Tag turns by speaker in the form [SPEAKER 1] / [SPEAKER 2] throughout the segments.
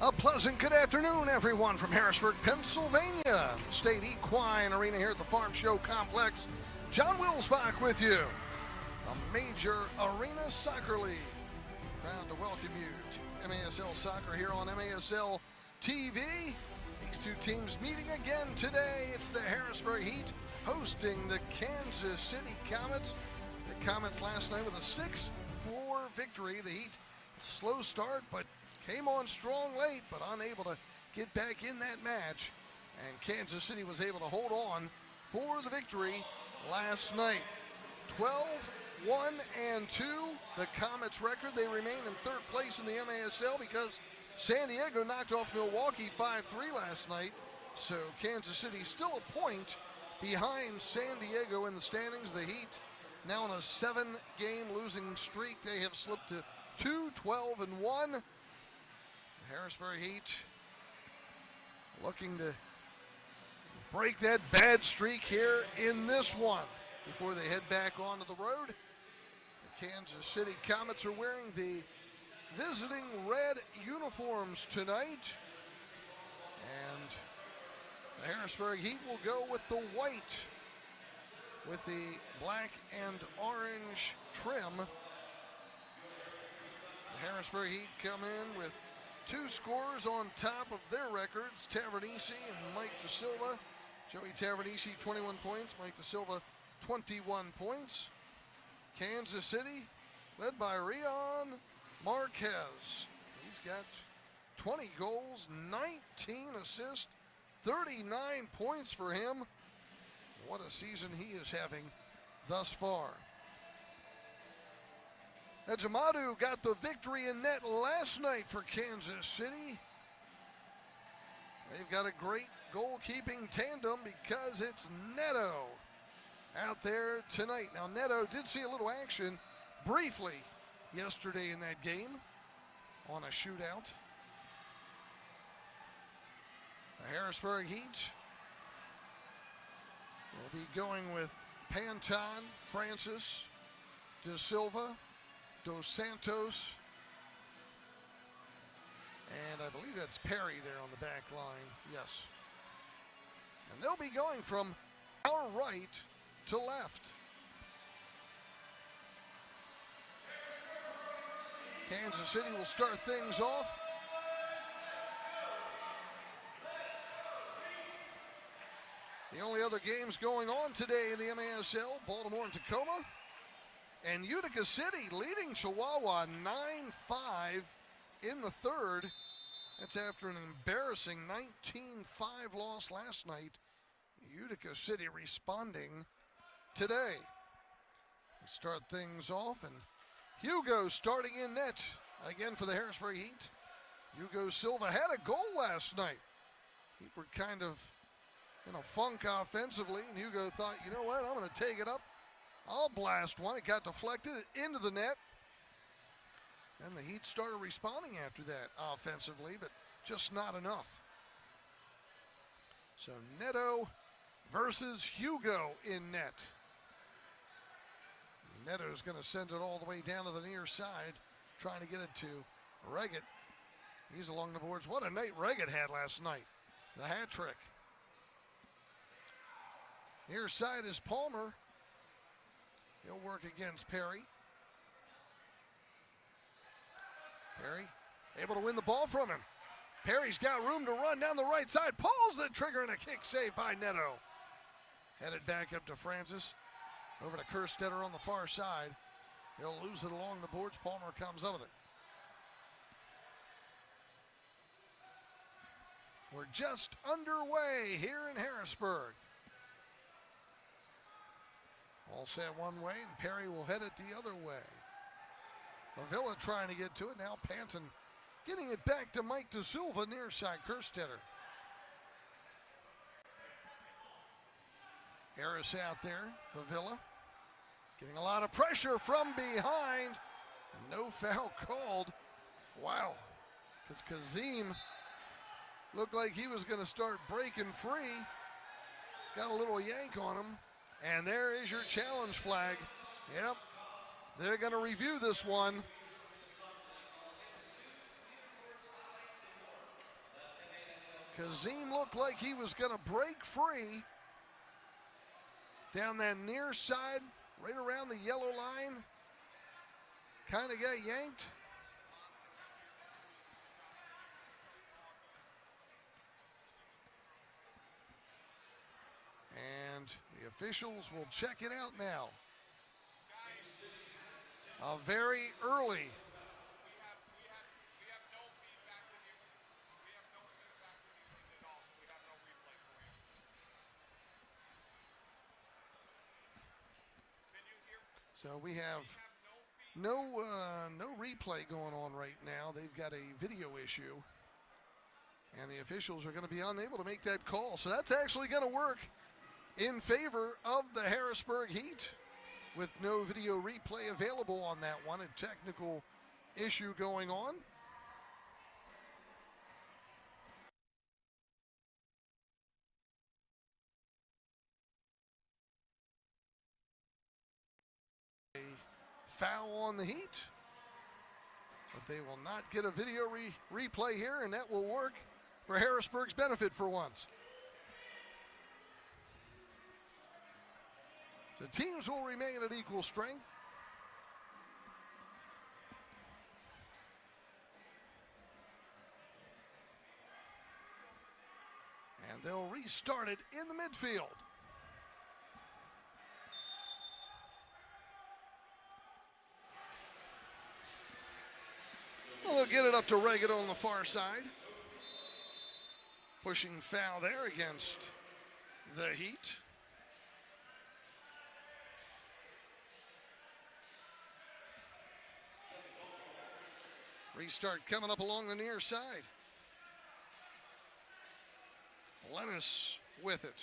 [SPEAKER 1] A pleasant good afternoon, everyone, from Harrisburg, Pennsylvania. State Equine Arena here at the Farm Show Complex. John Wilsbach with you. A major arena soccer league. Proud to welcome you to MASL Soccer here on MASL TV. These two teams meeting again today. It's the Harrisburg Heat hosting the Kansas City Comets. The Comets last night with a 6-4 victory. The Heat, slow start, but came on strong late, but unable to get back in that match. And Kansas City was able to hold on for the victory last night. 12-1-2, the Comets record. They remain in third place in the MASL because San Diego knocked off Milwaukee 5-3 last night. So Kansas City still a point behind San Diego in the standings. The Heat now on a 7-game losing streak. They have slipped to 2-12-1. Harrisburg Heat looking to break that bad streak here in this one before they head back onto the road. The Kansas City Comets are wearing the visiting red uniforms tonight. And the Harrisburg Heat will go with the white with the black and orange trim. The Harrisburg Heat come in with two scores on top of their records, Tavernisi and Mike DeSilva. Joey Tavernisi, 21 points. Mike DeSilva, 21 points. Kansas City, led by Rion Marquez. He's got 20 goals, 19 assists, 39 points for him. What a season he is having thus far. Ejimadu got the victory in net last night for Kansas City. They've got a great goalkeeping tandem because it's Neto out there tonight. Now, Neto did see a little action briefly yesterday in that game on a shootout. The Harrisburg Heat will be going with Panton, Francis, De Silva, Dos Santos, and I believe that's Perry there on the back line, yes. And they'll be going from our right to left. Kansas City will start things off. The only other games going on today in the MASL, Baltimore and Tacoma. And Utica City leading Chihuahua 9-5 in the third. That's after an embarrassing 19-5 loss last night. Utica City responding today. We'll start things off, and Hugo starting in net again for the Harrisburg Heat. Hugo Silva had a goal last night. He were kind of in a funk offensively, and Hugo thought, you know what, I'm going to take it up. I'll blast one. It got deflected into the net. And the Heat started responding after that offensively, but just not enough. So Neto versus Hugo in net. Neto's going to send it all the way down to the near side, trying to get it to Reggett. He's along the boards. What a night Reggett had last night. The hat trick. Near side is Palmer. He'll work against Perry. Perry able to win the ball from him. Perry's got room to run down the right side. Pulls the trigger and a kick saved by Neto. Headed back up to Francis. Over to Kerstetter on the far side. He'll lose it along the boards. Palmer comes up with it. We're just underway here in Harrisburg. All set one way, and Perry will head it the other way. Avila trying to get to it. Now Panton getting it back to Mike DeSilva near side. Kerstetter. Harris out there. Favilla getting a lot of pressure from behind. No foul called. Wow. Because Kazim looked like he was going to start breaking free. Got a little yank on him. And there is your challenge flag. Yep, they're going to review this one. Kazim looked like he was going to break free down that near side, right around the yellow line. Kind of got yanked. And the officials will check it out now. A very early So we have no replay going on right now. They've got a video issue, and the officials are going to be unable to make that call. So that's actually going to work in favor of the Harrisburg Heat, with no video replay available on that one. A technical issue going on. Foul on the Heat, but they will not get a video replay here, and that will work for Harrisburg's benefit for once. So teams will remain at equal strength. And they'll restart it in the midfield. Well, they'll get it up to Regato on the far side. Pushing foul there against the Heat. Restart coming up along the near side. Lennis with it.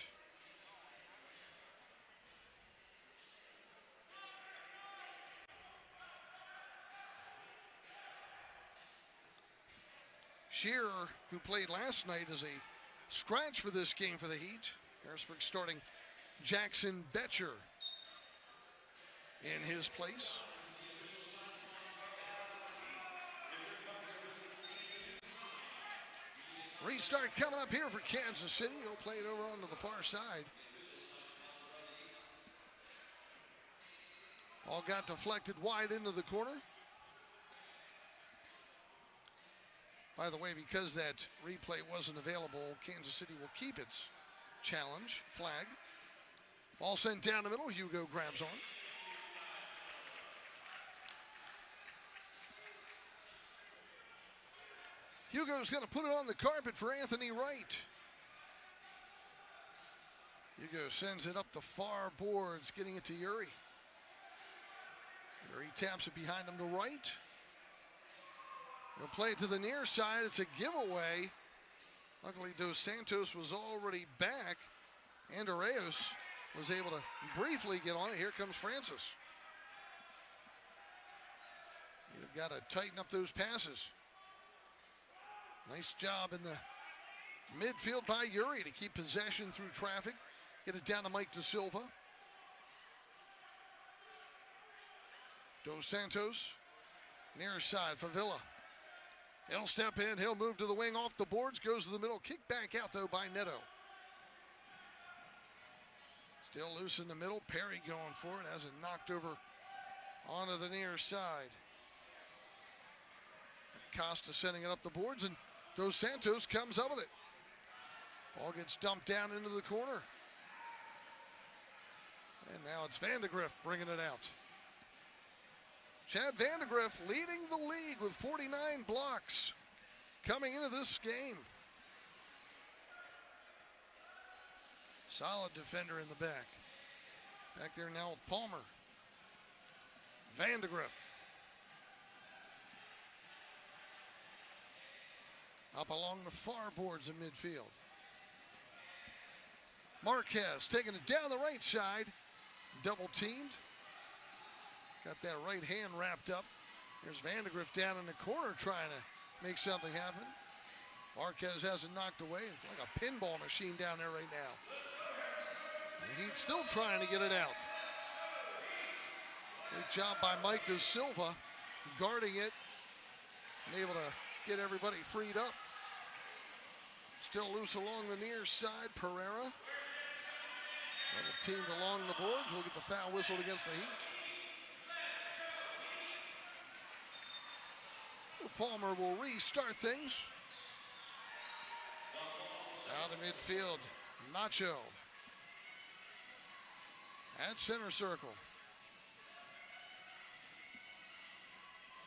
[SPEAKER 1] Shearer, who played last night, is a scratch for this game for the Heat. Harrisburg starting Jackson Betcher in his place. Restart coming up here for Kansas City. They'll play it over onto the far side. All got deflected wide into the corner. By the way, because that replay wasn't available, Kansas City will keep its challenge flag. Ball sent down the middle. Hugo grabs on. Hugo's going to put it on the carpet for Anthony Wright. Hugo sends it up the far boards, getting it to Uri. Uri taps it behind him to Wright. He'll play it to the near side. It's a giveaway. Luckily, Dos Santos was already back. Andreas was able to briefly get on it. Here comes Francis. You've got to tighten up those passes. Nice job in the midfield by Uri to keep possession through traffic. Get it down to Mike Da Silva. Dos Santos, near side, Favilla. He'll step in, he'll move to the wing, off the boards, goes to the middle. Kick back out, though, by Neto. Still loose in the middle. Perry going for it, has it knocked over onto the near side. Costa sending it up the boards, and Dos Santos comes up with it. Ball gets dumped down into the corner. And now it's Vandegrift bringing it out. Chad Vandegrift leading the league with 49 blocks coming into this game. Solid defender in the back. Back there now with Palmer. Vandegrift. Up along the far boards in midfield. Marquez taking it down the right side. Double teamed. Got that right hand wrapped up. There's Vandegrift down in the corner trying to make something happen. Marquez has it knocked away. It's like a pinball machine down there right now. And he's still trying to get it out. Great job by Mike Da Silva guarding it and able to get everybody freed up. Still loose along the near side, Pereira. Double teamed along the boards. We'll get the foul whistled against the Heat. Palmer will restart things. Out of midfield, Nacho. At center circle.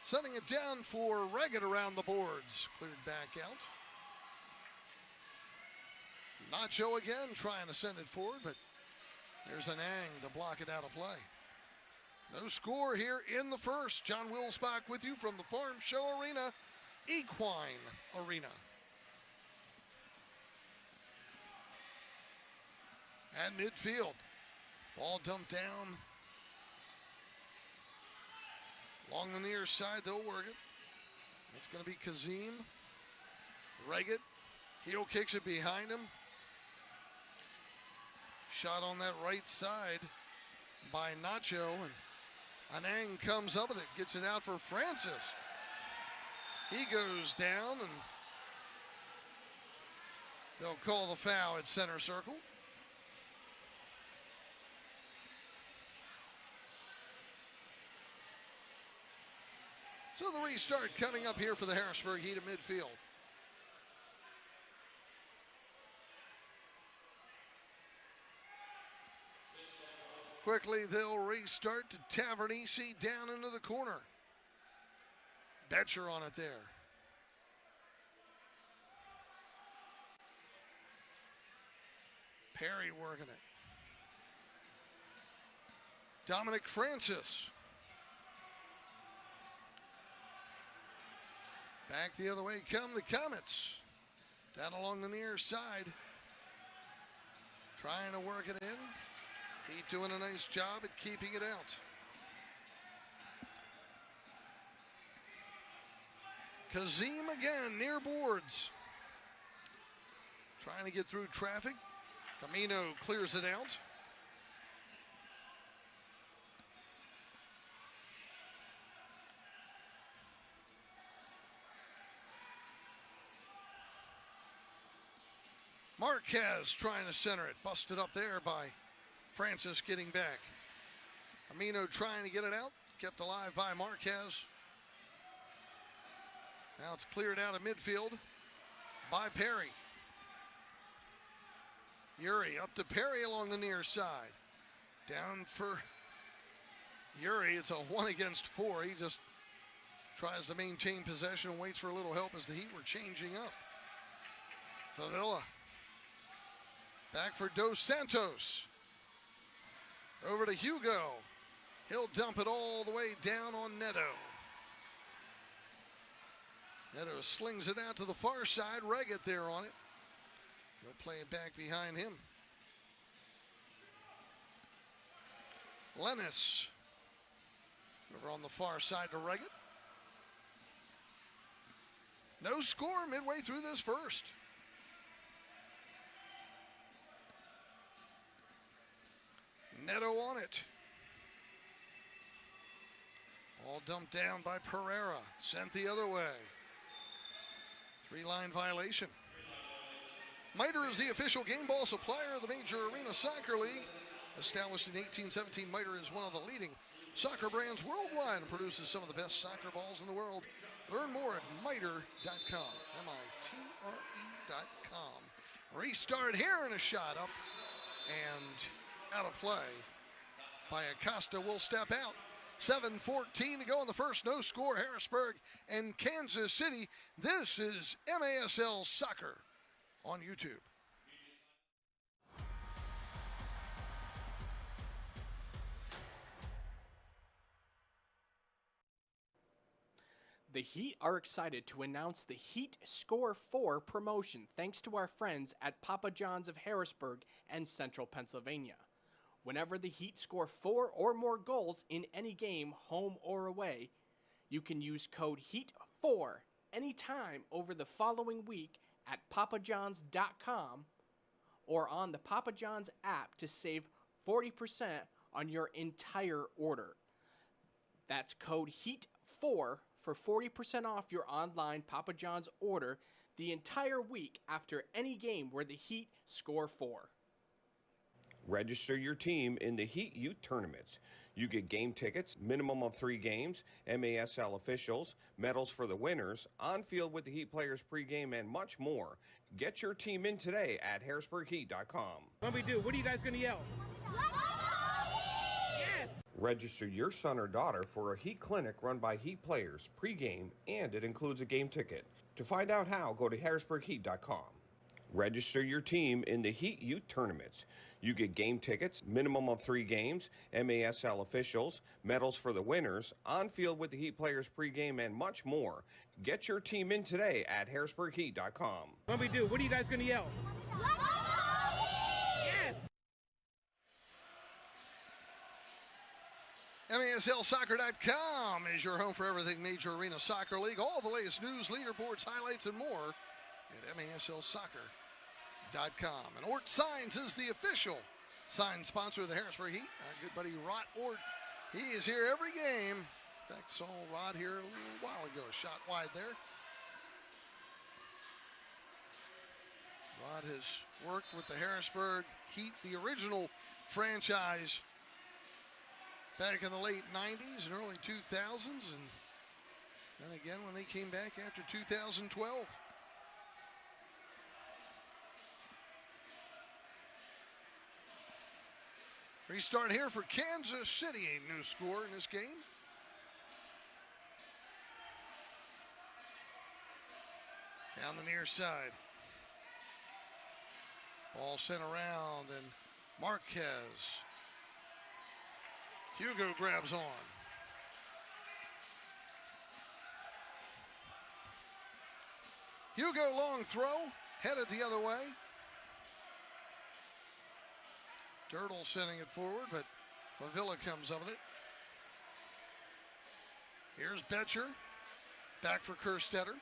[SPEAKER 1] Setting it down for Reggett around the boards. Cleared back out. Nacho again trying to send it forward, but there's an Ang to block it out of play. No score here in the first. John Wilsbach with you from the Farm Show Arena, Equine Arena. At midfield, ball dumped down. Along the near side, they'll work it. It's going to be Kazim. Reggett, heel kicks it behind him. Shot on that right side by Nacho, and Anang comes up with it, gets it out for Francis. He goes down, and they'll call the foul at center circle. So the restart coming up here for the Harrisburg Heat at midfield. Quickly, they'll restart to Tavernese down into the corner. Betcher on it there. Perry working it. Dominic Francis. Back the other way come the Comets. Down along the near side. Trying to work it in. Heat doing a nice job at keeping it out. Kazim again, near boards. Trying to get through traffic. Camino clears it out. Marquez trying to center it. Busted up there by Francis getting back. Amino trying to get it out. Kept alive by Marquez. Now it's cleared out of midfield by Perry. Uri up to Perry along the near side. Down for Uri. It's a 1 against 4. He just tries to maintain possession and waits for a little help as the Heat were changing up. Favilla. Back for Dos Santos. Over to Hugo. He'll dump it all the way down on Neto. Neto slings it out to the far side. Reggett there on it. He'll play it back behind him. Lennis. Over on the far side to Reggett. No score midway through this first. Neto on it. All dumped down by Pereira. Sent the other way. 3-line violation. Miter is the official game ball supplier of the Major Arena Soccer League. Established in 1817, Miter is one of the leading soccer brands worldwide and produces some of the best soccer balls in the world. Learn more at miter.com. MITRE.com. Restart here and a shot up and out of play by Acosta. Will step out. 7:14 to go in the first. No score. Harrisburg and Kansas City. This is MASL Soccer on YouTube.
[SPEAKER 2] The Heat are excited to announce the Heat Score 4 promotion thanks to our friends at Papa John's of Harrisburg and Central Pennsylvania. Whenever the Heat score 4 or more goals in any game, home or away, you can use code HEAT4 anytime over the following week at papajohns.com or on the Papa John's app to save 40% on your entire order. That's code HEAT4 for 40% off your online Papa John's order. the entire week after any game where the Heat score 4.
[SPEAKER 3] Register your team in the Heat Youth Tournaments. You get game tickets, minimum of 3 games, MASL officials, medals for the winners, on field with the Heat players pregame, and much more. Get your team in today at harrisburgheat.com.
[SPEAKER 4] What are you guys going to yell? Yes!
[SPEAKER 3] Register your son or daughter for a Heat clinic run by Heat players pregame, and it includes a game ticket. To find out how, go to harrisburgheat.com. Register your team in the Heat Youth Tournaments. You get game tickets, minimum of 3 games, MASL officials, medals for the winners, on field with the Heat players pregame, and much more. Get your team in today at harrisburgheat.com.
[SPEAKER 4] What are you guys going to yell? Yes!
[SPEAKER 1] MASLsoccer.com is your home for everything Major Arena Soccer League. All the latest news, leaderboards, highlights, and more at MASLsoccer.com. And Ort Signs is the official sign sponsor of the Harrisburg Heat. Our good buddy Rod Ort, he is here every game. In fact, saw Rod here a little while ago, shot wide there. Rod has worked with the Harrisburg Heat, the original franchise, back in the late 90s and early 2000s, and then again when they came back after 2012. Restart here for Kansas City, a new score in this game. Down the near side. Ball sent around, and Marquez. Hugo grabs on. Hugo long throw, headed the other way. Dirtle sending it forward, but Favilla comes up with it. Here's Betcher, back for Kerstetter.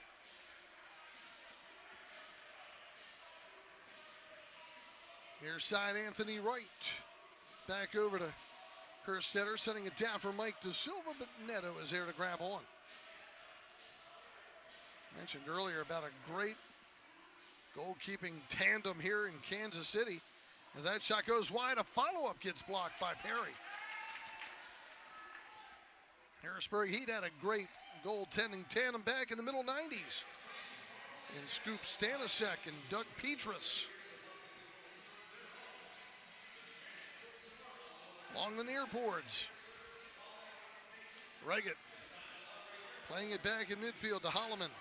[SPEAKER 1] Near side, Anthony Wright. Back over to Kerstetter, sending it down for Mike De Silva, but Neto is there to grab on. Mentioned earlier about a great goalkeeping tandem here in Kansas City. As that shot goes wide, a follow-up gets blocked by Perry. Harrisburg Heat had a great goaltending tandem back in the middle 90s. And Scoop Stanisiak and Doug Petrus. Along the near boards. Reggett playing it back in midfield to Holloman.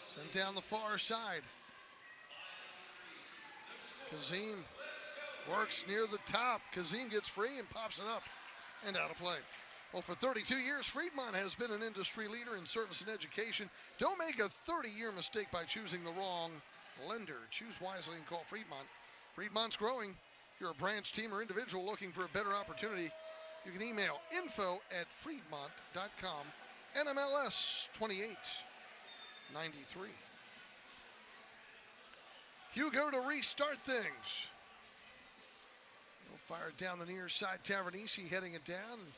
[SPEAKER 1] Sent down the far side. Kazim works near the top. Kazim gets free and pops it up and out of play. Well, for 32 years, Friedmont has been an industry leader in service and education. Don't make a 30-year mistake by choosing the wrong lender. Choose wisely and call Friedmont. Friedmont's growing. If you're a branch team or individual looking for a better opportunity, you can email info@friedmont.com. NMLS 2893. Hugo to restart things. He'll fire it down the near side. Tavernisi heading it down.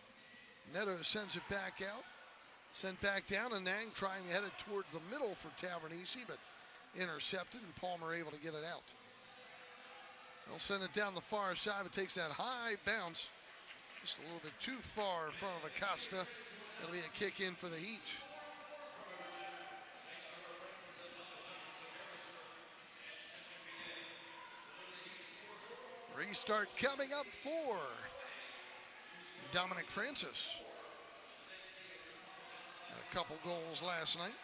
[SPEAKER 1] Neto sends it back out. Sent back down, and Nang trying to head it toward the middle for Tavernisi, but intercepted, and Palmer able to get it out. They'll send it down the far side, but takes that high bounce. Just a little bit too far in front of Acosta. It'll be a kick in for the Heat. Restart coming up for Dominic Francis. Had a couple goals last night.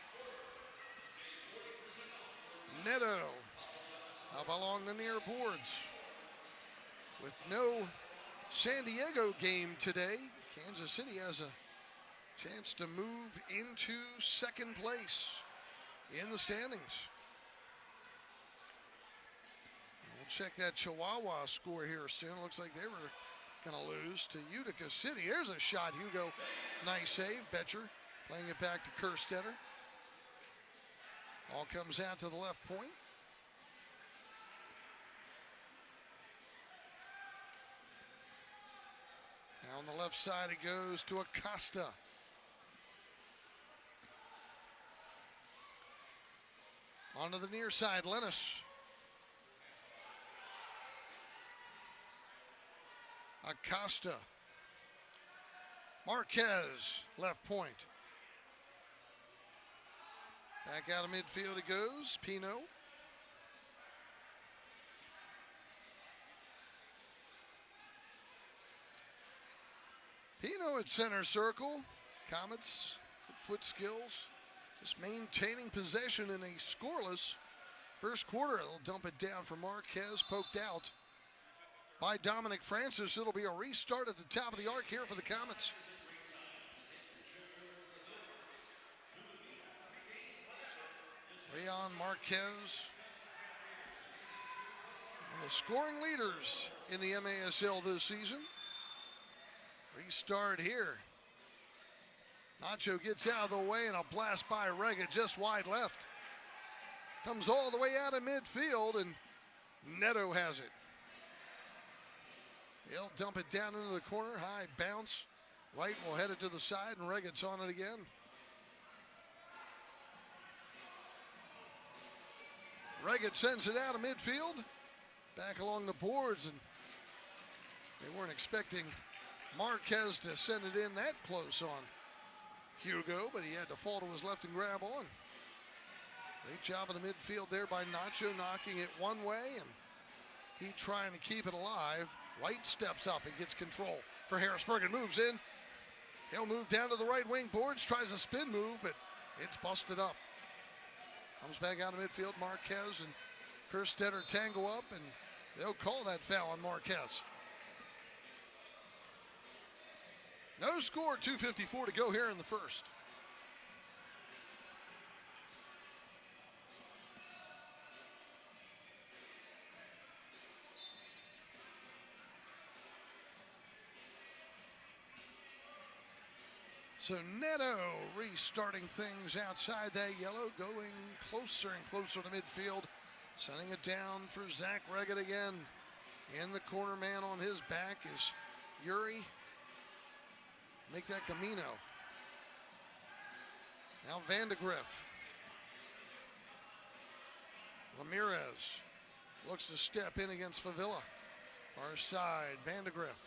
[SPEAKER 1] Neto up along the near boards. With no San Diego game today, Kansas City has a chance to move into second place in the standings. Check that Chihuahua score here soon. Looks like they were going to lose to Utica City. There's a shot, Hugo. Nice save. Betcher playing it back to Kerstetter. All comes out to the left point. Now on the left side it goes to Acosta. Onto the near side, Lennis. Acosta. Marquez, left point. Back out of midfield it goes, Pino. Pino at center circle. Comets with foot skills. Just maintaining possession in a scoreless first quarter. They'll dump it down for Marquez, poked out by Dominic Francis. It'll be a restart at the top of the arc here for the Comets. Rayon Marquez, one of the scoring leaders in the MASL this season. Restart here. Nacho gets out of the way and a blast by Rega just wide left. Comes all the way out of midfield and Neto has it. He'll dump it down into the corner, high bounce. White will head it to the side and Rega's on it again. Regat sends it out of midfield, back along the boards, and they weren't expecting Marquez to send it in that close on Hugo, but he had to fall to his left and grab on. Great job in the midfield there by Nacho, knocking it one way, and he trying to keep it alive. White steps up and gets control for Harrisburg and moves in. He'll move down to the right wing boards, tries a spin move, but it's busted up. Comes back out of midfield, Marquez and Kerstetter tango up, and they'll call that foul on Marquez. No score, 2:54 to go here in the first. So Neto restarting things outside that yellow, going closer and closer to midfield, sending it down for Zach Regat again. In the corner, man on his back is Yuri. Make that Camino. Now Vandegrift. Ramirez looks to step in against Favilla. Far side, Vandegrift.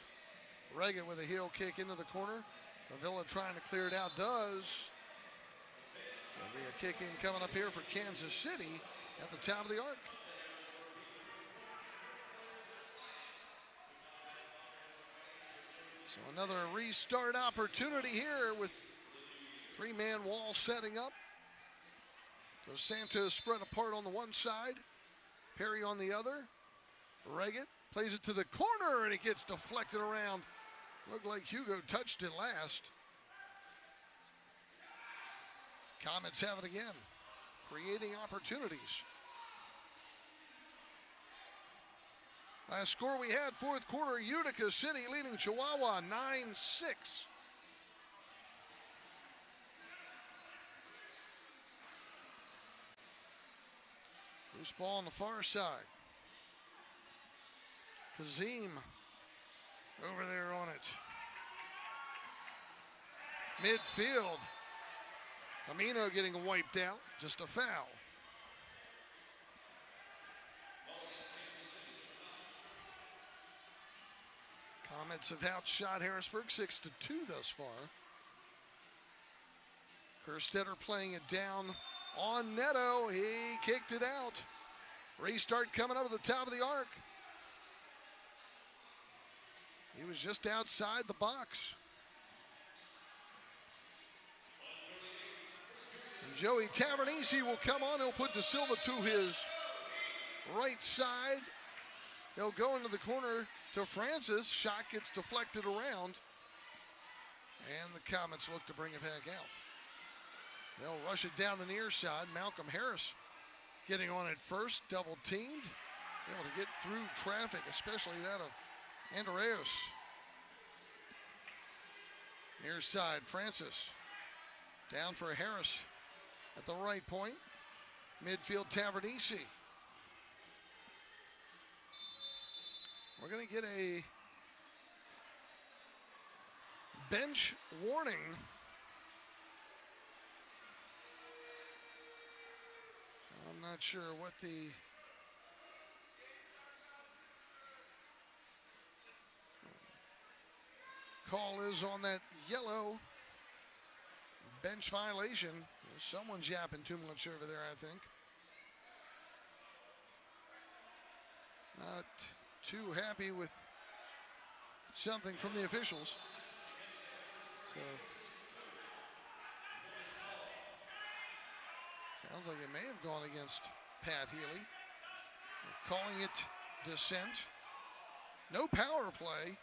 [SPEAKER 1] Regat with a heel kick into the corner. Favilla trying to clear it out, does. There'll be a kick in coming up here for Kansas City at the top of the arc. So another restart opportunity here with three-man wall setting up. Dos Santos spread apart on the one side, Perry on the other. Regat plays it to the corner and it gets deflected around. Looked like Hugo touched it last. Comets have it again, creating opportunities. Last score we had, fourth quarter, Utica City leading Chihuahua 9-6. Loose ball on the far side. Kazim over there on it. Midfield. Camino getting wiped out. Just a foul. Comets have outshot Harrisburg 6-2 thus far. Kerstetter playing it down on Neto. He kicked it out. Restart coming up at the top of the arc. He was just outside the box. And Joey Tavernese will come on. He'll put De Silva to his right side. He'll go into the corner to Francis. Shot gets deflected around. And the Comets look to bring it back out. They'll rush it down the near side. Malcolm Harris getting on it first. Double teamed. Able to get through traffic, especially that of Andreas. Near side, Francis. Down for Harris at the right point. Midfield, Tavernese. We're going to get a bench warning. I'm Not sure what the call is on that yellow bench violation. Someone's yapping too much over there, I think. Not too happy with something from the officials. So sounds like it may have gone against Pat Healy. They're calling it dissent. No power play.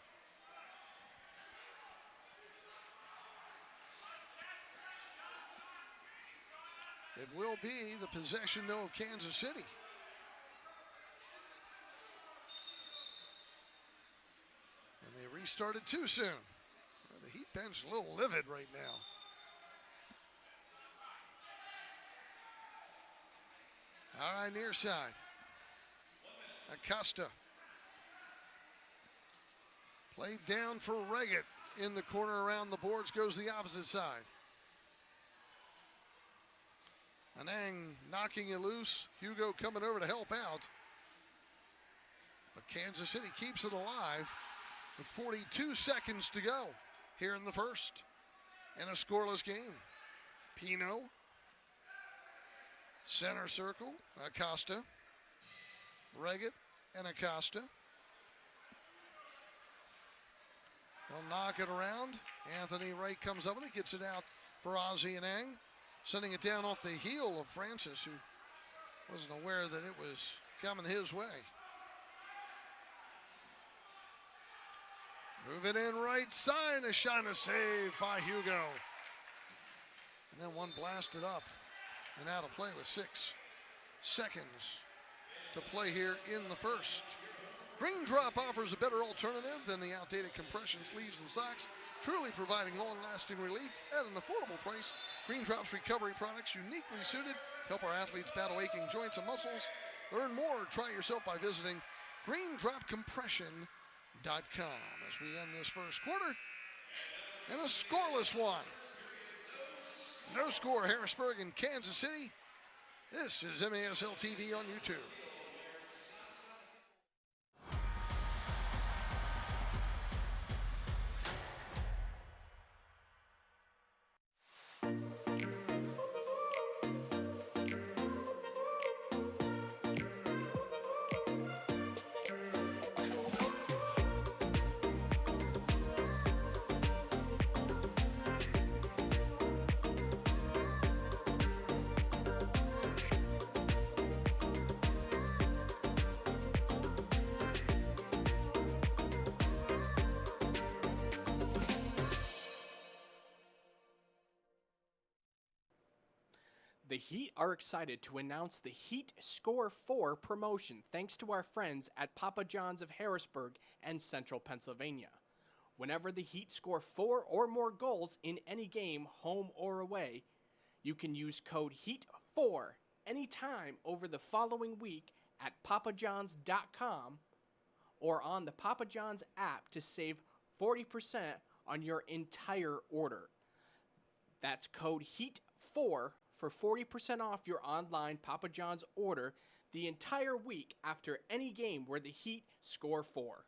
[SPEAKER 1] It will be the possession, though, of Kansas City. And they restarted too soon. Well, the Heat bench a little livid right now. All right, near side. Acosta. Played down for Reggett. In the corner around the boards goes the opposite side. Anang knocking it loose. Hugo coming over to help out. But Kansas City keeps it alive with 42 seconds to go here in the first. In a scoreless game. Pino. Center circle. Acosta. Reggett and Acosta. They'll knock it around. Anthony Wright comes up with it. Gets it out for Ozzie Anang. Sending it down off the heel of Francis, who wasn't aware that it was coming his way. Moving in right side, a shot, a save by Hugo. And then one blasted up and out of play with 6 seconds to play here in the first. Green Drop offers a better alternative than the outdated compression sleeves and socks, truly providing long-lasting relief at an affordable price. Green Drop's recovery products uniquely suited to help our athletes battle aching joints and muscles. Learn more or try yourself by visiting greendropcompression.com as we end this first quarter in a scoreless one. No score, Harrisburg and Kansas City. This is MASL TV on YouTube.
[SPEAKER 2] The Heat are excited to announce the Heat Score 4 promotion thanks to our friends at Papa John's of Harrisburg and Central Pennsylvania. Whenever the Heat score 4 or more goals in any game, home or away, you can use code HEAT4 anytime over the following week at papajohns.com or on the Papa John's app to save 40% on your entire order. That's code HEAT4 for 40% off your online Papa John's order the entire week after any game where the Heat score 4.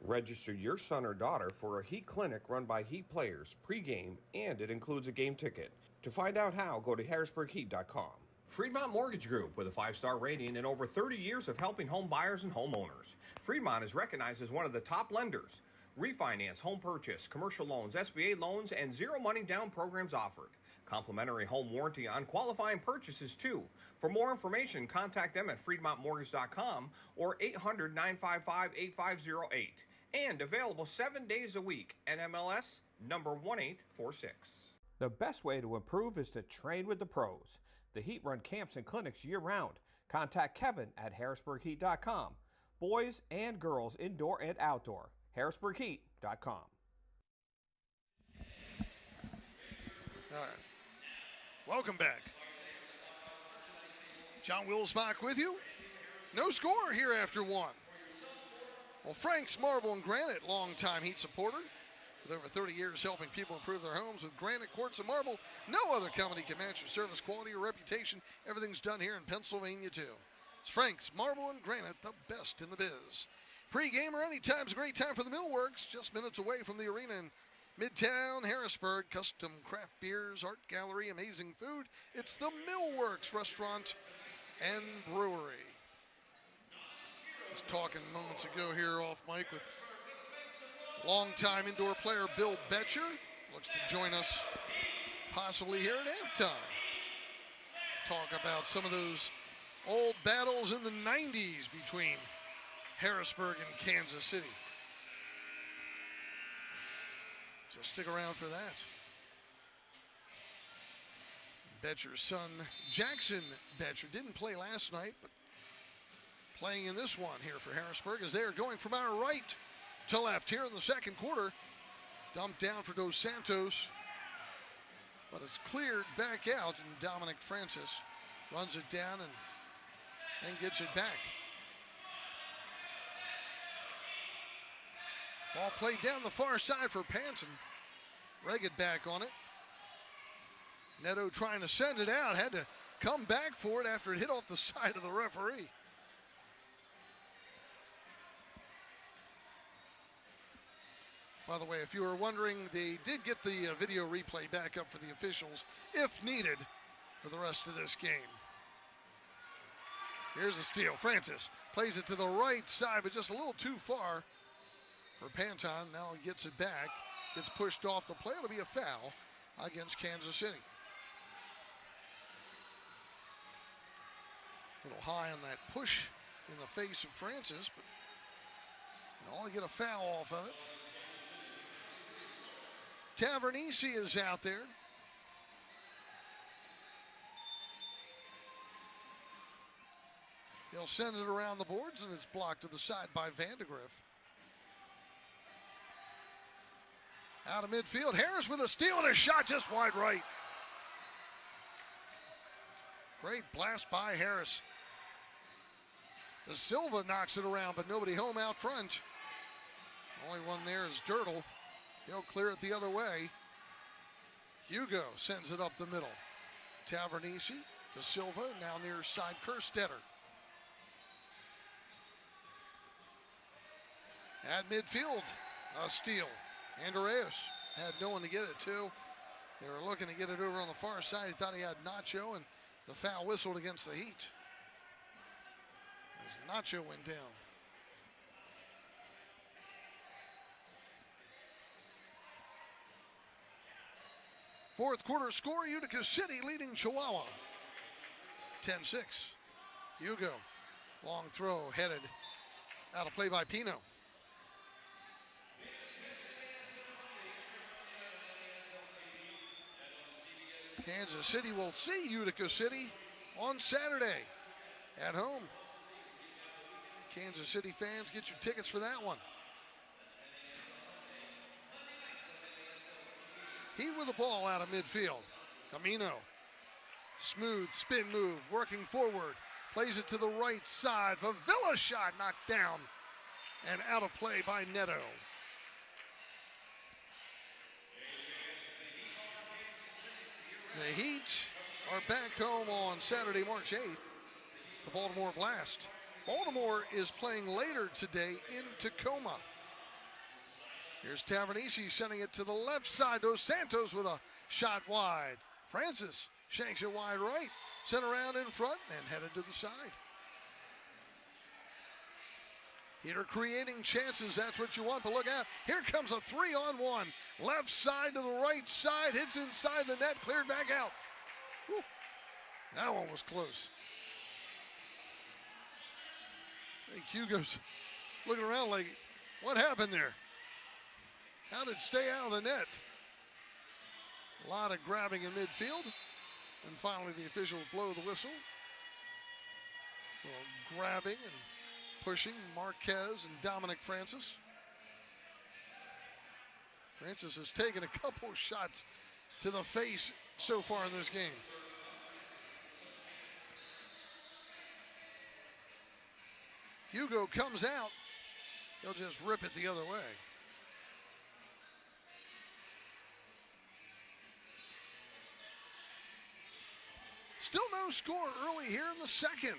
[SPEAKER 3] Register your son or daughter for a Heat clinic run by Heat players pregame, and it includes a game ticket. To find out how, go to harrisburgheat.com. Freedmont Mortgage Group, with a 5-star rating and over 30 years of helping home buyers and homeowners. Freedmont is recognized as one of the top lenders. Refinance, home purchase, commercial loans, SBA loans, and zero money down programs offered. Complimentary home warranty on qualifying purchases, too. For more information, contact them at freedmontmortgage.com or 800-955-8508. And available 7 days a week. NMLS number 1846.
[SPEAKER 5] The best way to improve is to train with the pros. The Heat run camps and clinics year-round. Contact Kevin at harrisburgheat.com. Boys and girls, indoor and outdoor. harrisburgheat.com.
[SPEAKER 1] All right. Welcome back. John Wilsbach with you. No score here after one. Well, Frank's Marble and Granite, longtime Heat supporter. With over 30 years helping people improve their homes with granite, quartz, and marble, no other company can match your service quality or reputation. Everything's done here in Pennsylvania, too. It's Frank's Marble and Granite, the best in the biz. Pre-game or anytime's a great time for the Millworks, just minutes away from the arena in Midtown Harrisburg. Custom craft beers, art gallery, amazing food. It's the Millworks Restaurant and Brewery. Just talking moments ago here off mic with longtime indoor player Bill Betcher. Looks to join us possibly here at halftime. Talk about some of those old battles in the 90s between Harrisburg and Kansas City. So stick around for that. Betcher's son, Jackson Betcher, didn't play last night, but playing in this one here for Harrisburg as they are going from our right to left here in the second quarter. Dumped down for Dos Santos, but it's cleared back out, and Dominic Francis runs it down and gets it back. Ball played down the far side for Panson. Regged back on it. Neto trying to send it out, had to come back for it after it hit off the side of the referee. By the way, if you were wondering, they did get the video replay back up for the officials, if needed, for the rest of this game. Here's the steal. Francis plays it to the right side, but just a little too far for Panton. Now he gets it back, gets pushed off the play. It'll be a foul against Kansas City. A little high on that push in the face of Francis, but they'll only get a foul off of it. Tavernisi is out there. He'll send it around the boards, and it's blocked to the side by Vandegrift. Out of midfield, Harris with a steal and a shot just wide right. Great blast by Harris. De Silva knocks it around, but nobody home out front. Only one there is Dirtle. He'll clear it the other way. Hugo sends it up the middle. Tavernisi, De Silva, now near side Kerstetter. At midfield, a steal. Andreas had no one to get it to. They were looking to get it over on the far side. He thought he had Nacho, and the foul whistled against the Heat. As Nacho went down. Fourth quarter score, Utica City leading Chihuahua. 10-6. Hugo, long throw, headed out of play by Pino. Kansas City will see Utica City on Saturday at home. Kansas City fans, get your tickets for that one. Heat with the ball out of midfield. Camino, smooth spin move, working forward. Plays it to the right side. Favilla shot knocked down and out of play by Neto. The Heat are back home on Saturday, March 8th. The Baltimore Blast. Baltimore is playing later today in Tacoma. Here's Tavernisi sending it to the left side. Dos Santos with a shot wide. Francis shanks it wide right. Sent around in front and headed to the side. Heater creating chances, that's what you want, but look out. Here comes a 3-on-1. Left side to the right side, hits inside the net, cleared back out. Whew. That one was close. I think Hugo's looking around like, what happened there? How did it stay out of the net? A lot of grabbing in midfield. And finally the officials blow the whistle. Well, grabbing and pushing Marquez and Dominic Francis. Francis has taken a couple shots to the face so far in this game. Hugo comes out. He'll just rip it the other way. Still no score early here in the second.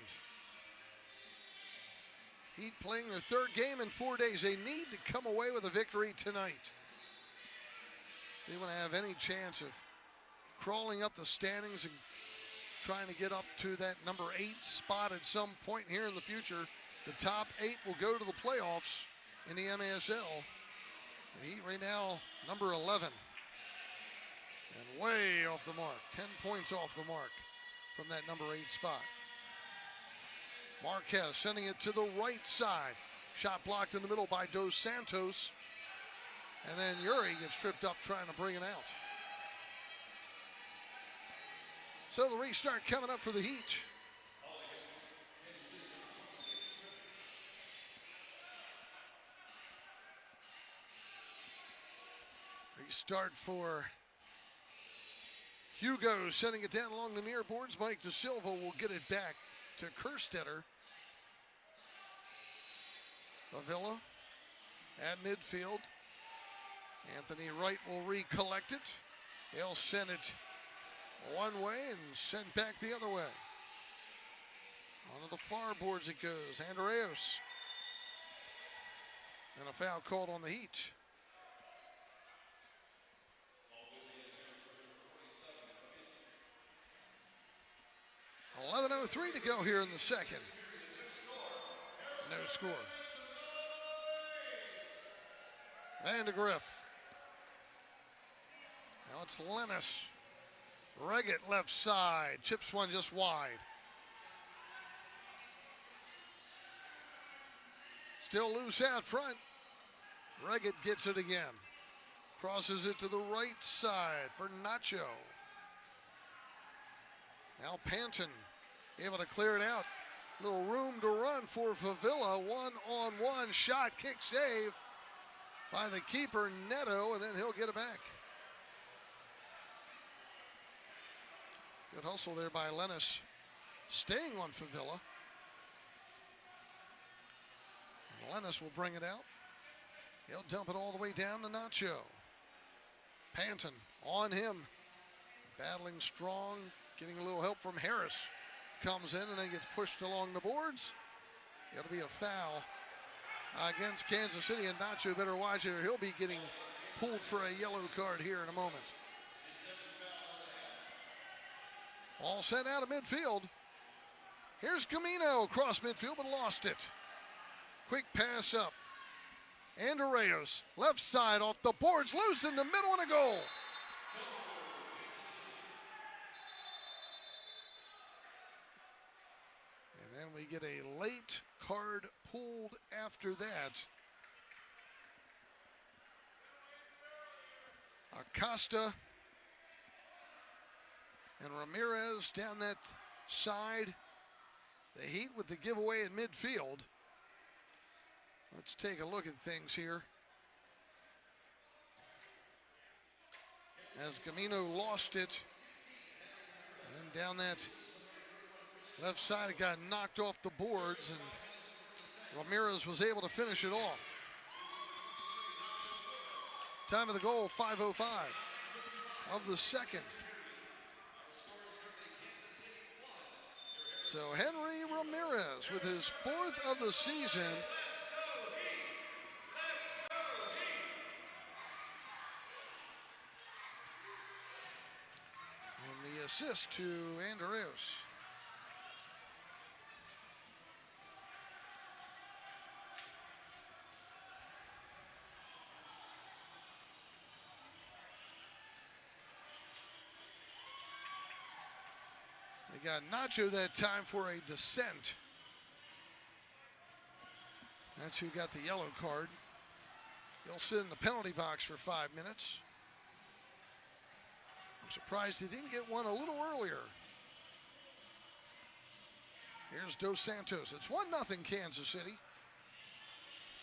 [SPEAKER 1] Heat playing their third game in 4 days. They need to come away with a victory tonight. They want to have any chance of crawling up the standings and trying to get up to that number 8 spot at some point here in the future. The top 8 will go to the playoffs in the MASL. The Heat right now, number 11. And way off the mark, 10 points off the mark from that number 8 spot. Marquez sending it to the right side. Shot blocked in the middle by Dos Santos. And then Uri gets tripped up trying to bring it out. So the restart coming up for the Heat. Restart for Hugo, sending it down along the near boards. Mike De Silva will get it back to Kerstetter. Avila at midfield. Anthony Wright will recollect it. He'll send it one way and send back the other way. Onto the far boards it goes. Andreos. And a foul called on the Heat. 11:03 to go here in the second. No score. Van de Griff. Now it's Lennis. Reggett left side. Chips one just wide. Still loose out front. Reggett gets it again. Crosses it to the right side for Nacho. Now Panton able to clear it out. Little room to run for Favilla. One-on-one shot, kick save by the keeper, Neto, and then he'll get it back. Good hustle there by Lennis. Staying on Favilla. And Lennis will bring it out. He'll dump it all the way down to Nacho. Panton on him. Battling strong. Getting a little help from Harris. Comes in and then gets pushed along the boards. It'll be a foul against Kansas City, and Nacho better watch it or he'll be getting pulled for a yellow card here in a moment. All sent out of midfield. Here's Camino across midfield, but lost it. Quick pass up. Andreos, left side off the boards, loose in the middle and a goal. And then we get a late card pulled after that. Acosta and Ramirez down that side. The Heat with the giveaway in midfield. Let's take a look at things here. As Camino lost it. And then down that left side, it got knocked off the boards, and Ramirez was able to finish it off. Time of the goal, 5:05 of the second. So Henry Ramirez with his 4th of the season. And the assist to Andreos. They got Nacho that time for a descent. That's who got the yellow card. He'll sit in the penalty box for 5 minutes. I'm surprised he didn't get one a little earlier. Here's Dos Santos. It's 1-0 Kansas City.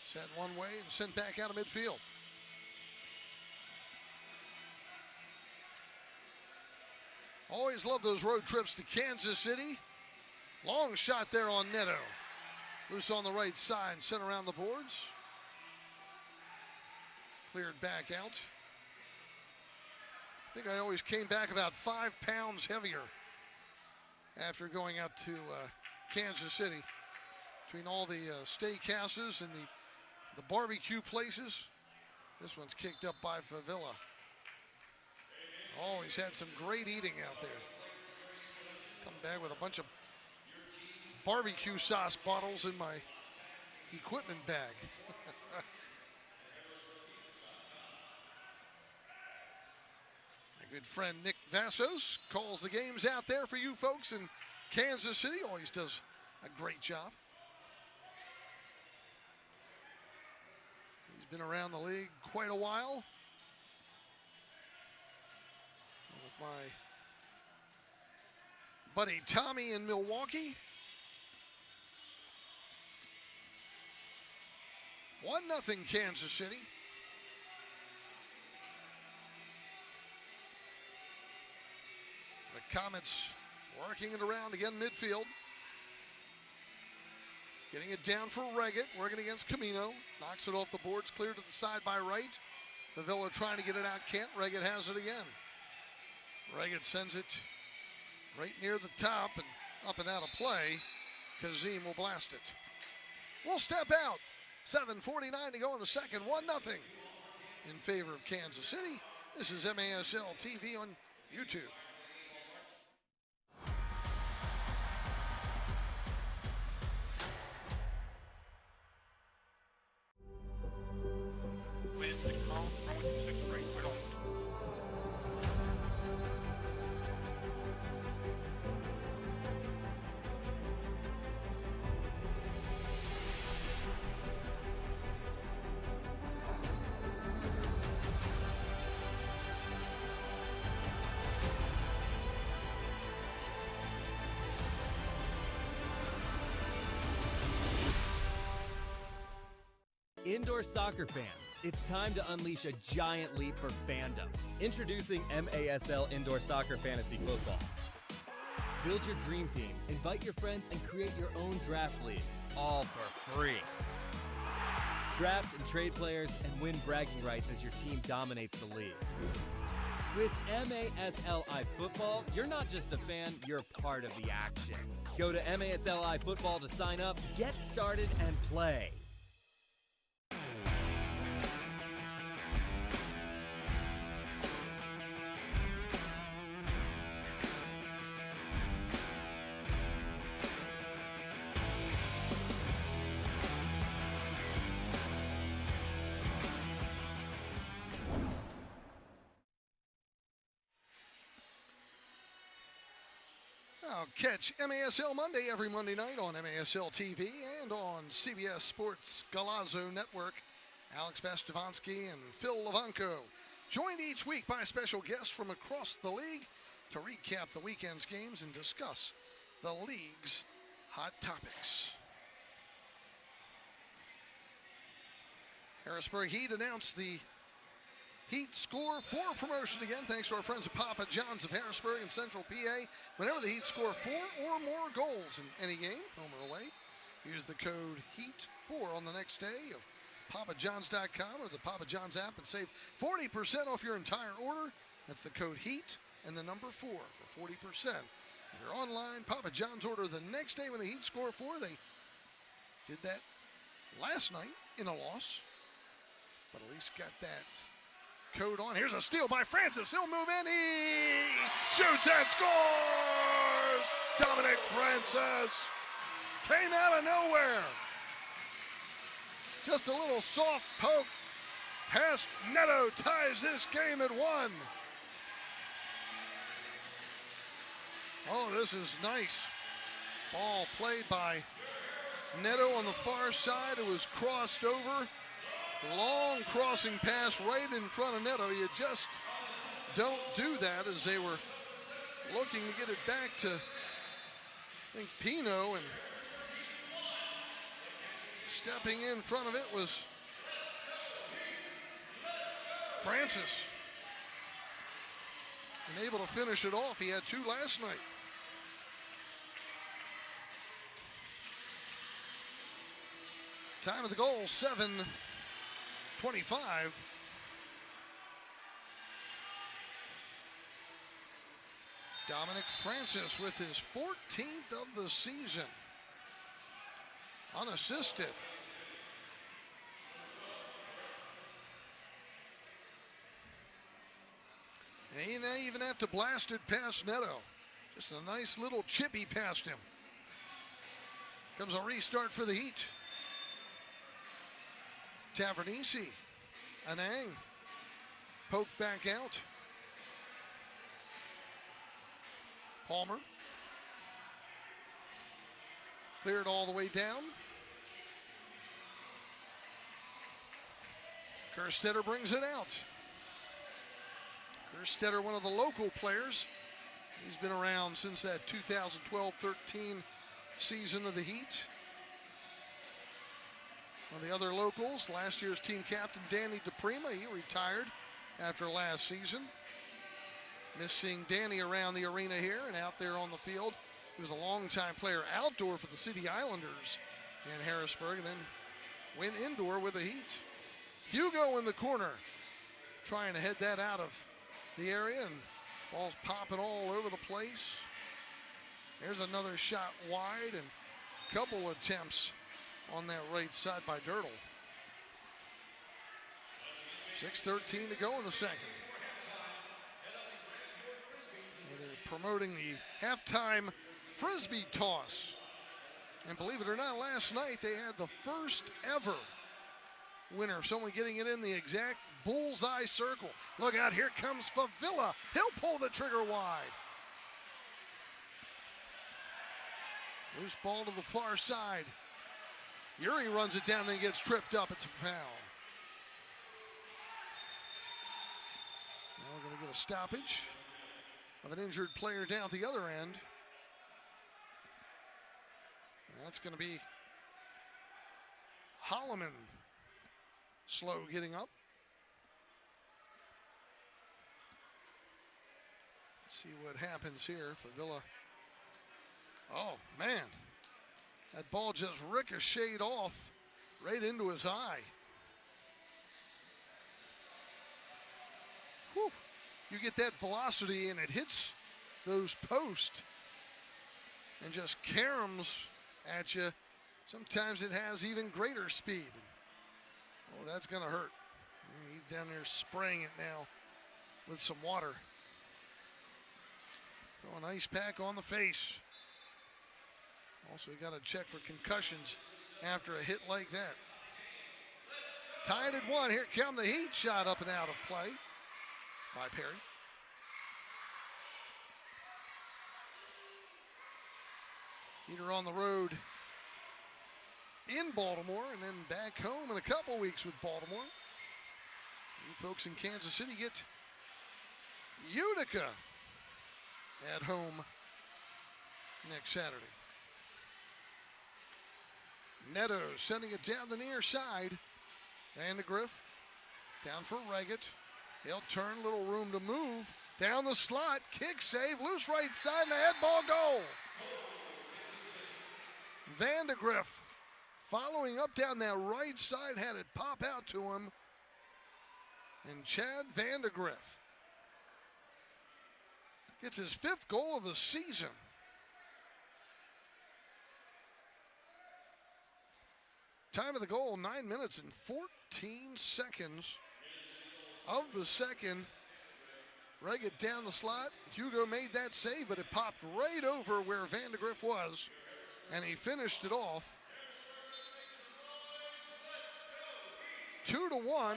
[SPEAKER 1] Sent one way and sent back out of midfield. Always love those road trips to Kansas City. Long shot there on Neto. Loose on the right side, sent around the boards. Cleared back out. I think I always came back about 5 pounds heavier after going up to Kansas City. Between all the steakhouses and the barbecue places, this one's kicked up by Favilla. Always had some great eating out there. Come back with a bunch of barbecue sauce bottles in my equipment bag. My good friend Nick Vassos calls the games out there for you folks in Kansas City. Always does a great job. He's been around the league quite a while. With my buddy Tommy in Milwaukee. 1-0 Kansas City. The Comets working it around again midfield. Getting it down for Reggett, working against Camino. Knocks it off the boards, clear to the side by right. Favilla trying to get it out, can't. Reggett has it again. Reggett sends it right near the top and up and out of play. Kazim will blast it. We'll step out. 7:49 to go in the second, 1-0 in favor of Kansas City. This is MASL TV on YouTube.
[SPEAKER 6] Indoor soccer fans, it's time to unleash a giant leap for fandom. Introducing MASL Indoor Soccer Fantasy Football. Build your dream team, invite your friends, and create your own draft league, all for free. Draft and trade players and win bragging rights as your team dominates the league. With MASLI Football, you're not just a fan, you're part of the action. Go to MASLI Football to sign up, get started, and play.
[SPEAKER 1] Catch MASL Monday every Monday night on MASL TV and on CBS Sports Galazzo Network. Alex Bastavansky and Phil Levanko, joined each week by special guests from across the league to recap the weekend's games and discuss the league's hot topics. Harrisburg Heat announced the Heat score 4 promotion again, thanks to our friends at Papa John's of Harrisburg and Central PA. Whenever the Heat score 4 or more goals in any game, home or away, use the code HEAT4 on the next day of papajohns.com or the Papa John's app and save 40% off your entire order. That's the code HEAT and the number 4 for 40%. If you're online, Papa John's order the next day when the Heat score 4. They did that last night in a loss, but at least got that code on. Here's a steal by Francis. He'll move in. He shoots and scores! Dominic Francis came out of nowhere. Just a little soft poke past Neto ties this game at 1. Oh, this is nice. Ball played by Neto on the far side. It was crossed over. Long crossing pass right in front of Neto. You just don't do that, as they were looking to get it back to, I think, Pino, and stepping in front of it was Francis. And able to finish it off. He had 2 last night. Time of the goal, 7:25. Dominic Francis with his 14th of the season. Unassisted. And he didn't even have to blast it past Neto. Just a nice little chippy past him. Comes a restart for the Heat. Tavernisi. Anang. Poked back out. Palmer. Cleared all the way down. Kerstetter brings it out. Kerstetter, one of the local players. He's been around since that 2012-13 season of the Heat. One of the other locals, last year's team captain, Danny DePrima, he retired after last season. Missed seeing Danny around the arena here and out there on the field. He was a longtime player outdoor for the City Islanders in Harrisburg and then went indoor with the Heat. Hugo in the corner, trying to head that out of the area, and ball's popping all over the place. There's another shot wide and a couple attempts on that right side by Dirtle. 6:13 to go in the second. They're promoting the halftime Frisbee toss. And believe it or not, last night they had the first ever winner of someone getting it in the exact bullseye circle. Look out, here comes Favilla. He'll pull the trigger wide. Loose ball to the far side. Yuri runs it down, then gets tripped up. It's a foul. Now we're going to get a stoppage of an injured player down at the other end. That's going to be Holloman. Slow getting up. Let's see what happens here for Villa. Oh, man. That ball just ricocheted off right into his eye. Whew. You get that velocity and it hits those posts and just caroms at you. Sometimes it has even greater speed. Oh, that's going to hurt. He's down there spraying it now with some water. Throw an ice pack on the face. Also, you got to check for concussions after a hit like that. Tied at 1. Here come the Heat. Shot up and out of play by Perry. Heat are on the road in Baltimore and then back home in a couple weeks with Baltimore. You folks in Kansas City get Utica at home next Saturday. Neto sending it down the near side. Vandegrift down for Reggett. He'll turn, little room to move. Down the slot, kick save, loose right side, and a head ball goal. Vandegrift following up down that right side, had it pop out to him. And Chad Vandegrift gets his 5th goal of the season. Time of the goal, 9 minutes and 14 seconds of the second. Reggett down the slot. Hugo made that save, but it popped right over where Vandegrift was, and he finished it off. 2-1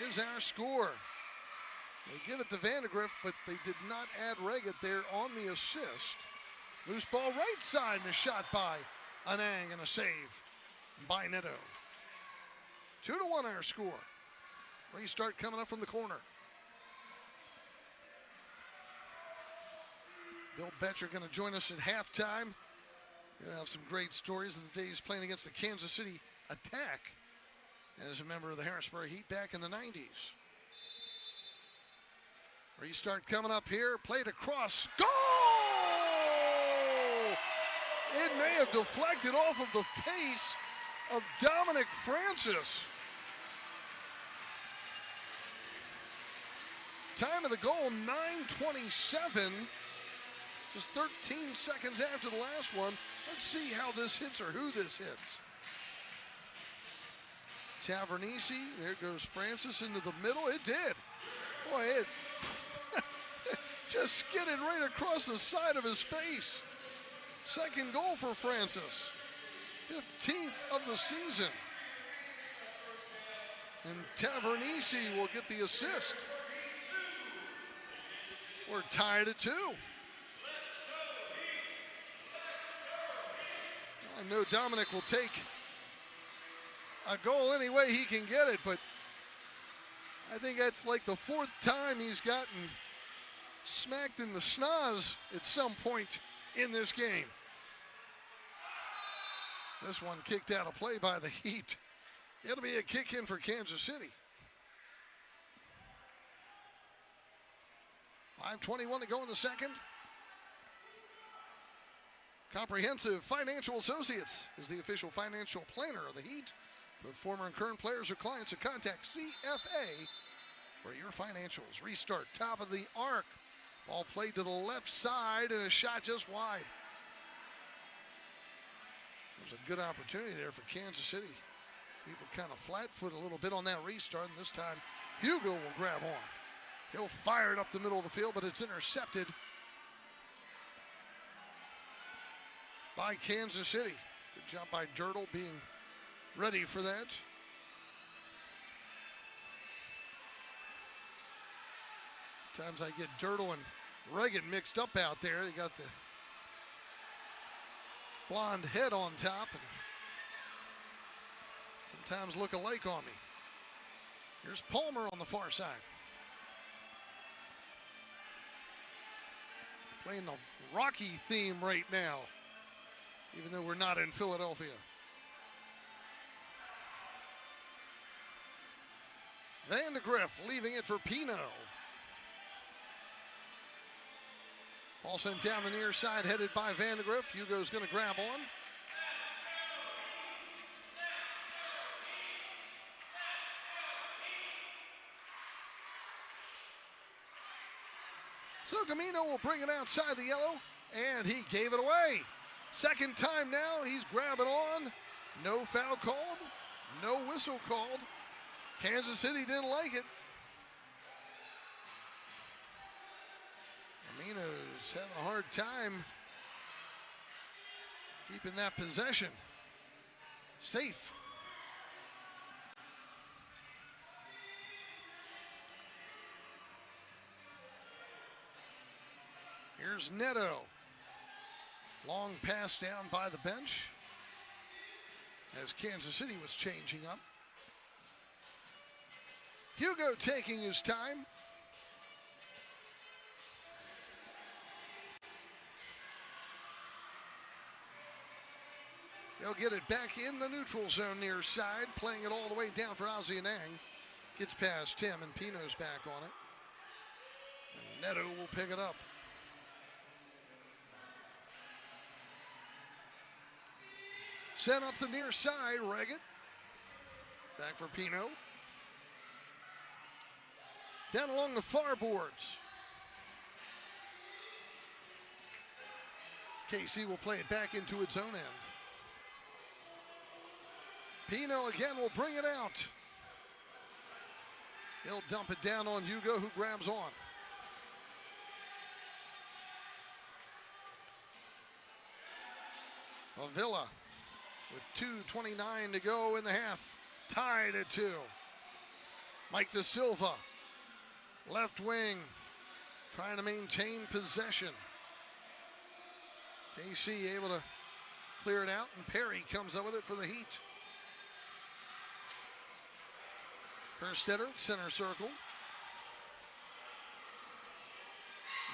[SPEAKER 1] is our score. They give it to Vandegrift, but they did not add Reggett there on the assist. Loose ball right side and a shot by Anang and a save by Neto. 2-1 our score. Restart coming up from the corner. Bill Betcher going to join us at halftime. He'll have some great stories of the days playing against the Kansas City Attack as a member of the Harrisburg Heat back in the 90s. Restart coming up here. Played across. Goal! It may have deflected off of the face of Dominic Francis. Time of the goal, 9:27 Just 13 seconds after the last one. Let's see how this hits or who this hits. Tavernisi, there goes Francis into the middle. It did. Boy, it just skidded right across the side of his face. Second goal for Francis. 15th of the season. And Tavernisi will get the assist. We're tied at 2. I know Dominic will take a goal any way he can get it, but I think that's like the 4th time he's gotten smacked in the schnoz at some point in this game. This one kicked out of play by the Heat. It'll be a kick in for Kansas City. 5:21 to go in the second. Comprehensive Financial Associates is the official financial planner of the Heat. With former and current players or clients, to contact CFA for your financials. Restart, top of the arc. Ball played to the left side and a shot just wide. There's a good opportunity there for Kansas City. People kind of flat-foot a little bit on that restart, and this time Hugo will grab on. He'll fire it up the middle of the field, but it's intercepted by Kansas City. Good job by Dirtle being ready for that. Sometimes I get Dirtle and Reagan mixed up out there. They got the blonde head on top and sometimes look alike on me. Here's Palmer on the far side. Playing the Rocky theme right now, even though we're not in Philadelphia. Van de Griff leaving it for Pino. Ball sent down the near side, headed by Van de Griff. Hugo's going to grab on. So Camino will bring it outside the yellow, and he gave it away. Second time now, he's grabbing on. No foul called, no whistle called. Kansas City didn't like it. Camino's having a hard time keeping that possession safe. Here's Neto. Long pass down by the bench as Kansas City was changing up. Hugo taking his time. They'll get it back in the neutral zone near side, playing it all the way down for Azianang. Gets past Tim, and Pino's back on it. And Neto will pick it up. Sent up the near side, Reggett. Back for Pino. Down along the far boards. KC will play it back into its own end. Pino again will bring it out. He'll dump it down on Hugo, who grabs on. Avila with 2:29 to go in the half. Tied at 2. Mike Da Silva, left wing, trying to maintain possession. KC able to clear it out, and Perry comes up with it for the Heat. Herstetter, center circle.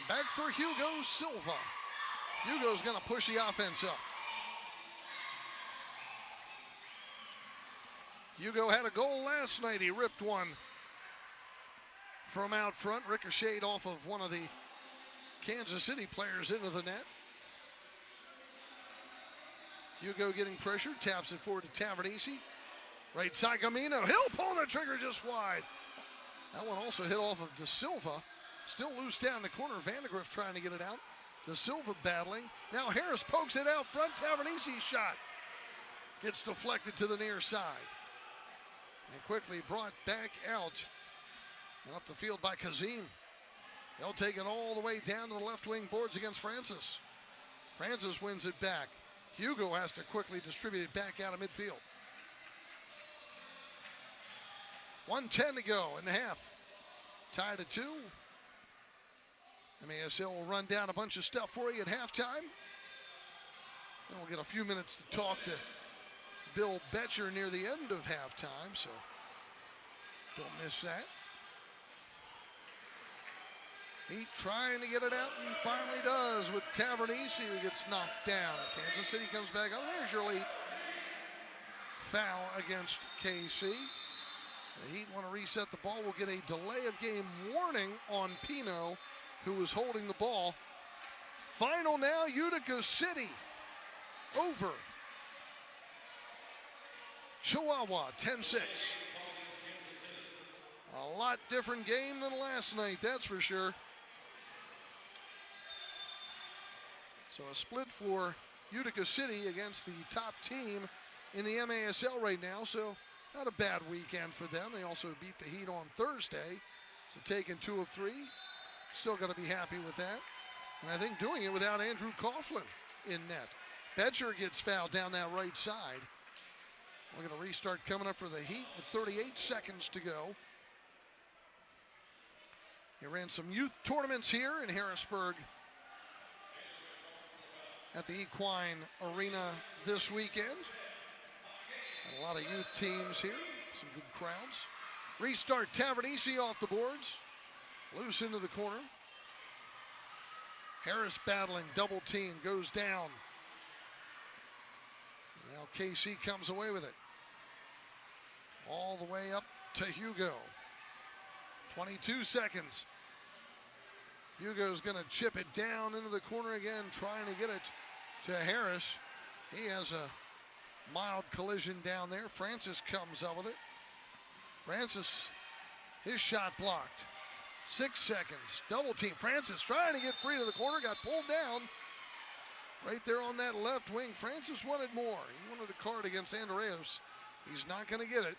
[SPEAKER 1] Back for Hugo Silva. Hugo's going to push the offense up. Hugo had a goal last night. He ripped one from out front, ricocheted off of one of the Kansas City players into the net. Hugo getting pressure, taps it forward to Tavernisi. Right side, Camino. He'll pull the trigger just wide. That one also hit off of Da Silva. Still loose down the corner. Van de Griff trying to get it out. the Silva battling. Now Harris pokes it out front. Tavernisi's shot gets deflected to the near side. And quickly brought back out and up the field by Kazim. They'll take it all the way down to the left wing boards against Francis. Francis wins it back. Hugo has to quickly distribute it back out of midfield. 1:10 to go in the half. Tied at 2. MASL will run down a bunch of stuff for you at halftime. Then we'll get a few minutes to talk to Bill Betcher near the end of halftime, so don't miss that. Heat trying to get it out and finally does with Tavernisi, who gets knocked down. Kansas City comes back up. There's your lead. Foul against KC. The Heat want to reset the ball. We'll get a delay of game warning on Pino, who is holding the ball. Final now, Utica City over Chihuahua, 10-6. A lot different game than last night, that's for sure. So a split for Utica City against the top team in the MASL right now, so not a bad weekend for them. They also beat the Heat on Thursday, so taking 2 of 3. Still got to be happy with that. And I think doing it without Andrew Coughlin in net. Betcher gets fouled down that right side. We're going to restart coming up for the Heat with 38 seconds to go. They ran some youth tournaments here in Harrisburg at the Equine Arena this weekend. And a lot of youth teams here, some good crowds. Restart, Tavernisi off the boards. Loose into the corner. Harris battling, double team, goes down. Now KC comes away with it. All the way up to Hugo. 22 seconds. Hugo's gonna chip it down into the corner again, trying to get it to Harris. He has a mild collision down there. Francis comes up with it. Francis, his shot blocked. 6 seconds, double team. Francis trying to get free to the corner, got pulled down. Right there on that left wing. Francis wanted more. He wanted a card against Andreas. He's not gonna get it.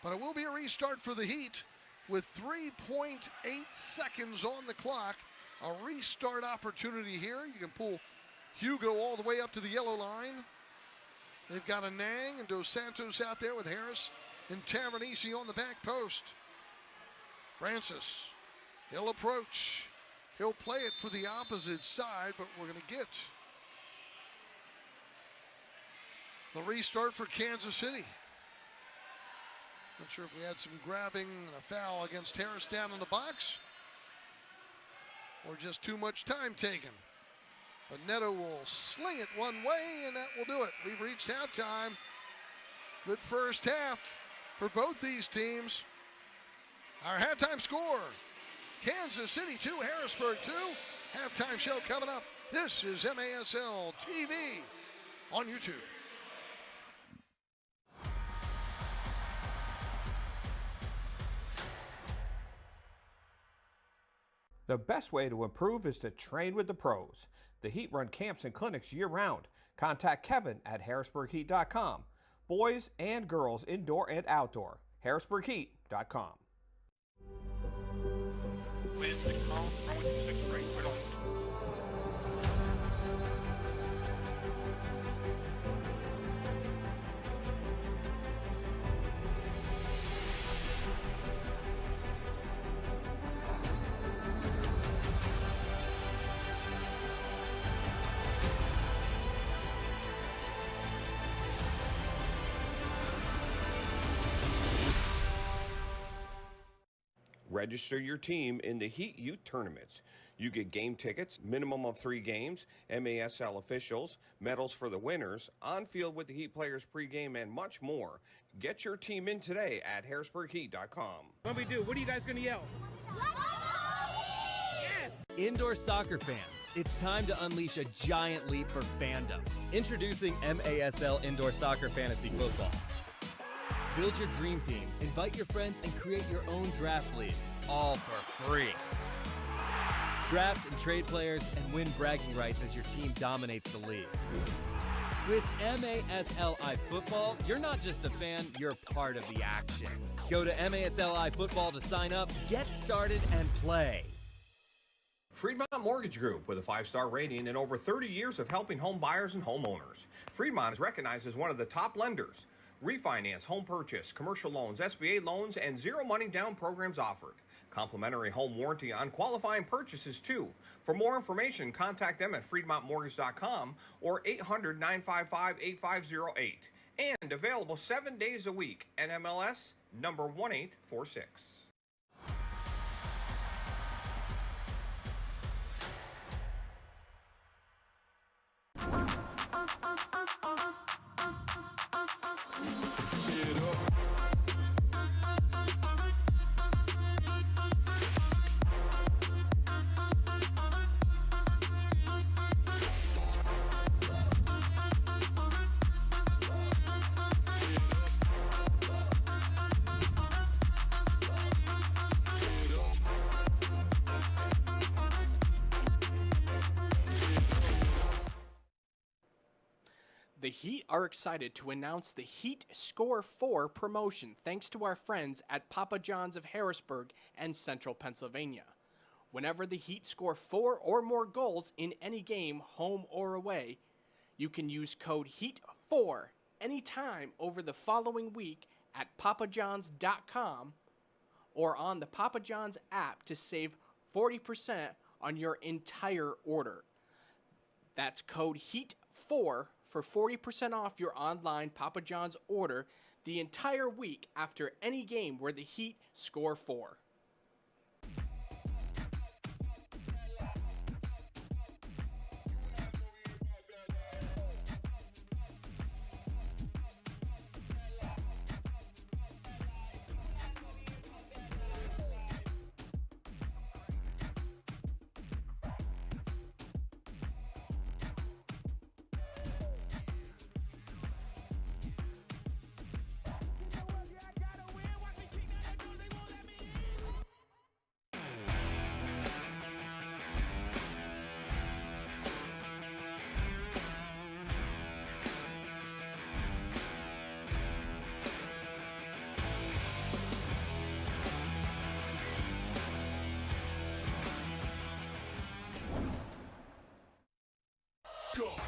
[SPEAKER 1] But it will be a restart for the Heat with 3.8 seconds on the clock. A restart opportunity here. You can pull Hugo all the way up to the yellow line. They've got a Nang and Dos Santos out there with Harris and Tavernisi on the back post. Francis, he'll approach. He'll play it for the opposite side, but we're going to get the restart for Kansas City. Not sure if we had some grabbing and a foul against Harris down in the box or just too much time taken. But Neto will sling it one way, and that will do it. We've reached halftime. Good first half for both these teams. Our halftime score, Kansas City 2, Harrisburg 2. Halftime show coming up. This is MASL TV on YouTube.
[SPEAKER 5] The best way to improve is to train with the pros. The Heat run camps and clinics year-round. Contact Kevin at harrisburgheat.com. Boys and girls indoor and outdoor. harrisburgheat.com.
[SPEAKER 7] Wind 6 miles, runway 6 right, clear on.
[SPEAKER 3] Register your team in the Heat Youth Tournaments. You get game tickets, minimum of 3 games, MASL officials, medals for the winners, on field with the Heat players pregame, and much more. Get your team in today at harrisburgheat.com.
[SPEAKER 4] What we do? What are you guys going to yell? Yes!
[SPEAKER 6] Indoor soccer fans, it's time to unleash a giant leap for fandom. Introducing MASL Indoor Soccer Fantasy Football. Build your dream team, invite your friends, and create your own draft league, all for free. Draft and trade players and win bragging rights as your team dominates the league. With MASLI Football, you're not just a fan, you're part of the action. Go to MASLI Football to sign up, get started, and play.
[SPEAKER 3] Fremont Mortgage Group, with a 5-star rating and over 30 years of helping home buyers and homeowners. Fremont is recognized as one of the top lenders. Refinance, home purchase, commercial loans, SBA loans, and zero money down programs offered. Complimentary home warranty on qualifying purchases, too. For more information, contact them at FremontMortgage.com or 800-955-8508. And available 7 days a week. NMLS number 1846.
[SPEAKER 2] The Heat are excited to announce the Heat Score 4 promotion thanks to our friends at Papa John's of Harrisburg and Central Pennsylvania. Whenever the Heat score 4 or more goals in any game, home or away, you can use code HEAT4 anytime over the following week at papajohns.com or on the Papa John's app to save 40% on your entire order. That's code HEAT4 for 40% off your online Papa John's order the entire week after any game where the Heat score 4.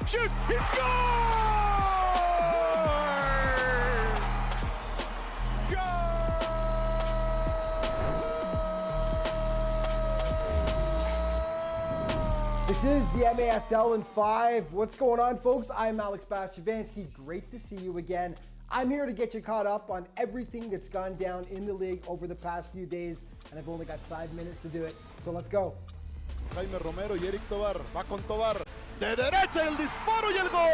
[SPEAKER 4] Shoot! He scores!
[SPEAKER 8] This is the MASL in 5. What's going on, folks? I'm Alex Bastiavansky. Great to see you again. I'm here to get you caught up on everything that's gone down in the league over the past few days, and I've only got 5 minutes to do it. So let's go.
[SPEAKER 9] Jaime Romero y Eric Tobar. Va con Tobar. De derecha el disparo y el gol.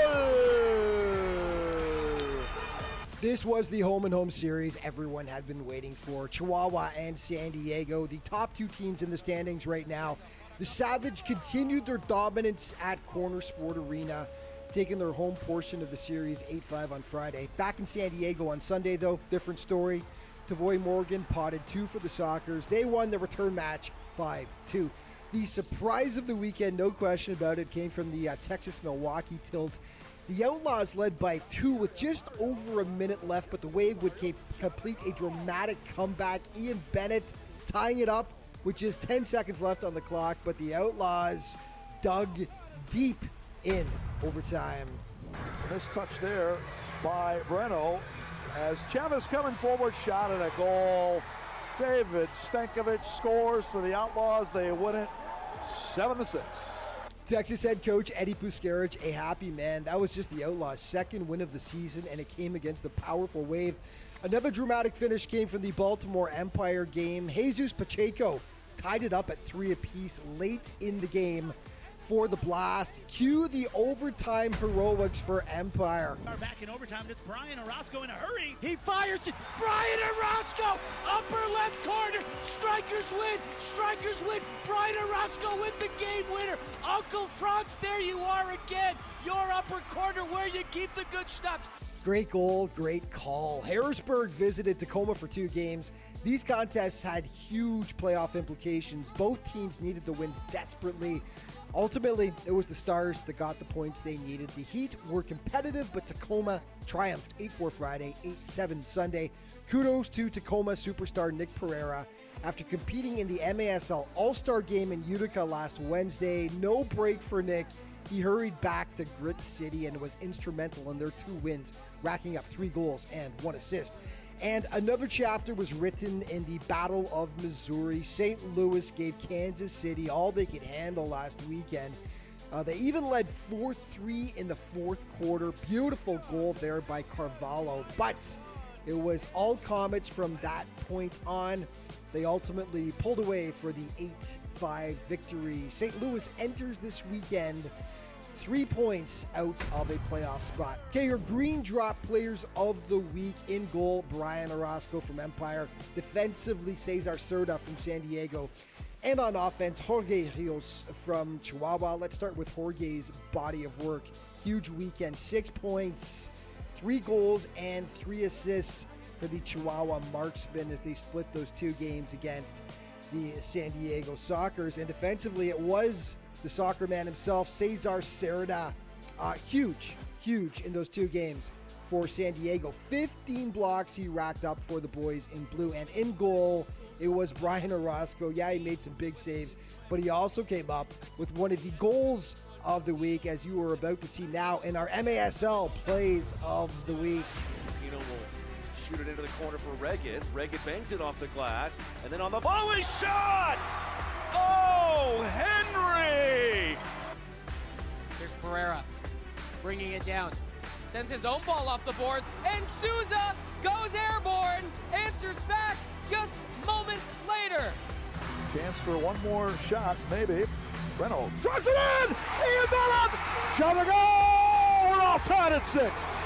[SPEAKER 8] This was the home-and-home series everyone had been waiting for. Chihuahua and San Diego, the top two teams in the standings right now. The Savage continued their dominance at Corner Sport Arena, taking their home portion of the series 8-5 on Friday. Back in San Diego on Sunday, though, different story. Tavoy Morgan potted 2 for the Sockers. They won the return match 5-2. The surprise of the weekend, no question about it, came from the Texas-Milwaukee tilt. The Outlaws led by 2 with just over a minute left, but the Wave would complete a dramatic comeback. Ian Bennett tying it up with just 10 seconds left on the clock, but the Outlaws dug deep in overtime.
[SPEAKER 9] Nice touch there by Breno as Chavez coming forward, shot at a goal. David Stankovic scores for the Outlaws. They win it 7-6.
[SPEAKER 8] Texas head coach Eddie Puskarich, a happy man. That was just the Outlaws' second win of the season, and it came against the powerful Wave. Another dramatic finish came from the Baltimore Empire game. Jesus Pacheco tied it up at 3 apiece late in the game for the Blast. Cue the overtime heroics for Empire.
[SPEAKER 10] Back in overtime, it's Brian Orozco in a hurry. He fires it. Brian Orozco, upper left corner. Strikers win. Strikers win. Brian Orozco with the game winner. Uncle Franz, there you are again. Your upper corner where you keep the good stuff.
[SPEAKER 8] Great goal, great call. Harrisburg visited Tacoma for 2 games. These contests had huge playoff implications. Both teams needed the wins desperately. Ultimately, it was the Stars that got the points they needed. The Heat were competitive, but Tacoma triumphed 8-4 Friday, 8-7 Sunday. Kudos to Tacoma superstar Nick Pereira. After competing in the MASL All-Star Game in Utica last Wednesday, no break for Nick. He hurried back to Grit City and was instrumental in their 2 wins, racking up 3 goals and 1 assist. And another chapter was written in the Battle of Missouri. St. Louis gave Kansas City all they could handle last weekend. They even led 4-3 in the 4th quarter. Beautiful goal there by Carvalho, but it was all Comets from that point on. They ultimately pulled away for the 8-5 victory. St. Louis enters this weekend 3 points out of a playoff spot. Okay, your Green Drop Players of the Week: in goal, Brian Orozco from Empire. Defensively, Cesar Cerda from San Diego. And on offense, Jorge Rios from Chihuahua. Let's start with Jorge's body of work. Huge weekend, 6 points, 3 goals, and 3 assists for the Chihuahua marksmen as they split those 2 games against the San Diego Sockers. And defensively, it was the soccer man himself, Cesar Cerda. Huge in those 2 games for San Diego. 15 blocks he racked up for the boys in blue. And in goal, it was Brian Orozco. Yeah, he made some big saves, but he also came up with one of the goals of the week, as you are about to see now in our MASL Plays of the Week.
[SPEAKER 11] Pino will shoot it into the corner for Reggett. Reggett bangs it off the glass, and then on the volley shot! Oh, Henry!
[SPEAKER 12] Here's Pereira bringing it down. Sends his own ball off the boards, and Souza goes airborne, answers back just moments later.
[SPEAKER 9] Chance for one more shot, maybe. Breno drives it in! Ian Bellum! Shot a goal! We're all tied at 6.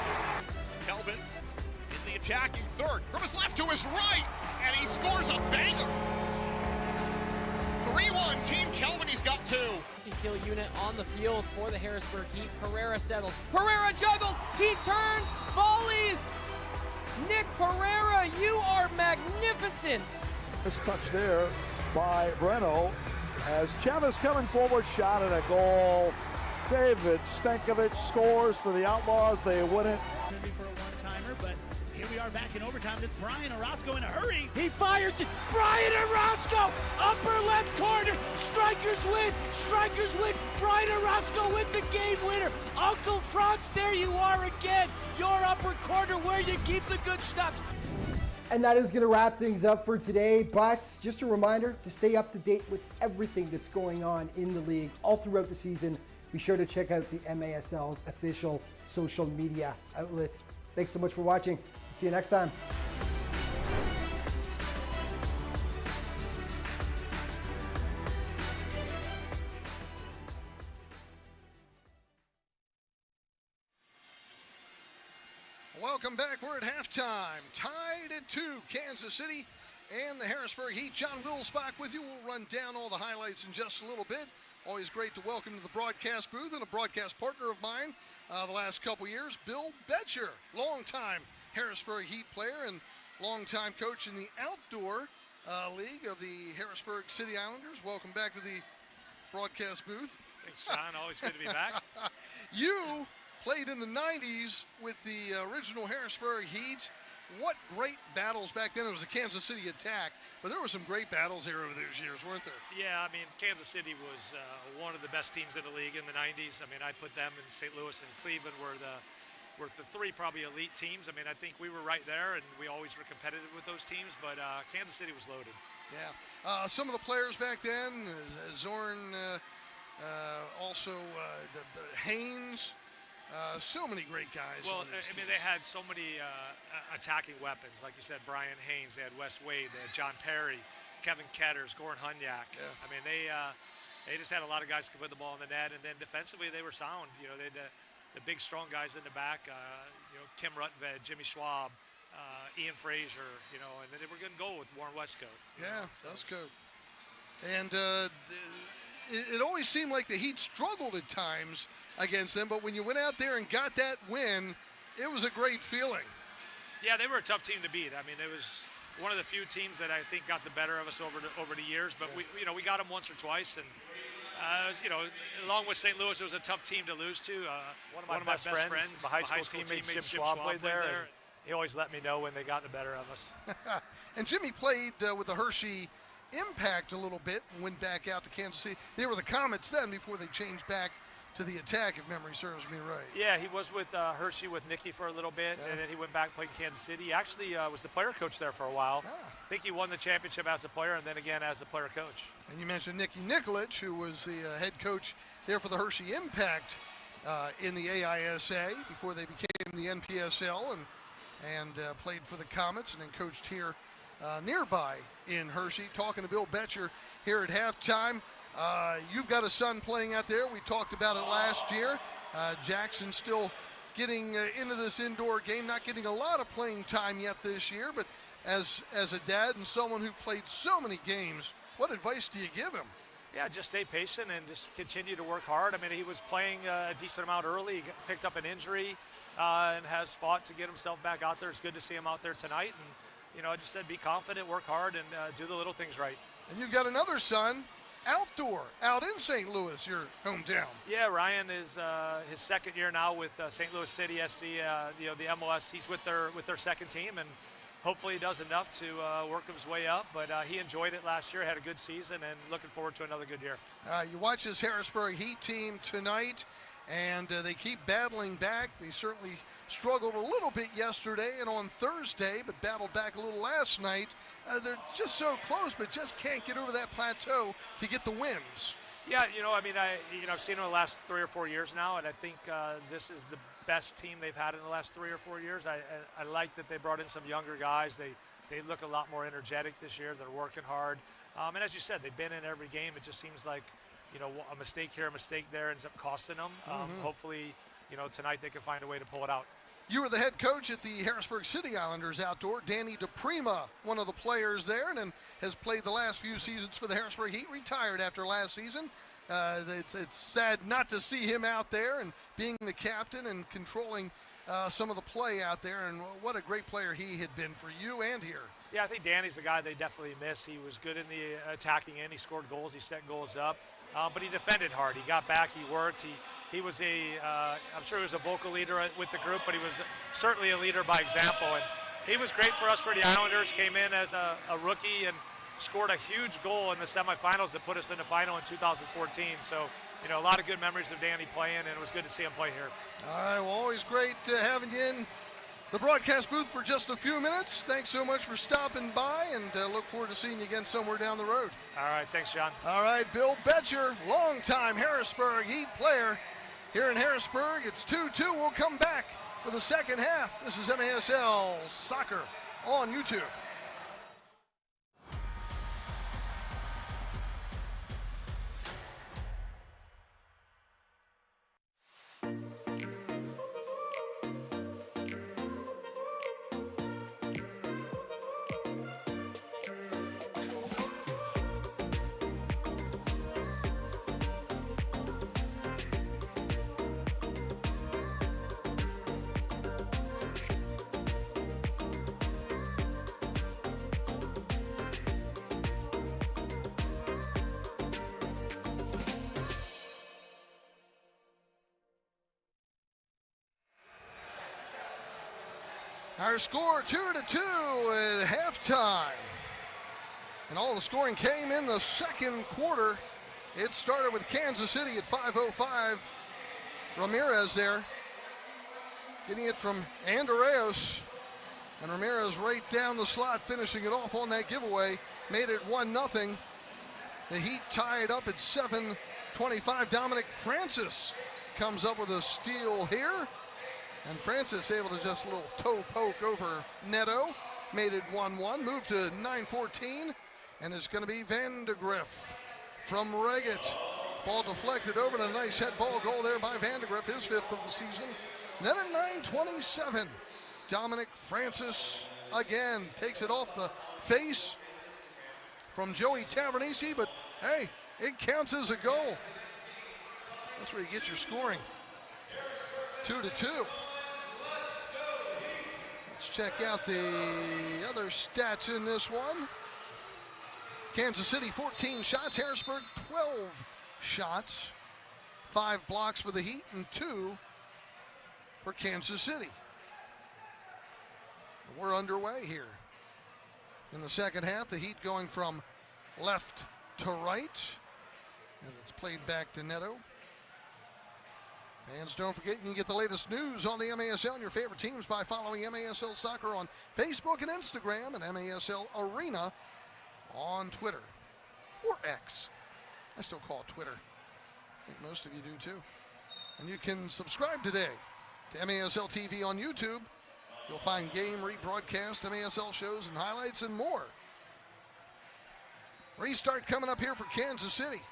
[SPEAKER 4] Kelvin in the attacking third, from his left to his right, and he scores a banger. 3-1 Team Kelvin, he's got 2.
[SPEAKER 12] Kill unit on the field for the Harrisburg Heat. Pereira settles. Pereira juggles. He turns. Volleys. Nick Pereira, you are magnificent.
[SPEAKER 9] This touch there by Breno as Chavez coming forward, shot and a goal. David Stankovic scores for the Outlaws. They win it.
[SPEAKER 10] For a one-timer, but here we are back in overtime. It's Brian Orozco in a hurry. He fires it. Brian Orozco, upper left corner. Strikers win. Strikers win. Brian Orozco with the game winner. Uncle Franz, there you are again. Your upper corner where you keep the good stuff.
[SPEAKER 8] And that is going to wrap things up for today. But just a reminder to stay up to date with everything that's going on in the league all throughout the season. Be sure to check out the MASL's official social media outlets. Thanks so much for watching. See you next time.
[SPEAKER 1] Welcome back. We're at halftime. Tied at 2, Kansas City and the Harrisburg Heat. John Wilsbach with you. We'll run down all the highlights in just a little bit. Always great to welcome to the broadcast booth and a broadcast partner of mine the last couple years, Bill Betcher, longtime Harrisburg Heat player and longtime coach in the outdoor league of the Harrisburg City Islanders. Welcome back to the broadcast booth.
[SPEAKER 13] Thanks, John. Always good to be back.
[SPEAKER 1] You played in the 90s with the original Harrisburg Heat. What great battles back then. It was a Kansas City attack, but there were some great battles here over those years, weren't there?
[SPEAKER 13] Yeah, I mean, Kansas City was one of the best teams in the league in the 90s. I mean, I put them in St. Louis and Cleveland were the 3 probably elite teams. I mean, I think we were right there, and we always were competitive with those teams, but Kansas City was loaded.
[SPEAKER 1] Yeah. Some of the players back then, Zorn, also Haynes, so many great guys.
[SPEAKER 13] Well, I mean, they had so many attacking weapons. Like you said, Brian Haynes, they had Wes Wade, they had John Perry, Kevin Ketters, Goran Hunyak. Yeah. I mean, they just had a lot of guys who could put the ball in the net, and then defensively they were sound. You know, they had the big, strong guys in the back, Kim Rutved, Jimmy Schwab, Ian Frazier, and then they were going to go with Warren Westcote.
[SPEAKER 1] Yeah, Westcote. And it always seemed like the Heat struggled at times against them, but when you went out there and got that win, it was a great feeling.
[SPEAKER 13] Yeah, they were a tough team to beat. I mean, it was one of the few teams that I think got the better of us over the years. But we got them once or twice, and along with St. Louis, it was a tough team to lose to. One of my best friends, my high school teammate Jim Schwab played there. He always let me know when they got the better of us.
[SPEAKER 1] And Jimmy played with the Hershey Impact a little bit and went back out to Kansas City. They were the Comets then before they changed back to the Attack, if memory serves me right.
[SPEAKER 13] Yeah, he was with Hershey with Nicky for a little bit, and then he went back and played in Kansas City. He actually was the player coach there for a while. I think he won the championship as a player and then again as a player coach.
[SPEAKER 1] And you mentioned Nicky Nikolic, who was the head coach there for the Hershey Impact in the AISA before they became the NPSL, and played for the Comets and then coached here nearby in Hershey. Talking to Bill Betcher here at halftime. You've got a son playing out there. We talked about it last year. Jackson still getting into this indoor game, not getting a lot of playing time yet this year, but as a dad and someone who played so many games, what advice do you give him?
[SPEAKER 13] Yeah, just stay patient and just continue to work hard. I mean, he was playing a decent amount early. He picked up an injury and has fought to get himself back out there. It's good to see him out there tonight. And, I just said be confident, work hard, and do the little things right. And
[SPEAKER 1] you've got another son outdoor, out in St. Louis, your hometown.
[SPEAKER 13] Yeah, Ryan is his second year now with St. Louis City SC, the MLS. He's with their second team, and hopefully he does enough to work his way up. But he enjoyed it last year, had a good season, and looking forward to another good year.
[SPEAKER 1] You watch this Harrisburg Heat team tonight, and they keep battling back. They certainly struggled a little bit yesterday and on Thursday, but battled back a little last night. They're just so close, but just can't get over that plateau to get the wins.
[SPEAKER 13] Yeah, I've seen them the last 3 or 4 years now, and I think this is the best team they've had in the last 3 or 4 years. I like that they brought in some younger guys. They look a lot more energetic this year. They're working hard. And as you said, they've been in every game. It just seems like, a mistake here, a mistake there ends up costing them. Hopefully, tonight they can find a way to pull it out.
[SPEAKER 1] You were the head coach at the Harrisburg City Islanders outdoor. Danny DePrima, one of the players there, and has played the last few seasons for the Harrisburg Heat, retired after last season. It's sad not to see him out there and being the captain and controlling some of the play out there, and what a great player he had been for you and here.
[SPEAKER 13] Yeah, I think Danny's the guy they definitely miss. He was good in the attacking end. He scored goals. He set goals up. But he defended hard. He got back. He worked. He was I'm sure he was a vocal leader with the group, but he was certainly a leader by example. And he was great for us for the Islanders. Came in as a rookie and scored a huge goal in the semifinals that put us in the final in 2014. So, a lot of good memories of Danny playing, and it was good to see him play here.
[SPEAKER 1] All right, well, always great having you in the broadcast booth for just a few minutes. Thanks so much for stopping by, and look forward to seeing you again somewhere down the road.
[SPEAKER 13] All right, thanks, John.
[SPEAKER 1] All right, Bill Betcher, longtime Harrisburg Heat player here in Harrisburg. It's 2-2. We'll come back for the second half. This is MASL Soccer on YouTube. Our score 2-2 at halftime. And all the scoring came in the second quarter. It started with Kansas City at 5:05. Ramirez there, getting it from Andreas. And Ramirez right down the slot, finishing it off on that giveaway. Made it 1-0. The Heat tie it up at 7:25. Dominic Francis comes up with a steal here. And Francis able to just a little toe poke over Neto. Made it 1-1, moved to 9:14. And it's going to be Van de Griff from Reggett. Ball deflected over, and a nice head ball goal there by Van de Griff, his 5th of the season. Then at 9:27, Dominic Francis again takes it off the face from Joey Tavernisi, but hey, it counts as a goal. That's where you get your scoring. 2-2. Let's check out the other stats in this one. Kansas City 14 shots, Harrisburg 12 shots. 5 blocks for the Heat and 2 for Kansas City. We're underway here. In the second half, the Heat going from left to right as it's played back to Neto. Fans, don't forget you can get the latest news on the MASL and your favorite teams by following MASL Soccer on Facebook and Instagram and MASL Arena on Twitter or X. I still call it Twitter. I think most of you do too. And you can subscribe today to MASL TV on YouTube. You'll find game rebroadcast, MASL shows and highlights and more. Restart coming up here for Kansas City.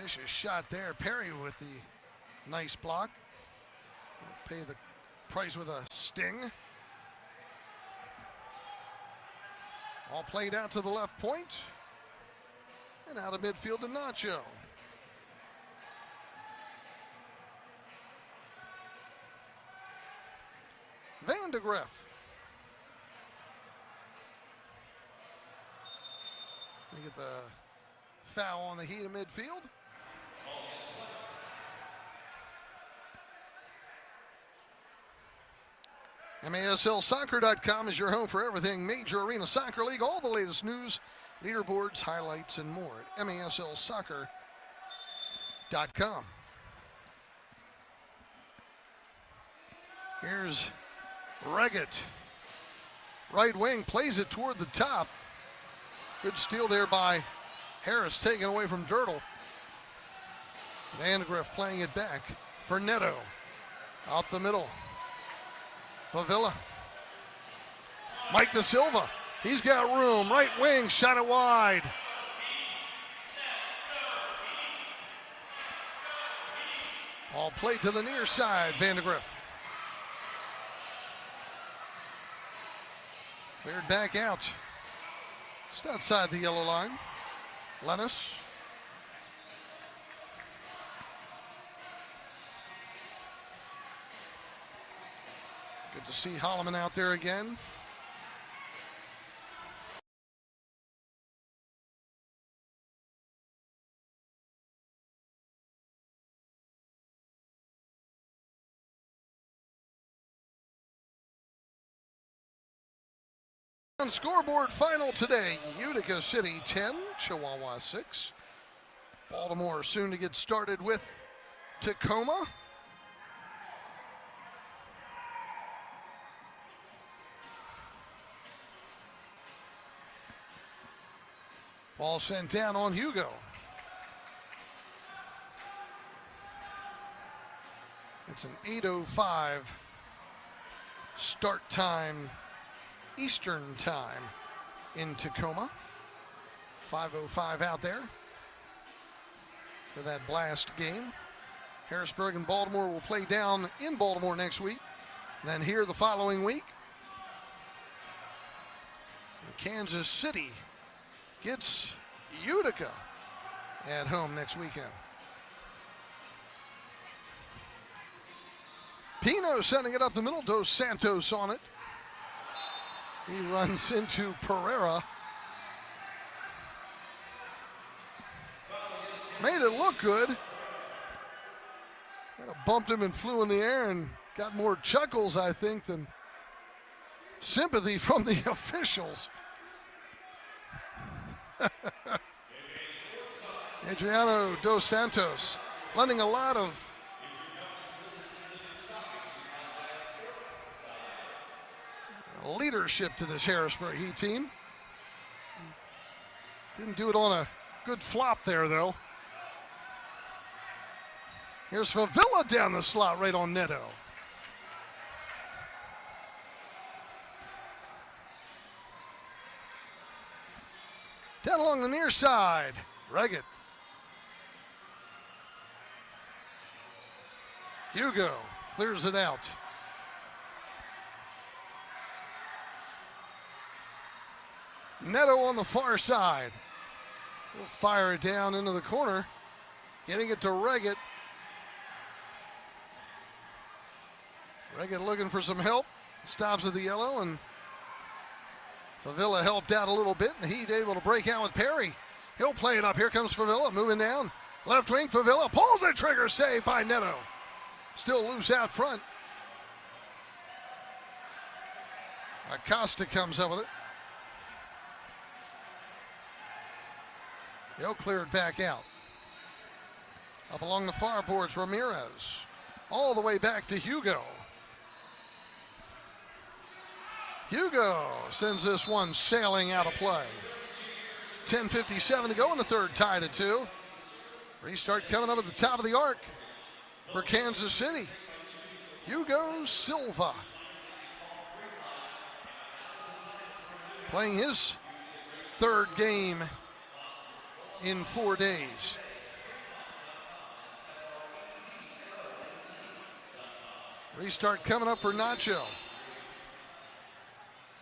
[SPEAKER 1] Vicious shot there. Perry with the nice block. We'll pay the price with a sting. All played out to the left point. And out of midfield to Nacho. Van de Griff. We get the foul on the Heat of midfield. MASLsoccer.com is your home for everything Major Arena Soccer League. All the latest news, leaderboards, highlights, and more at MASLsoccer.com. Here's Reggett. Right wing, plays it toward the top. Good steal there by Harris, taken away from Dirtle. Van de Griff playing it back for Neto. Out the middle. Favilla. Mike Da Silva. He's got room. Right wing, shot it wide. Ball played to the near side, Van de Griff. Cleared back out. Just outside the yellow line. Lennis. Good to see Holloman out there again. On scoreboard final today, Utica City 10, Chihuahua 6. Baltimore soon to get started with Tacoma. Ball sent down on Hugo. It's an 8:05 start time, Eastern time in Tacoma. 5:05 out there for that blast game. Harrisburg and Baltimore will play down in Baltimore next week, and then here the following week. And Kansas City gets Utica at home next weekend. Pino sending it up the middle. Dos Santos on it. He runs into Pereira. Made it look good. Kind of bumped him and flew in the air and got more chuckles, I think, than sympathy from the officials. Adriano Dos Santos lending a lot of leadership to this Harrisburg Heat team. Didn't do it on a good flop there, though. Here's Favilla down the slot right on Neto. Down along the near side, Reggett. Hugo clears it out. Neto on the far side. He'll fire it down into the corner. Getting it to Reggett. Reggett looking for some help. Stops at the yellow, and Favilla helped out a little bit, and the Heat able to break out with Perry. He'll play it up. Here comes Favilla moving down. Left wing, Favilla pulls the trigger, saved by Neto. Still loose out front. Acosta comes up with it. He'll clear it back out. Up along the far boards, Ramirez. All the way back to Hugo. Hugo sends this one sailing out of play. 10:57 to go in the third, tied at 2. Restart coming up at the top of the arc for Kansas City. Hugo Silva. Playing his third game in 4 days. Restart coming up for Nacho.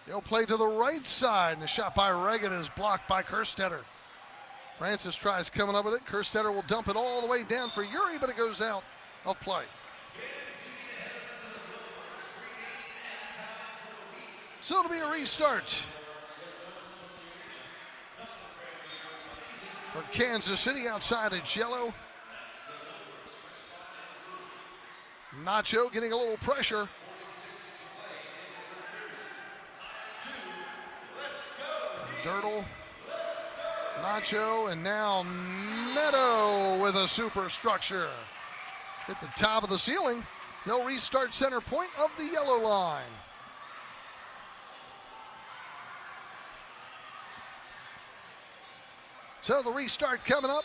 [SPEAKER 1] He'll play to the right side, and the shot by Reagan is blocked by Kerstetter. Francis tries coming up with it. Kerstetter will dump it all the way down for Yuri, but it goes out of play. So it'll be a restart for Kansas City. Outside it's yellow. Nacho getting a little pressure. Dirtle, Nacho, and now Neto with a superstructure. Hit the top of the ceiling. They'll restart center point of the yellow line. So the restart coming up.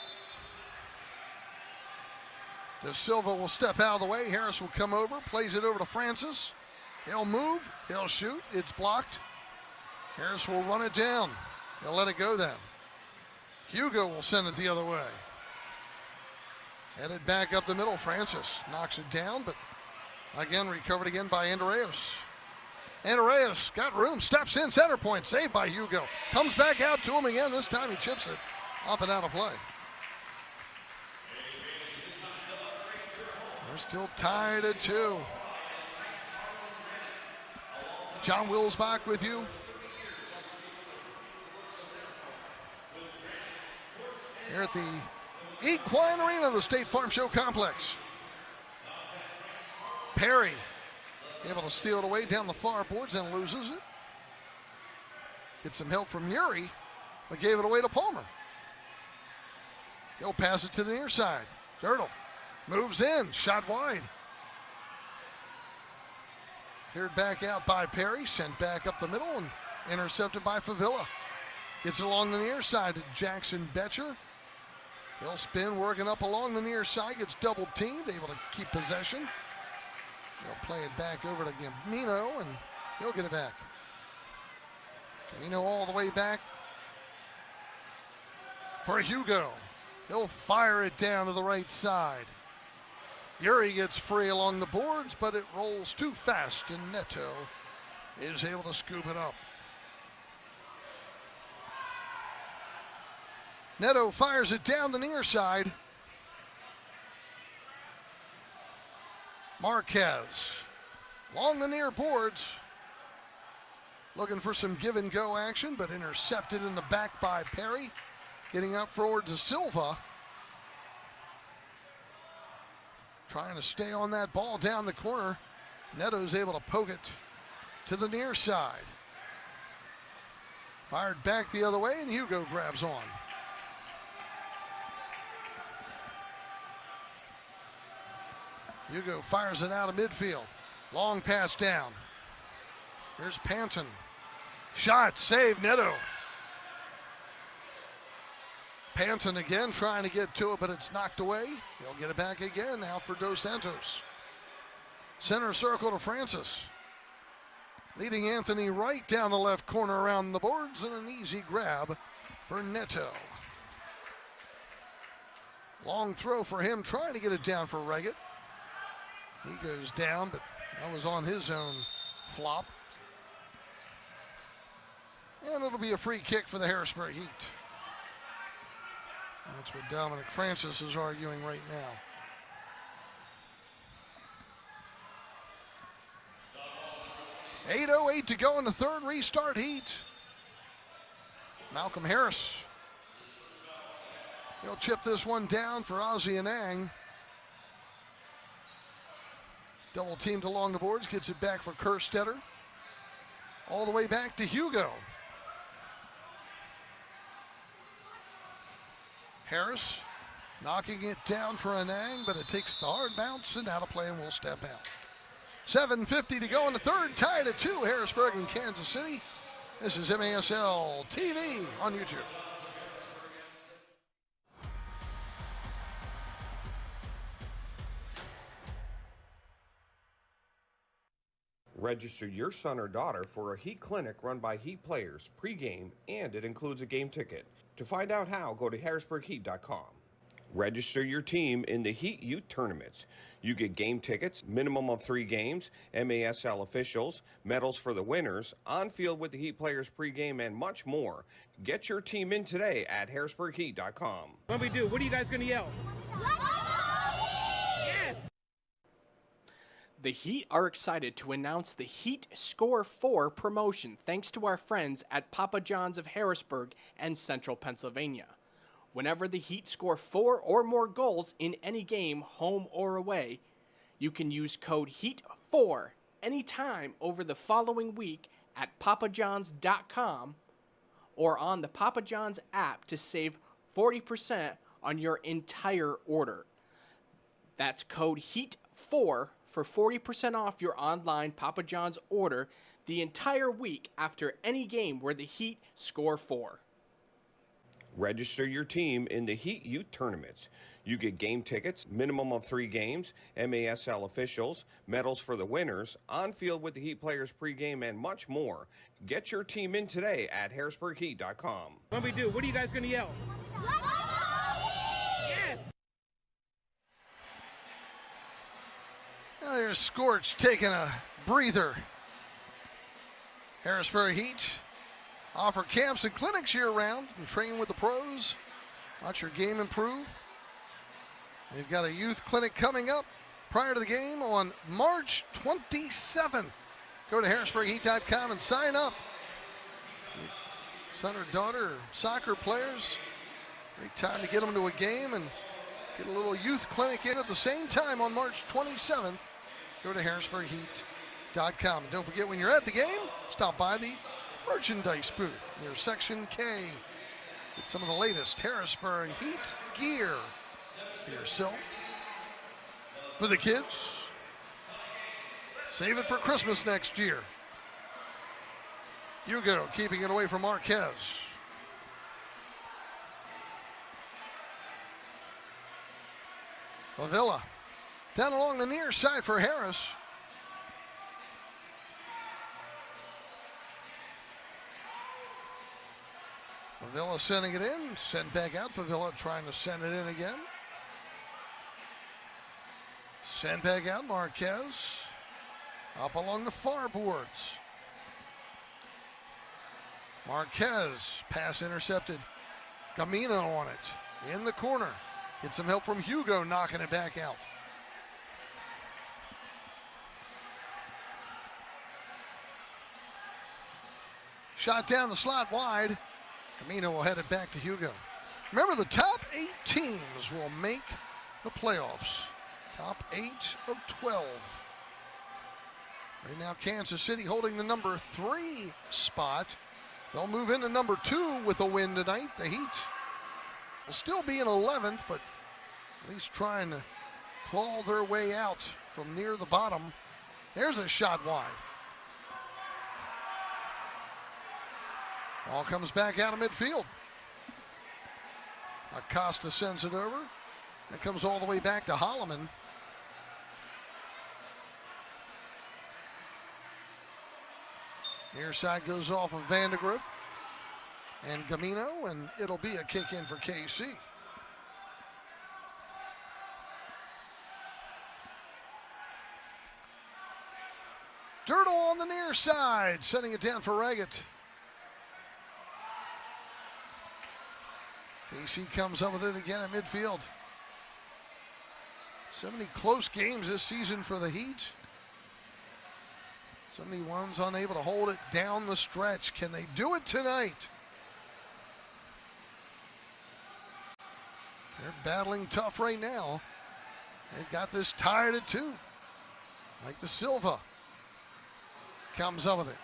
[SPEAKER 1] De Silva will step out of the way. Harris will come over, plays it over to Francis. He'll move, he'll shoot, it's blocked. Harris will run it down. He'll let it go then. Hugo will send it the other way. Headed back up the middle. Francis knocks it down, but again recovered again by Andreas. Andreas got room, steps in, center point, saved by Hugo. Comes back out to him again. This time he chips it up and out of play. They're still tied at 2. John Wilsbach with you. Here at the Equine Arena of the State Farm Show Complex. Perry able to steal it away down the far boards and loses it. Get some help from Yuri, but gave it away to Palmer. He'll pass it to the near side. Dirtle moves in, shot wide. Cleared back out by Perry, sent back up the middle and intercepted by Favilla. Gets it along the near side to Jackson Betcher. He'll spin, working up along the near side, gets double teamed, able to keep possession. He'll play it back over to Gamino, and he'll get it back. Gamino all the way back for Hugo. He'll fire it down to the right side. Yuri gets free along the boards, but it rolls too fast, and Neto is able to scoop it up. Neto fires it down the near side. Marquez along the near boards. Looking for some give and go action, but intercepted in the back by Perry. Getting up forward to Silva. Trying to stay on that ball down the corner. Neto's able to poke it to the near side. Fired back the other way, and Hugo grabs on. Hugo fires it out of midfield. Long pass down. Here's Panton. Shot, save, Neto. Panton again trying to get to it, but it's knocked away. He'll get it back again now for Dos Santos. Center circle to Francis. Leading Anthony Wright down the left corner around the boards, and an easy grab for Neto. Long throw for him, trying to get it down for Reggett. He goes down, but that was on his own flop. And it'll be a free kick for the Harrisburg Heat. That's what Dominic Francis is arguing right now. .808 to go in the third. Restart Heat. Malcolm Harris. He'll chip this one down for Ozzie Anang. Double teamed along the boards. Gets it back for Kerstetter. All the way back to Hugo. Harris knocking it down for Anang, but it takes the hard bounce and out of play and will step out. 7:50 to go in the third, tied at 2, Harrisburg and Kansas City. This is MASL TV on YouTube.
[SPEAKER 3] Register your son or daughter for a Heat clinic run by Heat players pregame, and it includes a game ticket. To find out how, go to HarrisburgHeat.com. Register your team in the Heat Youth Tournaments. You get game tickets, minimum of 3 games, MASL officials, medals for the winners, on field with the Heat players pregame, and much more. Get your team in today at HarrisburgHeat.com.
[SPEAKER 10] When we do, what are you guys going to yell? Yes!
[SPEAKER 2] The Heat are excited to announce the Heat Score 4 promotion thanks to our friends at Papa John's of Harrisburg and Central Pennsylvania. Whenever the Heat score 4 or more goals in any game, home or away, you can use code HEAT4 anytime over the following week at papajohns.com or on the Papa John's app to save 40% on your entire order. That's code HEAT4 for 40% off your online Papa John's order the entire week after any game where the Heat score 4.
[SPEAKER 3] Register your team in the Heat Youth Tournaments. You get game tickets, minimum of 3 games, MASL officials, medals for the winners, on field with the Heat players pregame, and much more. Get your team in today at HarrisburgHeat.com.
[SPEAKER 10] When we do, what are you guys going to yell? Yes!
[SPEAKER 1] Now there's Scorch taking a breather. Harrisburg Heat offer camps and clinics year-round and train with the pros. Watch your game improve. They've got a youth clinic coming up prior to the game on March 27th. Go to HarrisburgHeat.com and sign up. Son or daughter or soccer players, great time to get them to a game and get a little youth clinic in at the same time on March 27th. Go to HarrisburgHeat.com. And don't forget, when you're at the game, stop by the merchandise booth near Section K. Get some of the latest Harrisburg Heat gear for yourself, for the kids. Save it for Christmas next year. Hugo keeping it away from Marquez. Favilla down along the near side for Harris. Favilla sending it in, sent back out. Favilla trying to send it in again. Sent back out, Marquez. Up along the far boards. Marquez, pass intercepted. Gamino on it, in the corner. Get some help from Hugo, knocking it back out. Shot down the slot wide. Camino will head it back to Hugo. Remember, the top 8 teams will make the playoffs. Top 8 of 12. Right now, Kansas City holding the number 3 spot. They'll move into number 2 with a win tonight. The Heat will still be in 11th, but at least trying to claw their way out from near the bottom. There's a shot wide. Ball comes back out of midfield. Acosta sends it over. That comes all the way back to Holloman. Near side goes off of Vandegrift and Gamino, and it'll be a kick in for KC. Dirtle on the near side, sending it down for Raggett. KC comes up with it again at midfield. So many close games this season for the Heat. 71's unable to hold it down the stretch. Can they do it tonight? They're battling tough right now. They've got this tied at 2. Like the Silva. Comes up with it.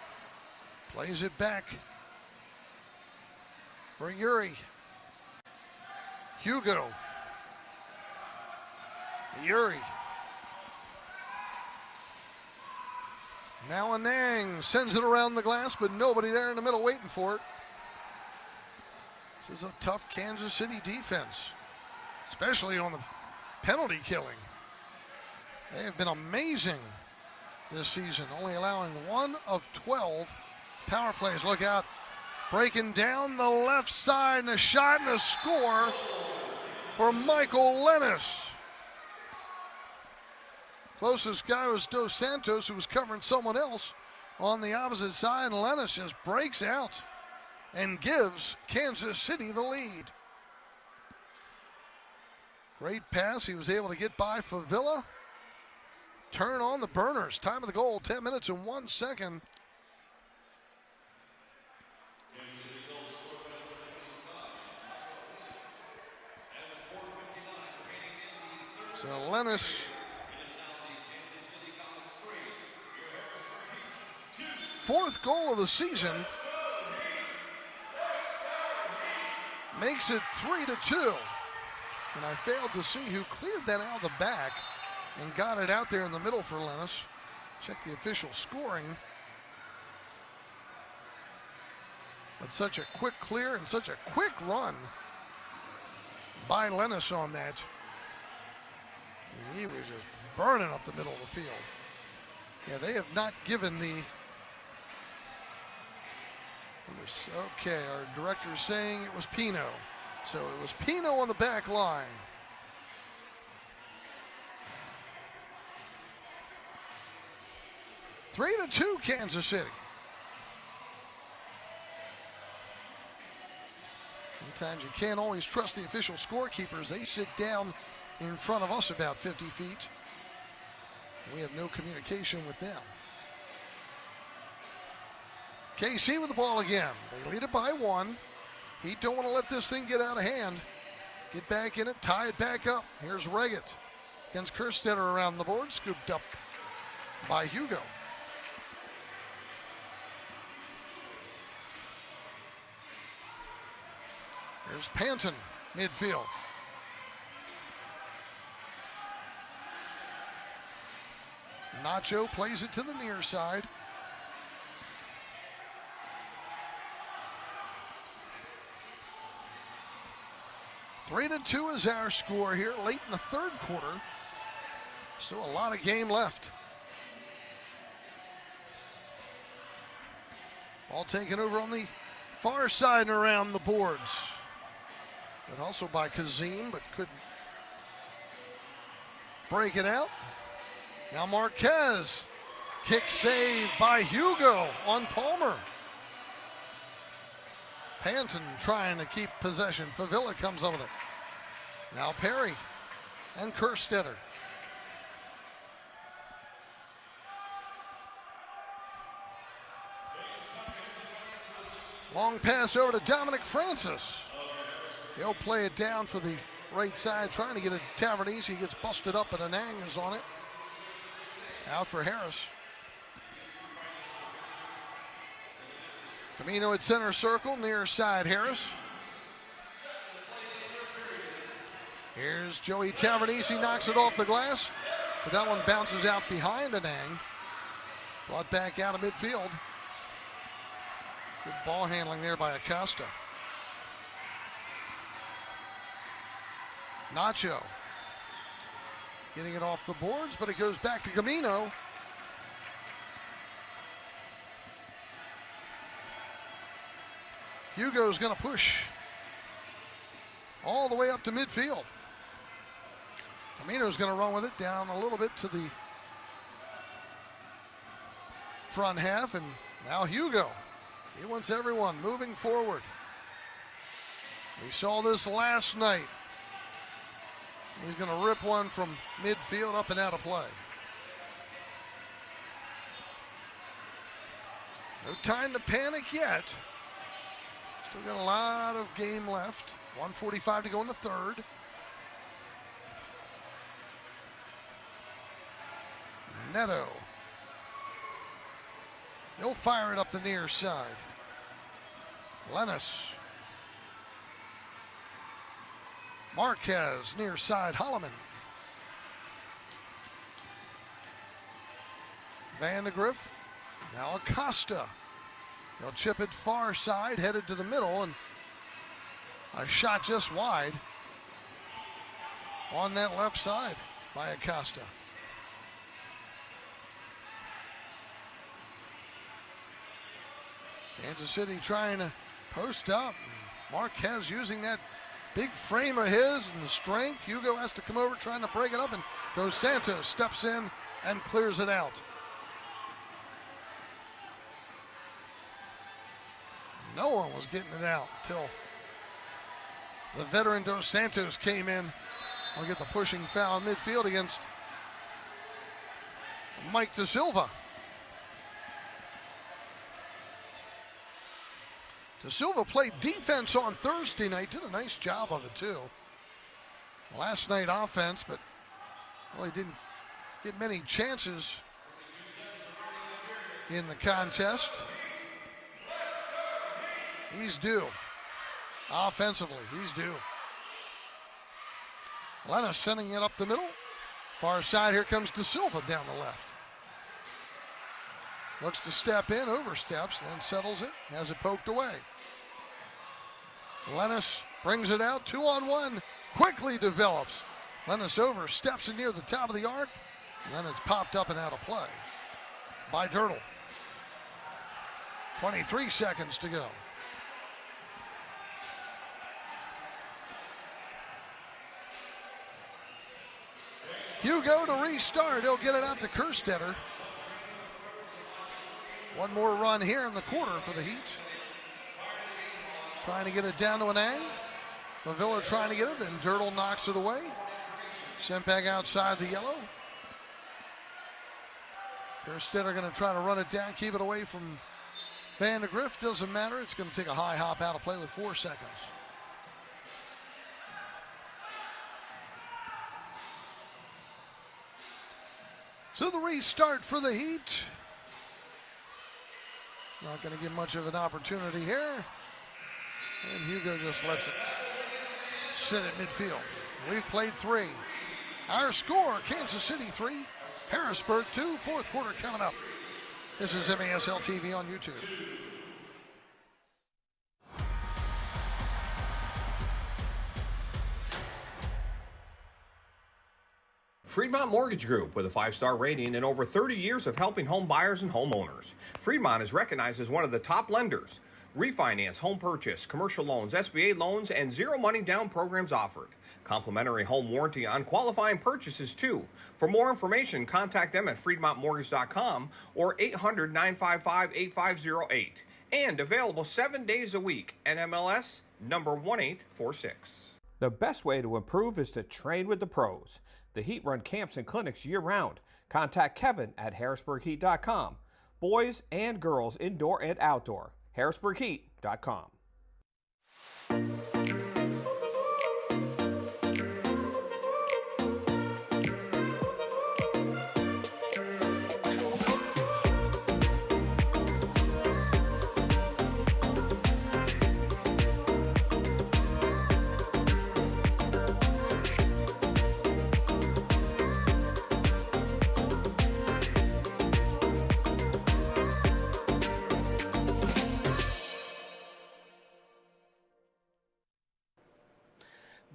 [SPEAKER 1] Plays it back for Yuri. Hugo. Yuri. Now Anang sends it around the glass, but nobody there in the middle waiting for it. This is a tough Kansas City defense, especially on the penalty killing. They have been amazing this season, only allowing 1 of 12 power plays. Look out, breaking down the left side, and a shot and a score for Michael Lennis. Closest guy was Dos Santos, who was covering someone else on the opposite side, and Lennis just breaks out and gives Kansas City the lead. Great pass. He was able to get by Favilla. Turn on the burners. Time of the goal, 10 minutes and 1 second. So Lennis fourth goal of the season makes it 3-2. And I failed to see who cleared that out of the back and got it out there in the middle for Lennis. Check the official scoring. But such a quick clear and such a quick run by Lennis on that. He was just burning up the middle of the field. Yeah, they have not given the... Okay, our director is saying it was Pino. So it was Pino on the back line. Three to 2, Kansas City. Sometimes you can't always trust the official scorekeepers. They sit down in front of us about 50 feet. We have no communication with them. KC with the ball again. They lead it by 1. Heat don't want to let this thing get out of hand. Get back in it, tie it back up. Here's Reggett against Kerstetter around the board, scooped up by Hugo. Here's Panton, midfield. Nacho plays it to the near side. Three to 2 is our score here late in the third quarter. Still a lot of game left. Ball taken over on the far side and around the boards. But also by Kazim, but couldn't break it out. Now Marquez. Kick save by Hugo on Palmer. Panton trying to keep possession. Favilla comes up with it. Now Perry and Kerstetter. Long pass over to Dominic Francis. He'll play it down for the right side, trying to get it to Tavernese. He gets busted up, and Anang is on it. Out for Harris. Camino at center circle, near side Harris. Here's Joey Tavernese. He knocks it off the glass, but that one bounces out behind Anang. Brought back out of midfield. Good ball handling there by Acosta. Nacho getting it off the boards, but it goes back to Camino. Hugo's going to push all the way up to midfield. Camino's going to run with it down a little bit to the front half, and now Hugo. He wants everyone moving forward. We saw this last night. He's going to rip one from midfield up and out of play. No time to panic yet. Still got a lot of game left. 1:45 to go in the third. Neto. He'll fire it up the near side. Lennis. Marquez near side. Holloman. Van de Griff. Now Acosta. He'll chip it far side, headed to the middle, and a shot just wide on that left side by Acosta. Kansas City trying to post up. Marquez using that big frame of his and the strength. Hugo has to come over trying to break it up, and Dos Santos steps in and clears it out. No one was getting it out until the veteran Dos Santos came in. We'll get the pushing foul in midfield against Mike Da Silva. Da Silva played defense on Thursday night, did a nice job of it too. Last night offense, but really didn't get many chances in the contest. He's due. Offensively, he's due. Lennis sending it up the middle. Far side, here comes Da Silva down the left. Looks to step in, oversteps, then settles it, has it poked away. Lennis brings it out, 2-on-1, quickly develops. Lennis oversteps it near the top of the arc, and then it's popped up and out of play by Dirtle. 23 seconds to go. Hugo to restart. He'll get it out to Kerstetter. One more run here in the quarter for the Heat. Trying to get it down to an ang. Favilla trying to get it, then Dirtle knocks it away. Sent back outside the yellow. Kerstetter going to try to run it down, keep it away from Van de Griff. Doesn't matter. It's going to take a high hop out of play with 4 seconds. So the restart for the Heat. Not going to get much of an opportunity here. And Hugo just lets it sit at midfield. We've played 3. Our score, Kansas City 3, Harrisburg 2, fourth quarter coming up. This is MASL TV on YouTube.
[SPEAKER 3] Fremont Mortgage Group, with a 5-star rating and over 30 years of helping home buyers and homeowners. Fremont is recognized as one of the top lenders. Refinance, home purchase, commercial loans, SBA loans, and zero money down programs offered. Complimentary home warranty on qualifying purchases too. For more information, contact them at fremontmortgage.com or 800-955-8508. And available 7 days a week. NMLS number 1846.
[SPEAKER 5] The best way to improve is to train with the pros. The Heat run camps and clinics year-round. Contact Kevin at harrisburgheat.com. Boys and girls indoor and outdoor. harrisburgheat.com.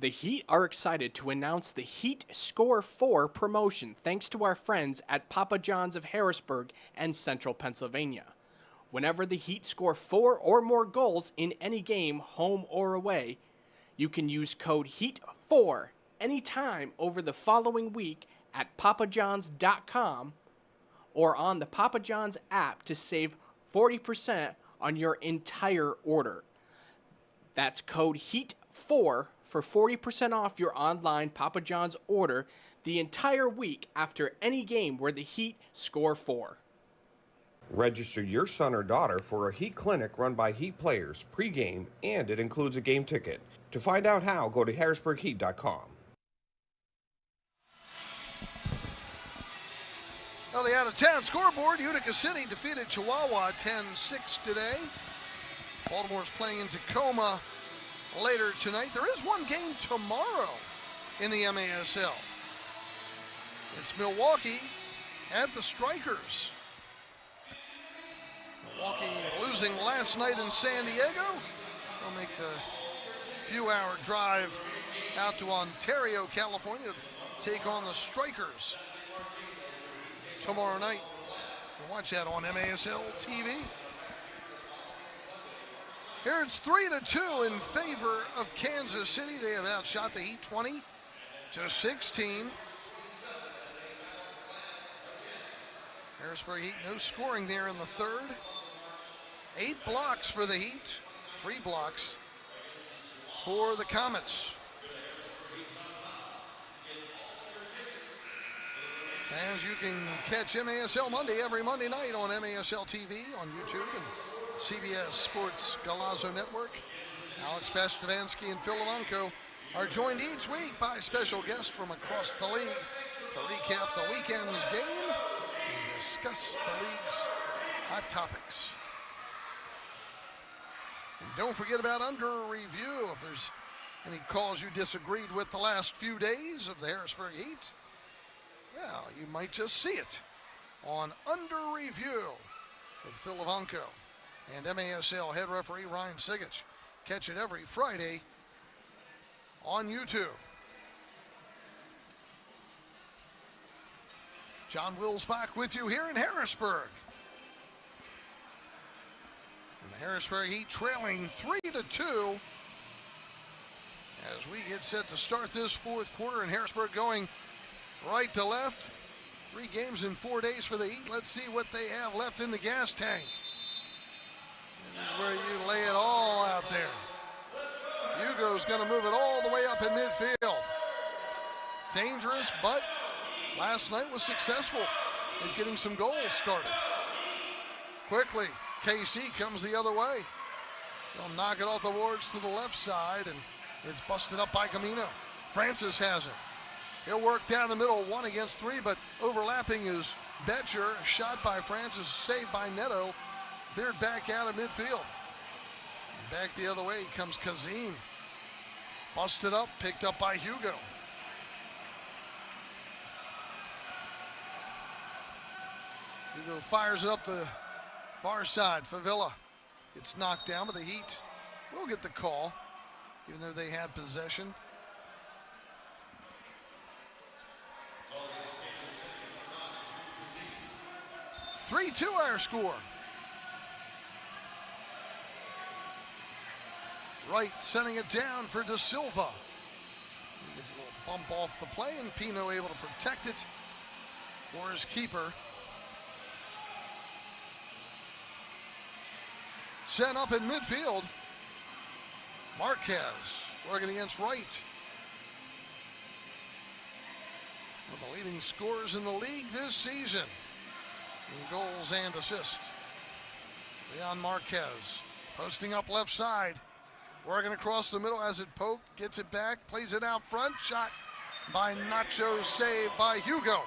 [SPEAKER 2] The Heat are excited to announce the Heat Score 4 promotion thanks to our friends at Papa John's of Harrisburg and Central Pennsylvania. Whenever the Heat score 4 or more goals in any game, home or away, you can use code HEAT4 anytime over the following week at papajohns.com or on the Papa John's app to save 40% on your entire order. That's code HEAT4 4 for 40% off your online Papa John's order the entire week after any game where the Heat score 4.
[SPEAKER 3] Register your son or daughter for a Heat clinic run by Heat players pregame, and it includes a game ticket. To find out how, go to harrisburgheat.com.
[SPEAKER 1] Well, the out-of-town scoreboard, Utica City defeated Chihuahua 10-6 today. Baltimore's playing in Tacoma later tonight. There is one game tomorrow in the MASL. It's Milwaukee at the Strikers. Milwaukee losing last night in San Diego. They'll make the few-hour drive out to Ontario, California to take on the Strikers tomorrow night. We'll watch that on MASL TV. Here it's 3-2 in favor of Kansas City. They have outshot the Heat 20-16. Harrisburg Heat, no scoring there in the third. 8 blocks for the Heat, 3 blocks for the Comets. As you can catch MASL Monday every Monday night on MASL TV, on YouTube, and CBS Sports Galazzo Network. Alex Pastavansky and Phil Levanko are joined each week by special guests from across the league to recap the weekend's game and discuss the league's hot topics. And don't forget about Under Review. If there's any calls you disagreed with the last few days of the Harrisburg Heat, well, you might just see it on Under Review with Phil Levanko and MASL head referee Ryan Sigich. Catch it every Friday on YouTube. John Wilsbach with you here in Harrisburg. And the Harrisburg Heat trailing 3-2 as we get set to start this fourth quarter, and Harrisburg going right to left. 3 games in 4 days for the Heat. Let's see what they have left in the gas tank. This is where you lay it all out there. Hugo's going to move it all the way up in midfield. Dangerous, but last night was successful in getting some goals started. Quickly, KC comes the other way. They'll knock it off the boards to the left side, and it's busted up by Camino. Francis has it. He'll work down the middle, 1 against 3, but overlapping is Betcher. Shot by Francis, saved by Neto. Cleared back out of midfield. Back the other way comes Kazim. Busted up, picked up by Hugo. Hugo fires it up the far side. Favilla gets knocked down, but the Heat will get the call, even though they had possession. 3-2 our score. Wright sending it down for De Silva. He gets a little bump off the play, and Pino able to protect it for his keeper. Set up in midfield. Marquez working against Wright. One of the leading scorers in the league this season in goals and assists. Leon Marquez posting up left side. Working across the middle as it poked, gets it back, plays it out front. Shot by Nacho, saved by Hugo.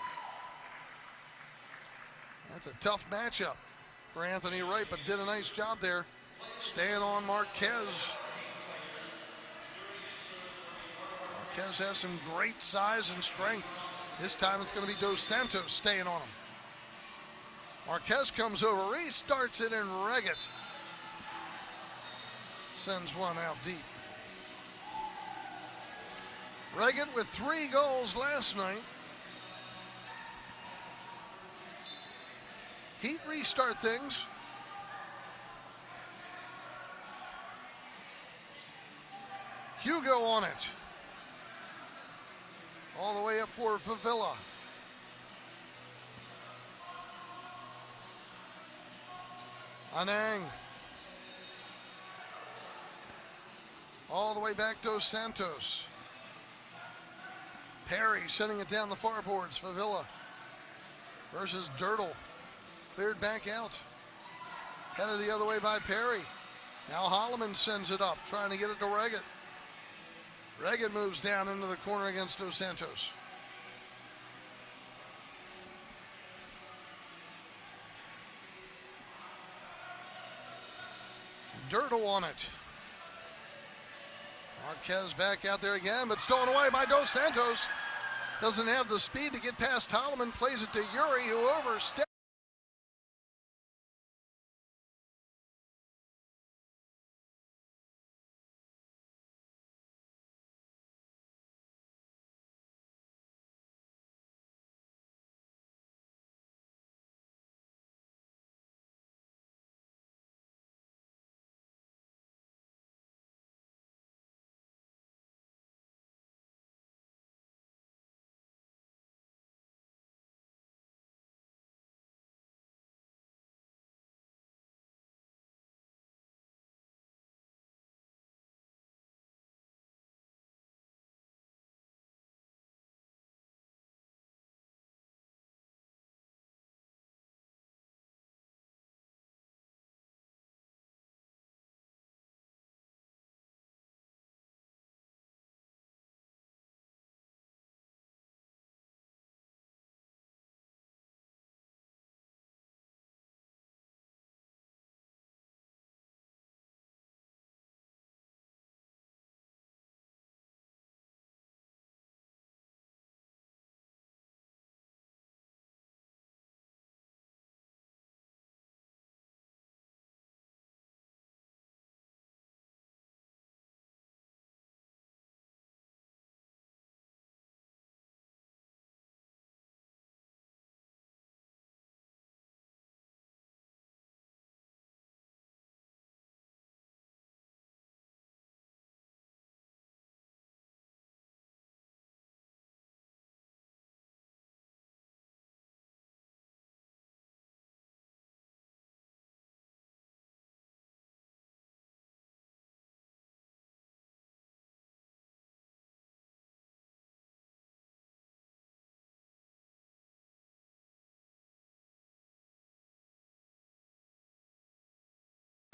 [SPEAKER 1] That's a tough matchup for Anthony Wright, but did a nice job there staying on Marquez. Marquez has some great size and strength. This time it's going to be Dos Santos staying on him. Marquez comes over, restarts it, and Reggett sends one out deep. Reggett with 3 goals last night. Heat restart things. Hugo on it. All the way up for Favilla. Anang. All the way back Dos Santos. Perry sending it down the far boards. Favilla versus Dirtle. Cleared back out. Headed the other way by Perry. Now Holloman sends it up, trying to get it to Reggett. Reggett moves down into the corner against Dos Santos. Dirtle on it. Marquez back out there again, but stolen away by Dos Santos. Doesn't have the speed to get past Holloman. Plays it to Yuri, who oversteps.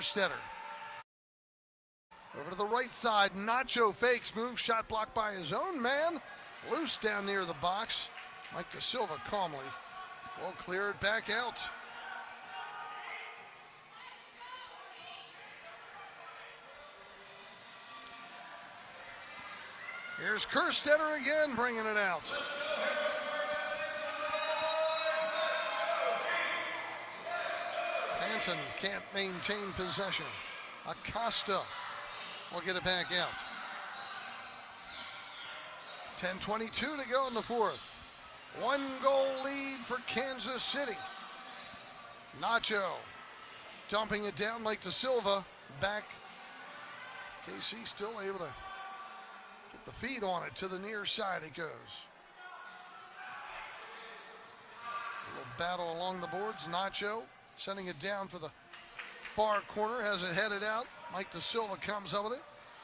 [SPEAKER 1] Stetter. Over to the right side, Nacho fakes, move, shot blocked by his own man. Loose down near the box. Mike Da Silva calmly will clear it back out. Here's Kerstetter again, bringing it out. Panton can't maintain possession. Acosta will get it back out. 10:22 to go in the fourth. 1 goal lead for Kansas City. Nacho dumping it down like Da Silva. Back. KC still able to get the feet on it. To the near side it goes. A little battle along the boards. Nacho sending it down for the far corner. Has it headed out. Mike Da Silva comes up with it.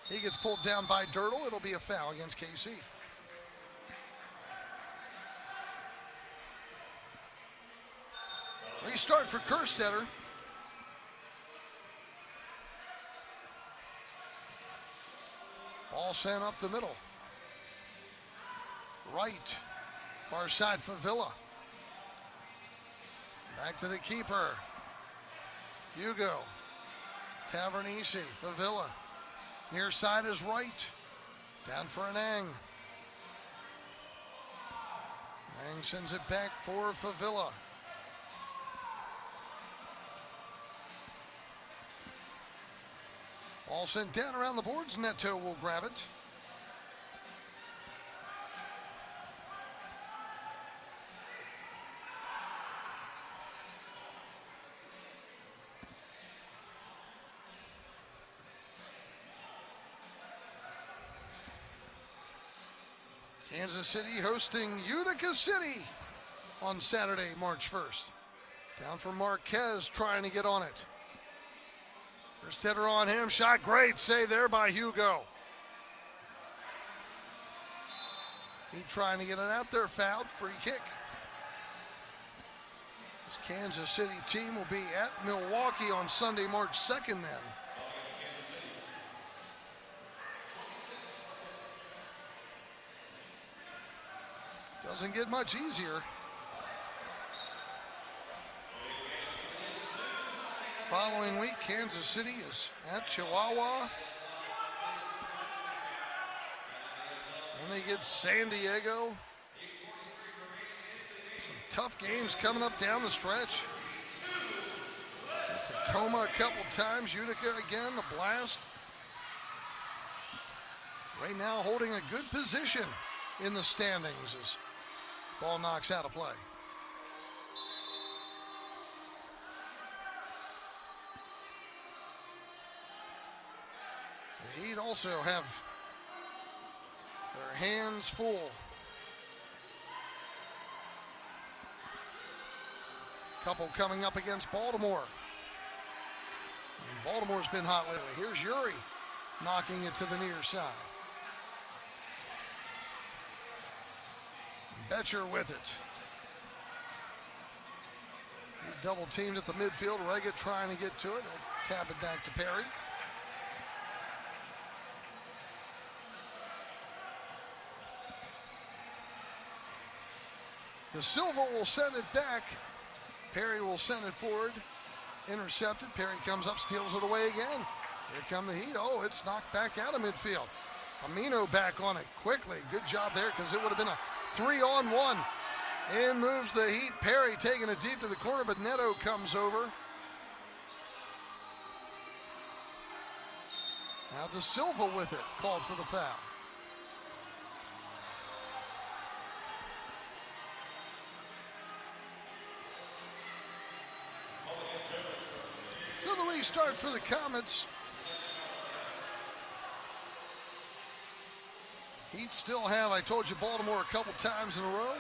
[SPEAKER 1] He gets pulled down by Dirtle. It'll be a foul against KC. Restart for Kerstetter. Ball sent up the middle. Right. Far side for Villa. Back to the keeper. Hugo. Tavernisi for Villa. Near side is right. Down for an Ang. Ang sends it back for Favilla. Ball sent down around the boards. Neto will grab it. Kansas City hosting Utica City on Saturday, March 1st. Down for Marquez trying to get on it. First hitter on him, shot great, save there by Hugo. He trying to get it out there, fouled, free kick. This Kansas City team will be at Milwaukee on Sunday, March 2nd then. Doesn't get much easier. Following week, Kansas City is at Chihuahua. And they get San Diego. Some tough games coming up down the stretch. Tacoma a couple times, Utica again, the Blast. Right now holding a good position in the standings as ball knocks out of play. The Heat also have their hands full. Couple coming up against Baltimore. And Baltimore's been hot lately. Here's Uri knocking it to the near side. Betcher with it. He's double teamed at the midfield. Reggett trying to get to it. He'll tap it back to Perry. De Silva will send it back. Perry will send it forward. Intercepted. Perry comes up, steals it away again. Here come the Heat. Oh, it's knocked back out of midfield. Amino back on it quickly. Good job there because it would have been a 3-on-1. In moves the Heat. Perry taking it deep to the corner, but Neto comes over. Now De Silva with it. Called for the foul. So the restart for the Comets. Heat still have, I told you, Baltimore a couple times in a row.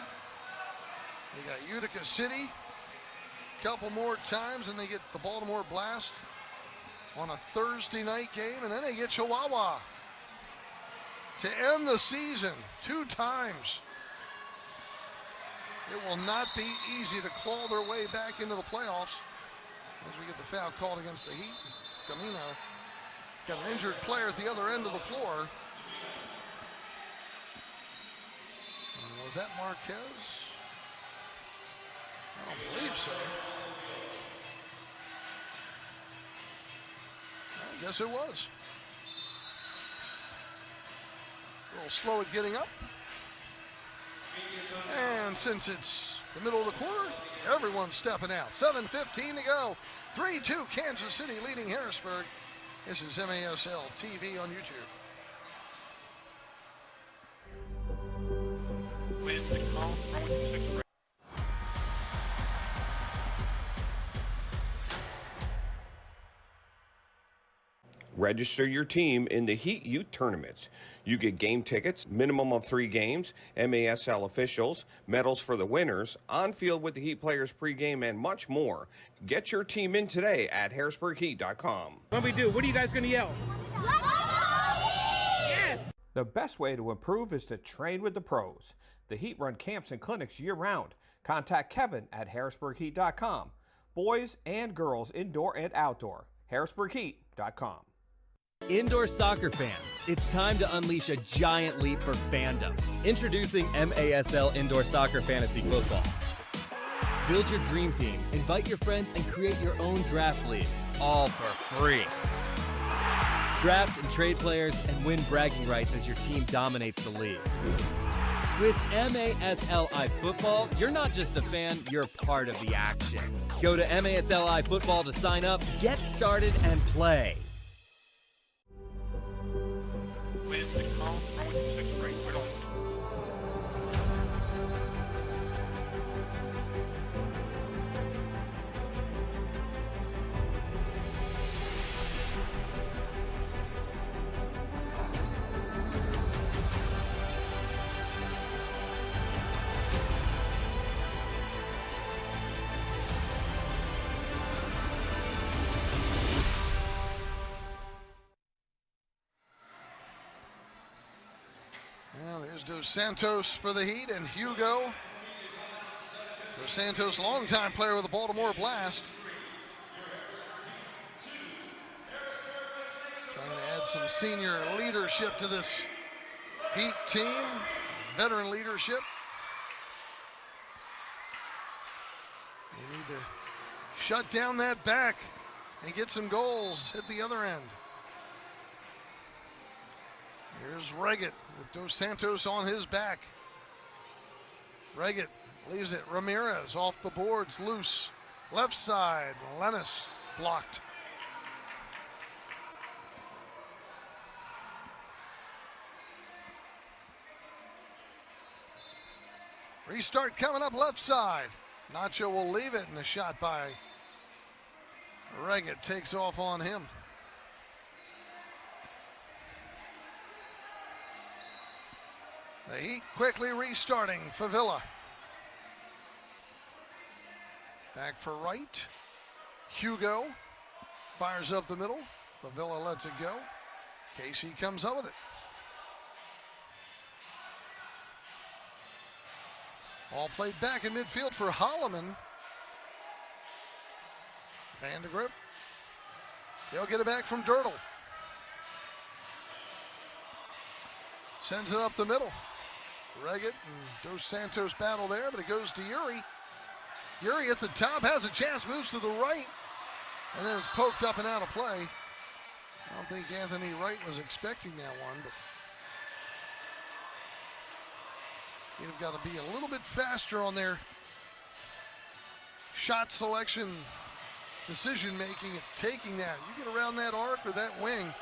[SPEAKER 1] They got Utica City a couple more times, and they get the Baltimore Blast on a Thursday night game, and then they get Chihuahua to end the season 2 times. It will not be easy to claw their way back into the playoffs as we get the foul called against the Heat. Camino got an injured player at the other end of the floor. Was that Marquez? I don't believe so. I guess it was. A little slow at getting up. And since it's the middle of the quarter, everyone's stepping out. 7:15 to go. 3-2 Kansas City leading Harrisburg. This is MASL TV on YouTube.
[SPEAKER 7] With the call, runway 26 right.
[SPEAKER 3] Register your team in the Heat Youth Tournaments. You get game tickets, minimum of 3 games, MASL officials, medals for the winners, on field with the Heat players pregame, and much more. Get your team in today at HarrisburgHeat.com.
[SPEAKER 10] What we do? What are you guys going to yell? Yes!
[SPEAKER 5] The best way to improve is to train with the pros. The Heat run camps and clinics year-round. Contact Kevin at HarrisburgHeat.com. Boys and girls, indoor and outdoor. HarrisburgHeat.com.
[SPEAKER 6] Indoor soccer fans, it's time to unleash a giant leap for fandom. Introducing MASL Indoor Soccer Fantasy Football. Build your dream team, invite your friends, and create your own draft league, all for free. Draft and trade players and win bragging rights as your team dominates the league. With MASLI Football, you're not just a fan, you're part of the action. Go to MASLI Football to sign up, get started, and play.
[SPEAKER 7] With the call, runway 26 right. We're on.
[SPEAKER 1] Here's Dos Santos for the Heat and Hugo. Dos Santos, longtime player with the Baltimore Blast. Trying to add some senior leadership to this Heat team, veteran leadership. They need to shut down that back and get some goals at the other end. Here's Reggett with Dos Santos on his back. Reggett leaves it. Ramirez off the boards, loose. Left side, Lennis blocked. Restart coming up left side. Nacho will leave it, and a shot by Reggett takes off on him. The Heat quickly restarting. Favilla. Back for Wright. Hugo fires up the middle. Favilla lets it go. Casey comes up with it. Ball played back in midfield for Holloman. Vandergrift. He'll get it back from Dirtle. Sends it up the middle. Reggett and Dos Santos battle there, but it goes to Uri. Uri at the top has a chance, moves to the right, and then it's poked up and out of play. I don't think Anthony Wright was expecting that one, but you've got to be a little bit faster on their shot selection, decision making, and taking that. You get around that arc or that wing,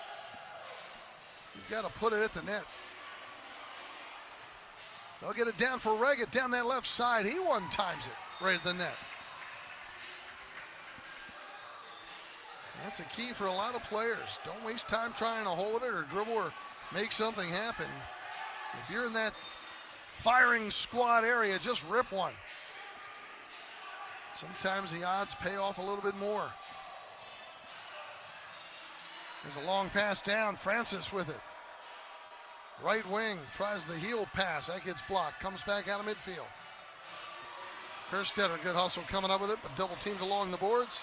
[SPEAKER 1] you've got to put it at the net. They'll get it down for Reggett down that left side. He one-times it right at the net. That's a key for a lot of players. Don't waste time trying to hold it or dribble or make something happen. If you're in that firing squad area, just rip one. Sometimes the odds pay off a little bit more. There's a long pass down. Francis with it. Right wing tries the heel pass. That gets blocked. Comes back out of midfield. Kerstetter, good hustle coming up with it, but double teamed along the boards.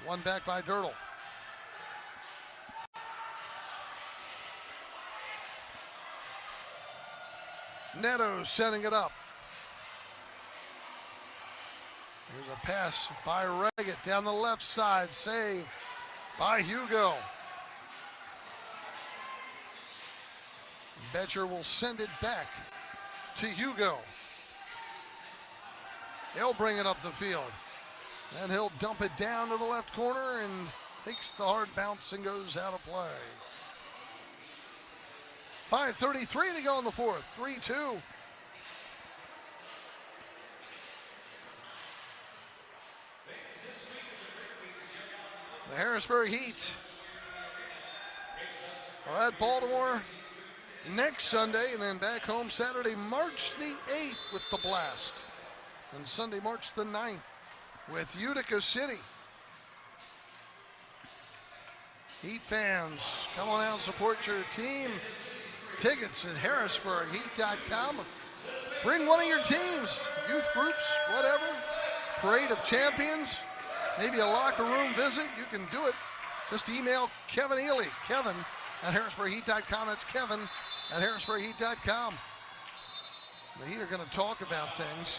[SPEAKER 1] One back by Dirtle. Neto setting it up. Here's a pass by Reggett down the left side. Save by Hugo. Betcher will send it back to Hugo. He'll bring it up the field. Then he'll dump it down to the left corner and takes the hard bounce and goes out of play. 5:33 to go in the fourth. 3-2. The Harrisburg Heat are at Baltimore next Sunday, and then back home Saturday, March the 8th with the Blast. And Sunday, March the 9th with Utica City. Heat fans, come on out and support your team. Tickets at HarrisburgHeat.com. Bring one of your teams, youth groups, whatever. Parade of Champions, maybe a locker room visit. You can do it. Just email Kevin Ely, Kevin at HarrisburgHeat.com. That's Kevin at HarrisburgHeat.com. The Heat are going to talk about things.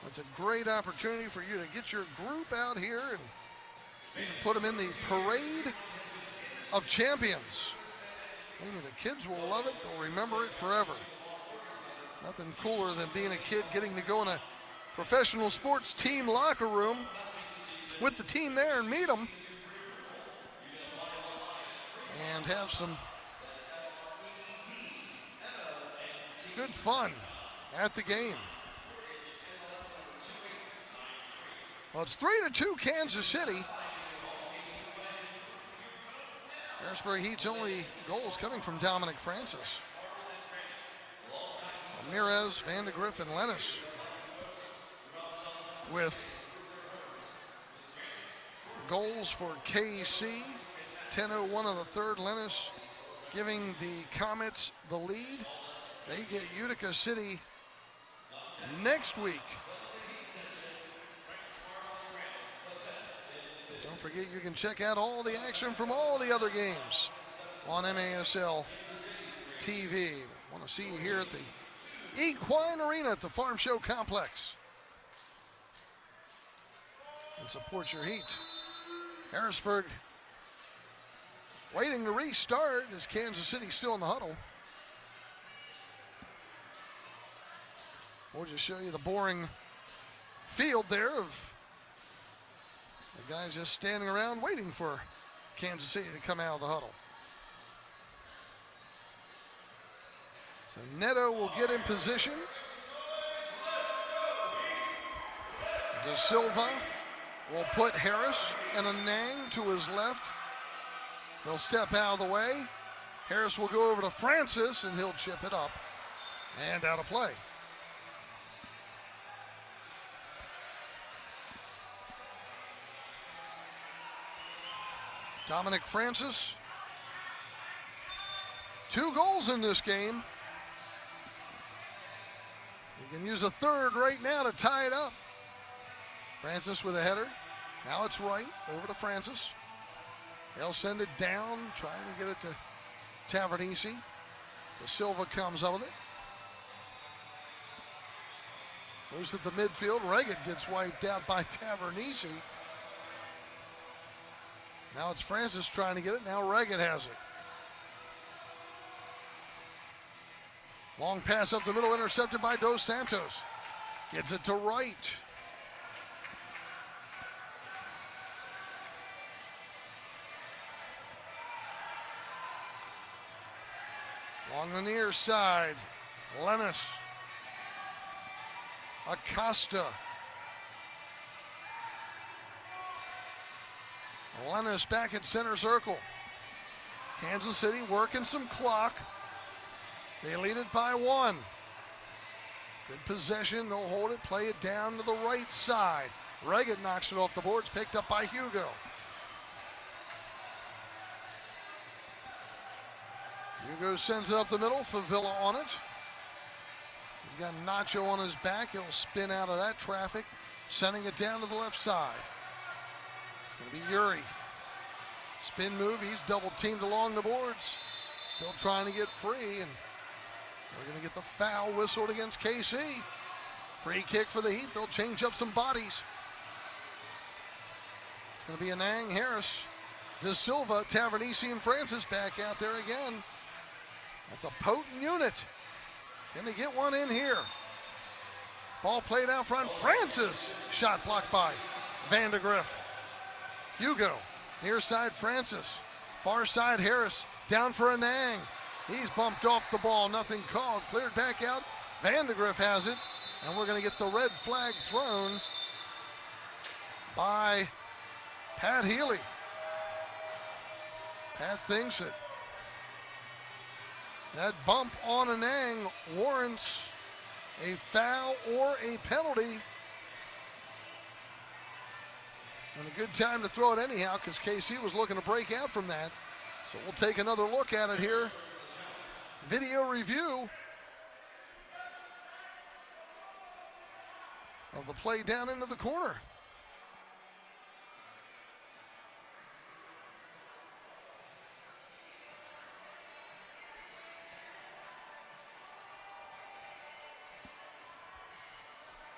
[SPEAKER 1] It's a great opportunity for you to get your group out here and even put them in the Parade of Champions. Maybe the kids will love it. They'll remember it forever. Nothing cooler than being a kid getting to go in a professional sports team locker room with the team there and meet them and have some good fun at the game. Well, it's 3-2 Kansas City. Harrisburg Heat's only goals coming from Dominic Francis. Ramirez, Vandergrift, and Lennis with goals for KC. 10:01 of the third. Lennis giving the Comets the lead. They get Utica City next week. Don't forget you can check out all the action from all the other games on MASL TV. Want to see you here at the Equine Arena at the Farm Show Complex. And support your Heat. Harrisburg waiting to restart as Kansas City still in the huddle. We'll just show you the boring field there of the guys just standing around waiting for Kansas City to come out of the huddle. So Neto will get in position. De Silva will put Harris and Anang to his left. He'll step out of the way. Harris will go over to Francis and he'll chip it up and out of play. Dominic Francis, 2 goals in this game. He can use a third right now to tie it up. Francis with a header. Now it's right, over to Francis. They'll send it down, trying to get it to Tavernisi. De Silva comes up with it. Moves at the midfield. Reagan gets wiped out by Tavernisi. Now it's Francis trying to get it. Now Reagan has it. Long pass up the middle, intercepted by Dos Santos. Gets it to right. Along the near side, Lennis. Acosta. Lennis back at center circle. Kansas City working some clock. They lead it by 1. Good possession. They'll hold it, play it down to the right side. Reagan knocks it off the boards, picked up by Hugo. Hugo sends it up the middle. Favilla on it. He's got Nacho on his back. He'll spin out of that traffic, sending it down to the left side. It's going to be Yuri. Spin move. He's double teamed along the boards. Still trying to get free, and we're going to get the foul whistled against KC. Free kick for the Heat. They'll change up some bodies. It's going to be Anang, Harris, De Silva, Tavernisi, and Francis back out there again. That's a potent unit. Can they get one in here? Ball played out front. Francis. Shot blocked by Vandegrift. Hugo. Near side Francis. Far side Harris. Down for Anang. He's bumped off the ball. Nothing called. Cleared back out. Vandegrift has it. And we're going to get the red flag thrown by Pat Healy. Pat thinks it. That bump on Anang warrants a foul or a penalty. And a good time to throw it anyhow, because KC was looking to break out from that. So we'll take another look at it here. Video review of the play down into the corner.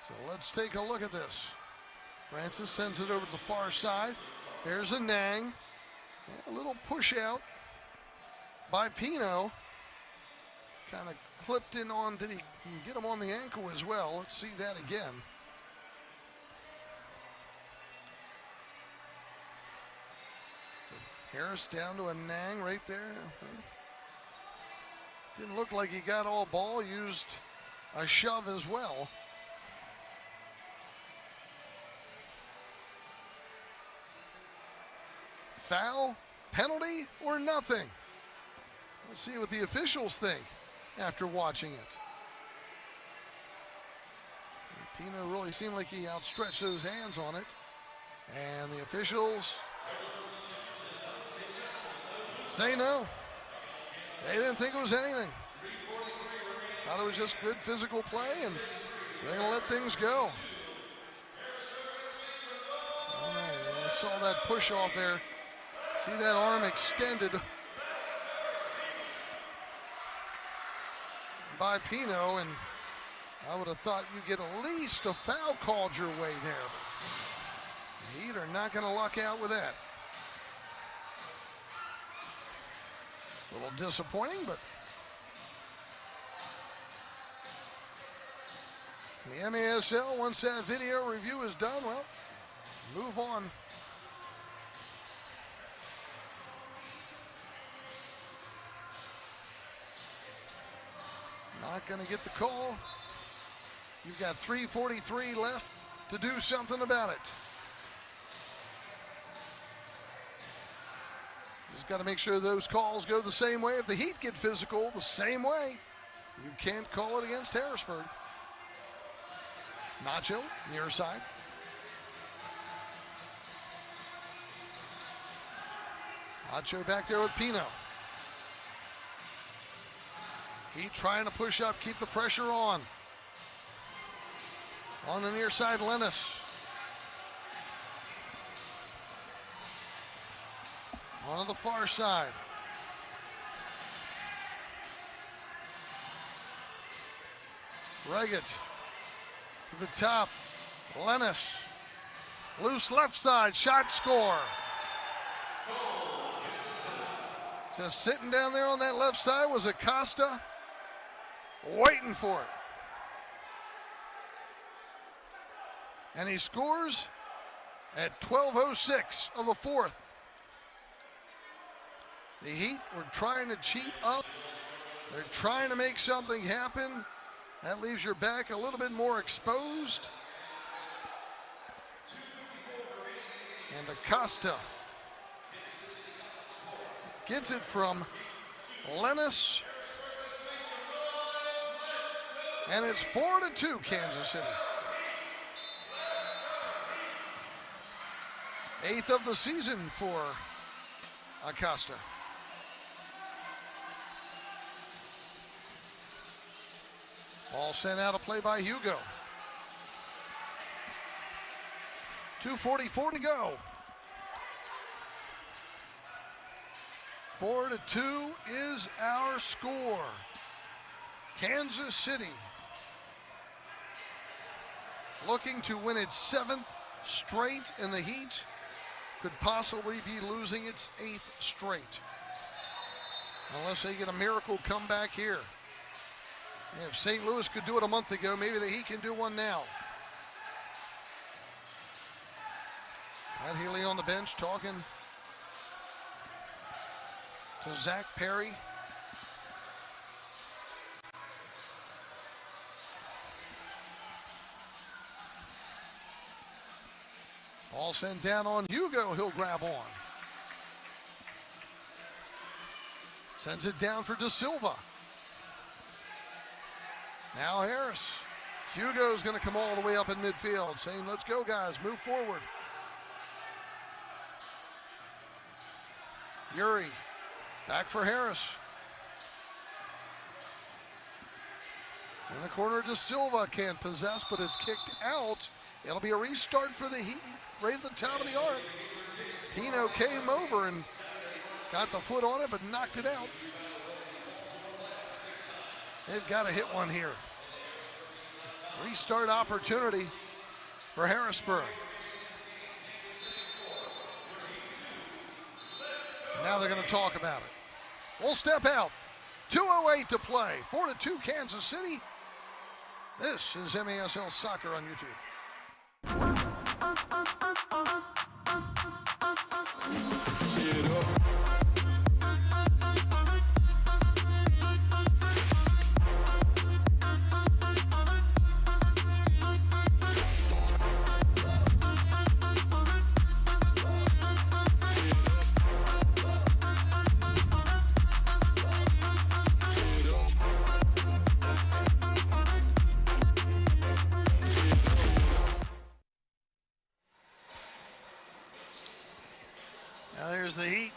[SPEAKER 1] So let's take a look at this. Francis sends it over to the far side. There's Anang. A little push out by Pino. Kind of clipped in on, did he get him on the ankle as well? Let's see that again. So Harris down to Anang right there. Didn't look like he got all ball, used a shove as well. Foul, penalty, or nothing? We'll see what the officials think after watching it. Pino really seemed like he outstretched those hands on it. And the officials say no. They didn't think it was anything. Thought it was just good physical play, and they're going to let things go. I saw that push off there. See that arm extended by Pino, and I would have thought you'd get at least a foul called your way there. But the Heat are not going to luck out with that. A little disappointing, but the MASL, once that video review is done, well, move on. Not going to get the call. You've got 3:43 left to do something about it. Just got to make sure those calls go the same way. If the Heat get physical the same way, you can't call it against Harrisburg. Nacho, near side. Nacho back there with Pino. Heat trying to push up, keep the pressure on. On the near side, Lennis. On the far side. Reggett to the top. Lennis. Loose left side, shot score. Just sitting down there on that left side was Acosta, waiting for it. And he scores at 12:06 of the fourth. The Heat were trying to cheat up. They're trying to make something happen. That leaves your back a little bit more exposed. And Acosta gets it from Lennis. And it's 4-2 Kansas City. 8th of the season for Acosta. Ball sent out, a play by Hugo. 2:44 to go. 4-2 is our score. Kansas City looking to win its 7th straight, and the Heat could possibly be losing its 8th straight. Unless they get a miracle comeback here. If St. Louis could do it a month ago, maybe the Heat can do one now. Pat Healy on the bench talking to Zach Perry. Ball sent down on Hugo, he'll grab on. Sends it down for De Silva. Now Harris. Hugo's going to come all the way up in midfield, saying, let's go, guys, move forward. Yuri, back for Harris. In the corner, De Silva can't possess, but it's kicked out. It'll be a restart for the Heat, right at the top of the arc. Pino came over and got the foot on it, but knocked it out. They've got to hit one here. Restart opportunity for Harrisburg. Now they're going to talk about it. We'll step out. 2:08 to play. 4-2 Kansas City. This is MASL Soccer on YouTube. There's the Heat.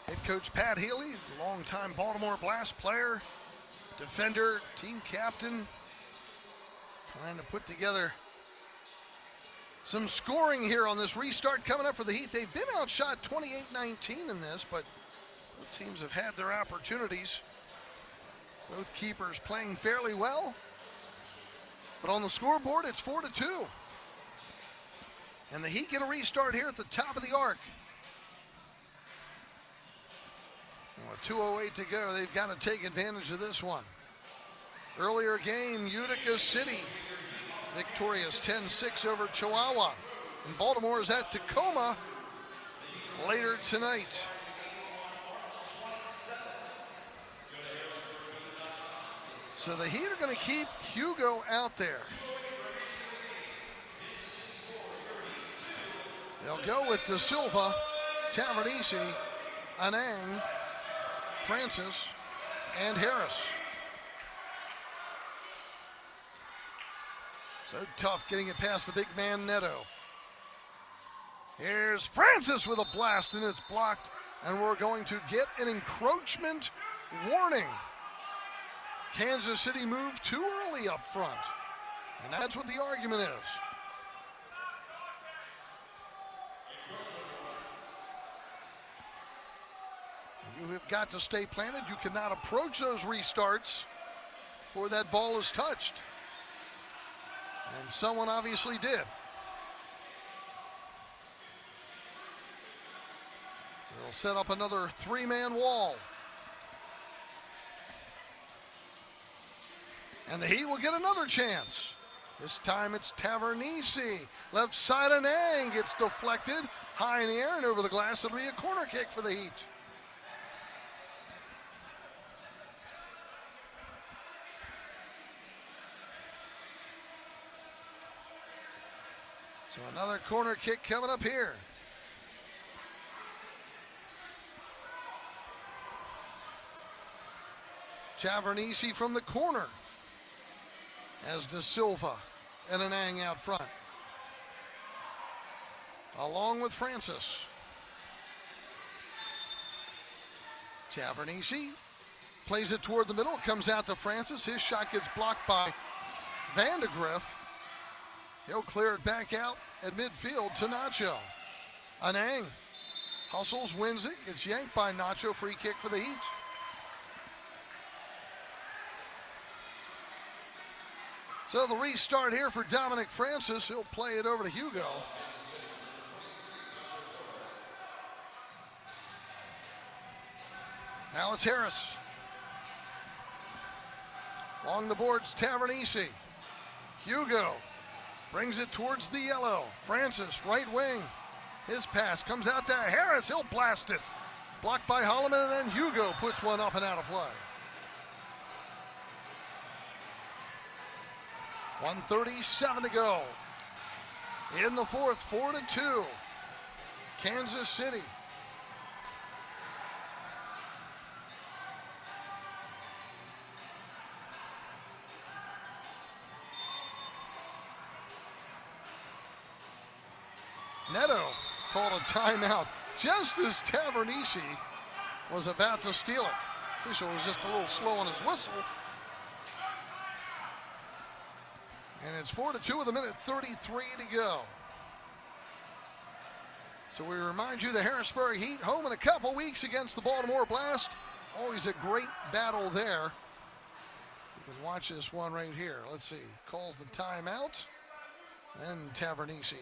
[SPEAKER 1] Head coach Pat Healy, longtime Baltimore Blast player, defender, team captain, trying to put together some scoring here on this restart coming up for the Heat. They've been outshot 28-19 in this, but both teams have had their opportunities. Both keepers playing fairly well. But on the scoreboard, it's 4-2. And the Heat get a restart here at the top of the arc. And with 2:08 to go, they've got to take advantage of this one. Earlier game, Utica City victorious 10-6 over Chihuahua. And Baltimore is at Tacoma later tonight. So the Heat are going to keep Hugo out there. They'll go with Da Silva, Tavernise, Anang, Francis, and Harris. So tough getting it past the big man Neto. Here's Francis with a blast, and it's blocked, and we're going to get an encroachment warning. Kansas City moved too early up front, and that's what the argument is. You have got to stay planted. You cannot approach those restarts before that ball is touched. And someone obviously did. So they'll set up another three-man wall. And the Heat will get another chance. This time it's Tavernise. Left side of Nang gets deflected. High in the air and over the glass. It'll be a corner kick for the Heat. So another corner kick coming up here. Tavernise from the corner as Da Silva and Anang out front, along with Francis. Tavernise plays it toward the middle, comes out to Francis. His shot gets blocked by Vandegrift. He'll clear it back out at midfield to Nacho. Anang hustles, wins it, gets yanked by Nacho. Free kick for the Heat. So the restart here for Dominic Francis. He'll play it over to Hugo. Now it's Harris. Along the boards, Tavernise. Hugo brings it towards the yellow. Francis, right wing. His pass comes out to Harris. He'll blast it. Blocked by Holloman, and then Hugo puts one up and out of play. 1:37 to go. In the fourth, 4-2. Kansas City. Neto called a timeout just as Tavernise was about to steal it. Official was just a little slow on his whistle. And it's 4-2 with 1:33 to go. So we remind you the Harrisburg Heat home in a couple weeks against the Baltimore Blast. Always a great battle there. You can watch this one right here. Let's see. Calls the timeout. Then Tavernise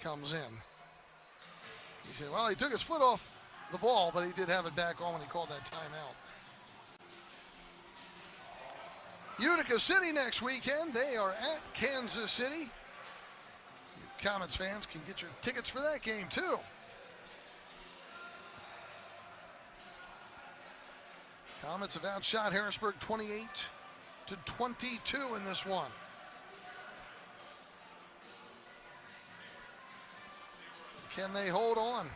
[SPEAKER 1] comes in. He said, well, he took his foot off the ball, but he did have it back on when he called that timeout. Utica City next weekend. They are at Kansas City. You Comets fans can get your tickets for that game too. Comets have outshot Harrisburg 28-22 in this one. Can they hold on?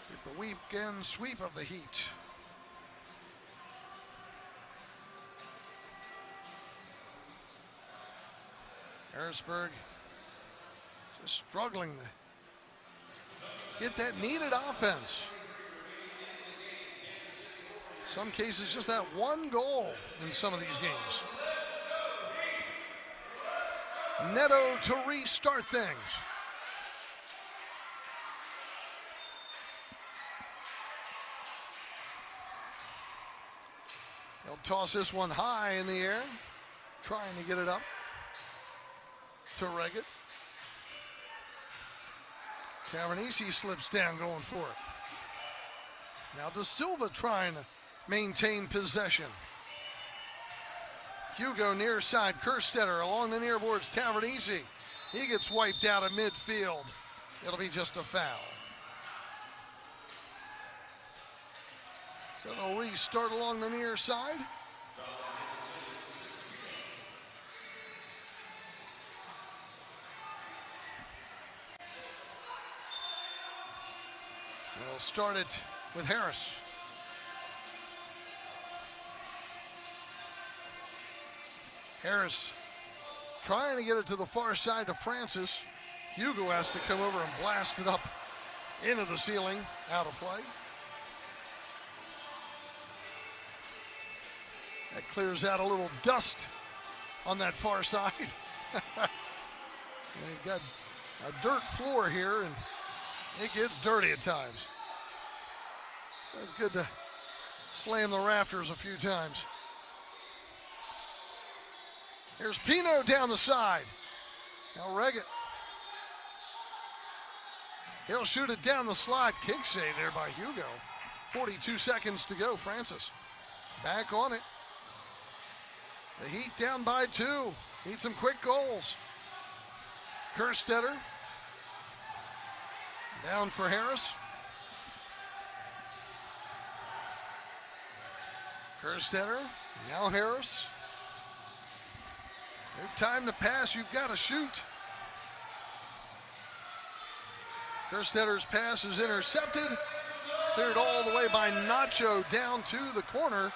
[SPEAKER 1] Get the weekend sweep of the Heat. Harrisburg just struggling to get that needed offense. some cases, just that one goal in some of these games. Neto to restart things. He'll toss this one high in the air, trying to get it up to Reggett. Tavernese slips down going for it. Now De Silva trying to maintain possession. Hugo near side, Kerstetter along the near boards, Tavernese. He gets wiped out of midfield. It'll be just a foul. So they'll restart along the near side. They'll start it with Harris. Harris trying to get it to the far side to Francis. Hugo has to come over and blast it up into the ceiling, out of play. That clears out a little dust on that far side. They've got a dirt floor here, and it gets dirty at times. So it's good to slam the rafters a few times. Here's Pino down the side. Now Reggett. He'll shoot it down the slot. Kick save there by Hugo. 42 seconds to go. Francis back on it. The Heat down by 2. Need some quick goals. Kerstetter. Down for Harris. Kerstetter. Now Harris. No time to pass. You've got to shoot. Kerstetter's pass is intercepted. Cleared all the way by Nacho down to the corner.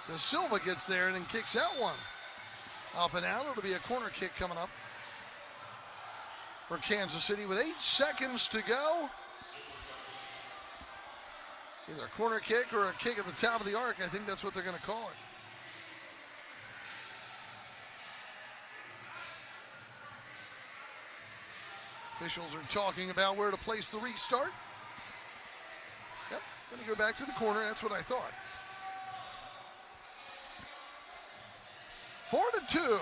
[SPEAKER 1] De Silva gets there and then kicks that one up and out. It'll be a corner kick coming up for Kansas City with 8 seconds to go. Either a corner kick or a kick at the top of the arc. I think that's what they're going to call it. Officials are talking about where to place the restart. Yep, going to go back to the corner. That's what I thought. 4-2.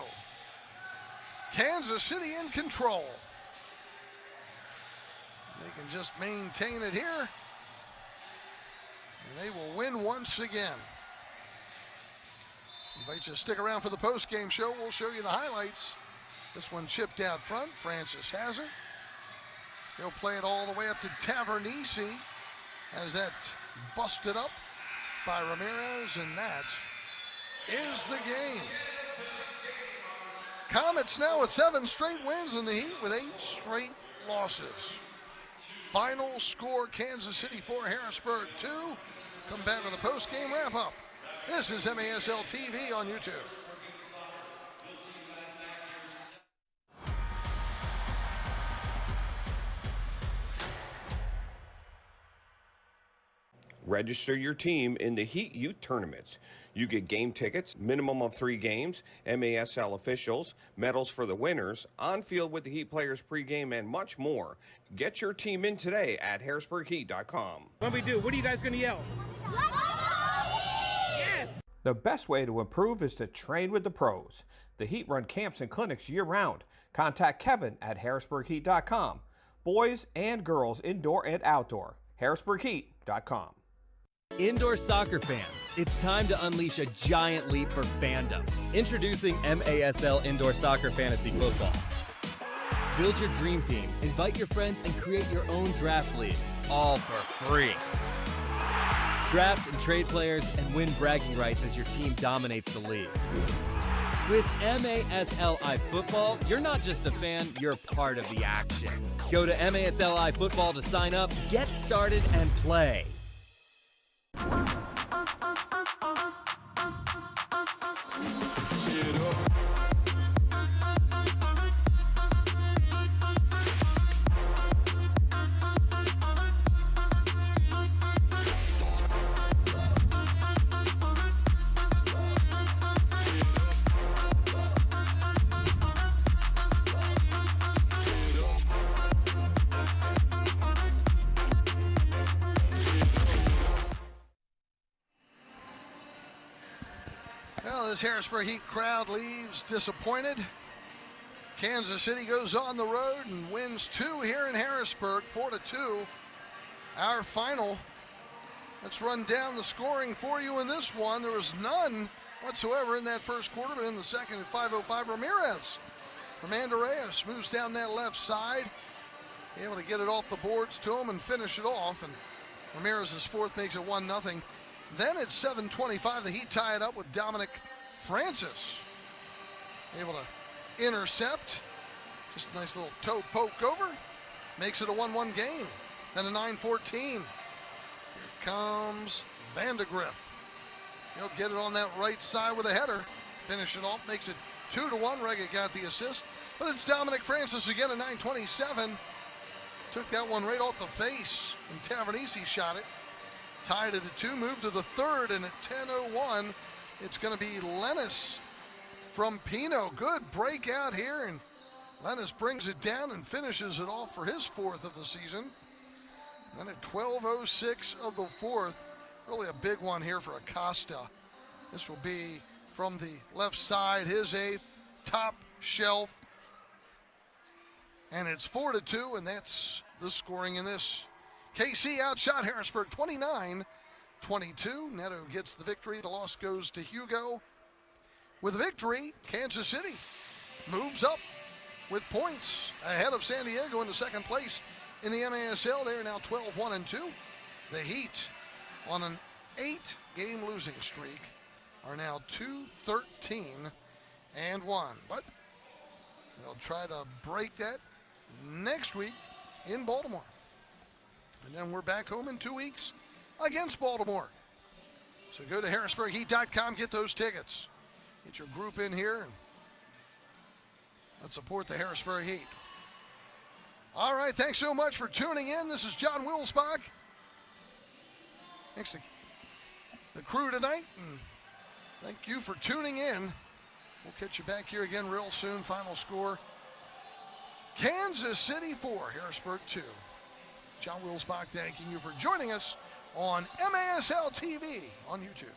[SPEAKER 1] Kansas City in control. They can just maintain it here, and they will win once again. Invite you to stick around for the post-game show. We'll show you the highlights. This one chipped out front. Francis has it. He'll play it all the way up to Tavernese as that busted up by Ramirez, and that is the game. Comets now with 7 straight wins, and the Heat with 8 straight losses. Final score, Kansas City 4, Harrisburg 2. Come back with a post-game wrap-up. This is MASL TV on YouTube.
[SPEAKER 3] Register your team in the Heat Youth Tournaments. You get game tickets, minimum of 3 games, MASL officials, medals for the winners, on-field with the Heat players pregame, and much more. Get your team in today at HarrisburgHeat.com.
[SPEAKER 10] What do we do? What are you guys going to yell?
[SPEAKER 5] Yes! The best way to improve is to train with the pros. The Heat run camps and clinics year-round. Contact Kevin at HarrisburgHeat.com. Boys and girls, indoor and outdoor. HarrisburgHeat.com.
[SPEAKER 6] Indoor soccer fans, it's time to unleash a giant leap for fandom. Introducing MASL Indoor Soccer Fantasy Football. Build your dream team, invite your friends, and create your own draft league, all for free. Draft and trade players and win bragging rights as your team dominates the league. With MASLI Football, you're not just a fan, you're part of the action. Go to MASLI Football to sign up, get started, and play.
[SPEAKER 1] this Harrisburg Heat crowd leaves disappointed. Kansas City goes on the road and wins 2 here in Harrisburg, 4-2. Our final. Let's run down the scoring for you in this one. There was none whatsoever in that first quarter, but in the second at 5:05, Ramirez from Andreas moves down that left side, able to get it off the boards to him and finish it off. And Ramirez's fourth makes it 1-0. Then at 7:25, the Heat tie it up with Dominic Francis, able to intercept. Just a nice little toe poke over, makes it a 1-1 game. Then a 9:14. Here comes Vandegrift. He'll get it on that right side with a header. Finish it off, makes it 2-1. Reggett got the assist. But it's Dominic Francis again at 9:27. Took that one right off the face, and Tavernese shot it. Tied it at 2, moved to the third, and at 10:01, it's going to be Lennis from Pino. Good breakout here, and Lennis brings it down and finishes it off for his 4th of the season. Then at 12:06 of the 4th, really a big one here for Acosta. This will be from the left side, his 8th, top shelf. And it's 4-2, and that's the scoring in this. KC outshot Harrisburg 29-22. Neto gets the victory. The loss goes to Hugo. With a victory, Kansas City moves up with points ahead of San Diego in the second place in the MASL. They are now 12-1-2. The Heat, on an 8-game losing streak, are now 2-13-1. But they'll try to break that next week in Baltimore. And then we're back home in 2 weeks against Baltimore. So go to HarrisburgHeat.com, get those tickets. Get your group in here and let's support the Harrisburg Heat. All right, thanks so much for tuning in. This is John Wilsbach. Thanks to the crew tonight, and thank you for tuning in. We'll catch you back here again real soon. Final score, Kansas City 4, Harrisburg 2. John Wilsbach thanking you for joining us on MASL TV on YouTube.